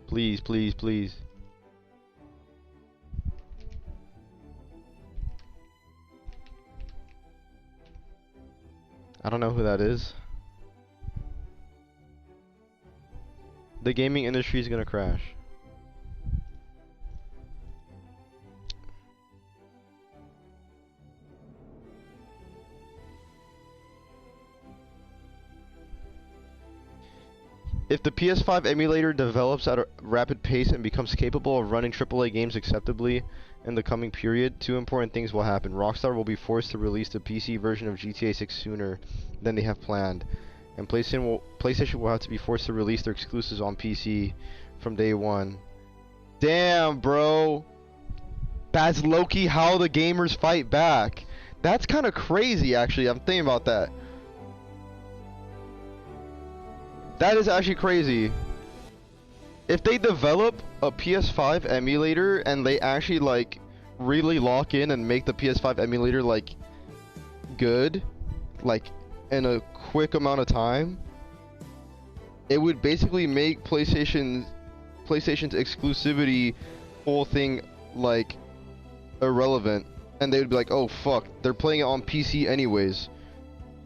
Please, please, please. I don't know who that is. The gaming industry is gonna crash. If the PS5 emulator develops at a rapid pace and becomes capable of running AAA games acceptably in the coming period, two important things will happen. Rockstar will be forced to release the PC version of GTA 6 sooner than they have planned, and PlayStation will have to be forced to release their exclusives on PC from day one. Damn, bro. That's low-key how the gamers fight back. That's kind of crazy, actually. I'm thinking about that. That is actually crazy. If they develop a PS5 emulator and they actually like really lock in and make the PS5 emulator like good, like in a quick amount of time, it would basically make PlayStation's exclusivity whole thing like irrelevant, and they would be like, oh fuck, they're playing it on PC anyways.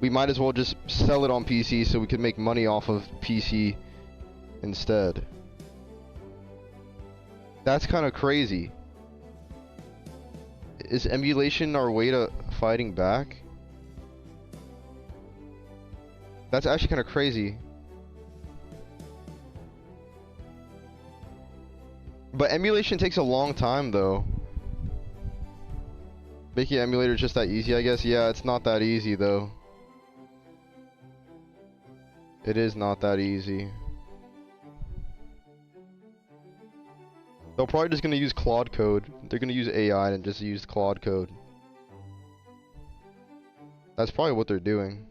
We might as well just sell it on PC so we can make money off of PC instead. That's kind of crazy. Is emulation our way to fighting back? That's actually kind of crazy. But emulation takes a long time though. Making an emulator just that easy, I guess? Yeah, it's not that easy though. It is not that easy. They're probably just gonna use Claude code. They're gonna use AI and just use Claude code. That's probably what they're doing.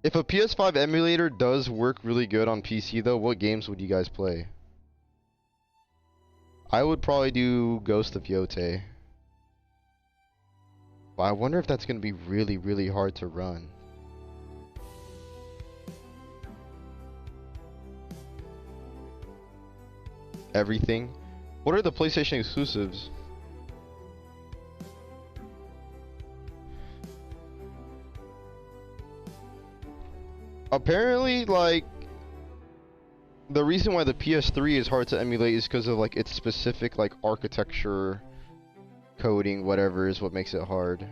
If a PS5 emulator does work really good on PC though, what games would you guys play? I would probably do Ghost of Yotei. But I wonder if that's going to be really, really hard to run. Everything? What are the PlayStation exclusives? Apparently, like, the reason why the PS3 is hard to emulate is because of, like, its specific, like, architecture, coding, whatever, is what makes it hard.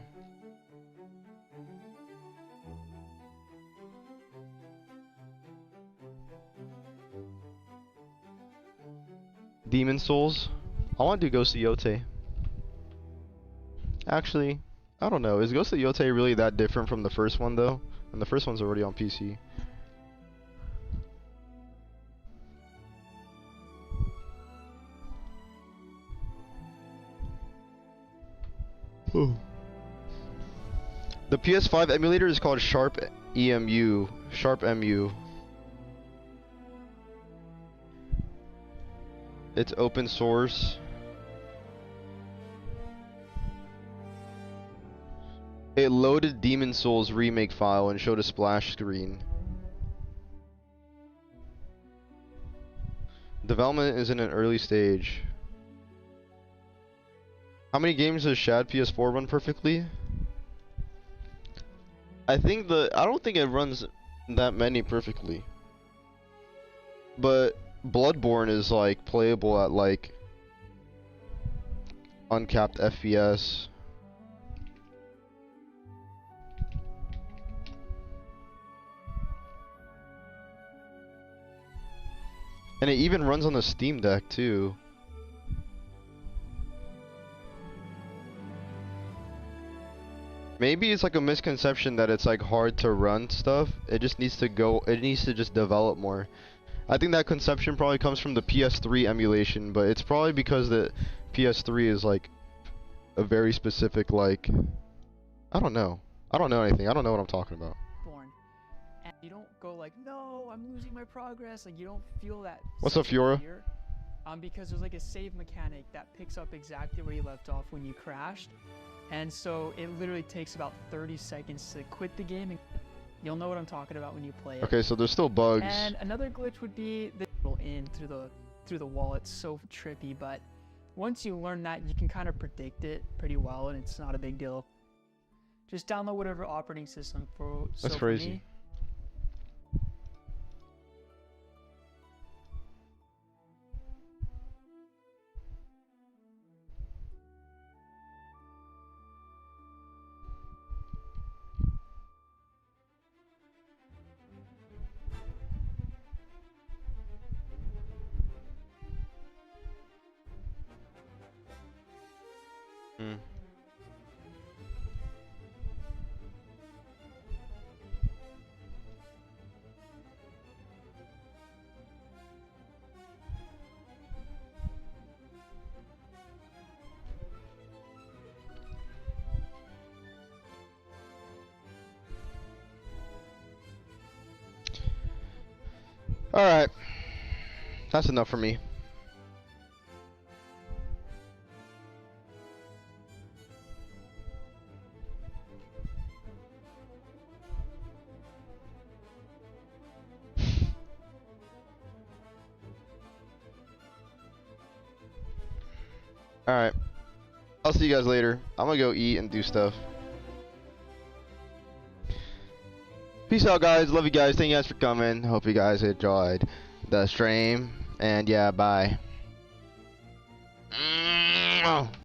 Demon Souls? I want to do Ghost of Yotei. Actually, I don't know. Is Ghost of Yotei really that different from the first one, though? And the first one's already on PC. The PS5 emulator is called Sharp EMU. Sharp MU. It's open source. It loaded Demon Souls remake file and showed a splash screen. Development is in an early stage. How many games does Shad PS4 run perfectly? I don't think it runs that many perfectly. But Bloodborne is like playable at like uncapped FPS. And it even runs on the Steam Deck too. Maybe it's like a misconception that it's like hard to run stuff. It just needs to just develop more. I think that conception probably comes from the PS3 emulation, but it's probably because the PS3 is like a very specific like, I don't know anything. I don't know what I'm talking about. Born. And you don't go like, no, I'm losing my progress. Like you don't feel that. What's up, Fiora? Fear, because there's like a save mechanic that picks up exactly where you left off when you crashed. And so it literally takes about 30 seconds to quit the game, and you'll know what I'm talking about when you play it. Okay, so there's still bugs. And another glitch would be the in through the wall. It's so trippy, but once you learn that, you can kind of predict it pretty well, and it's not a big deal. Just download whatever operating system for. That's crazy. For me, Alright. That's enough for me. Alright. I'll see you guys later. I'm gonna go eat and do stuff. Peace out, guys. Love you guys. Thank you guys for coming. Hope you guys enjoyed the stream. And yeah, bye.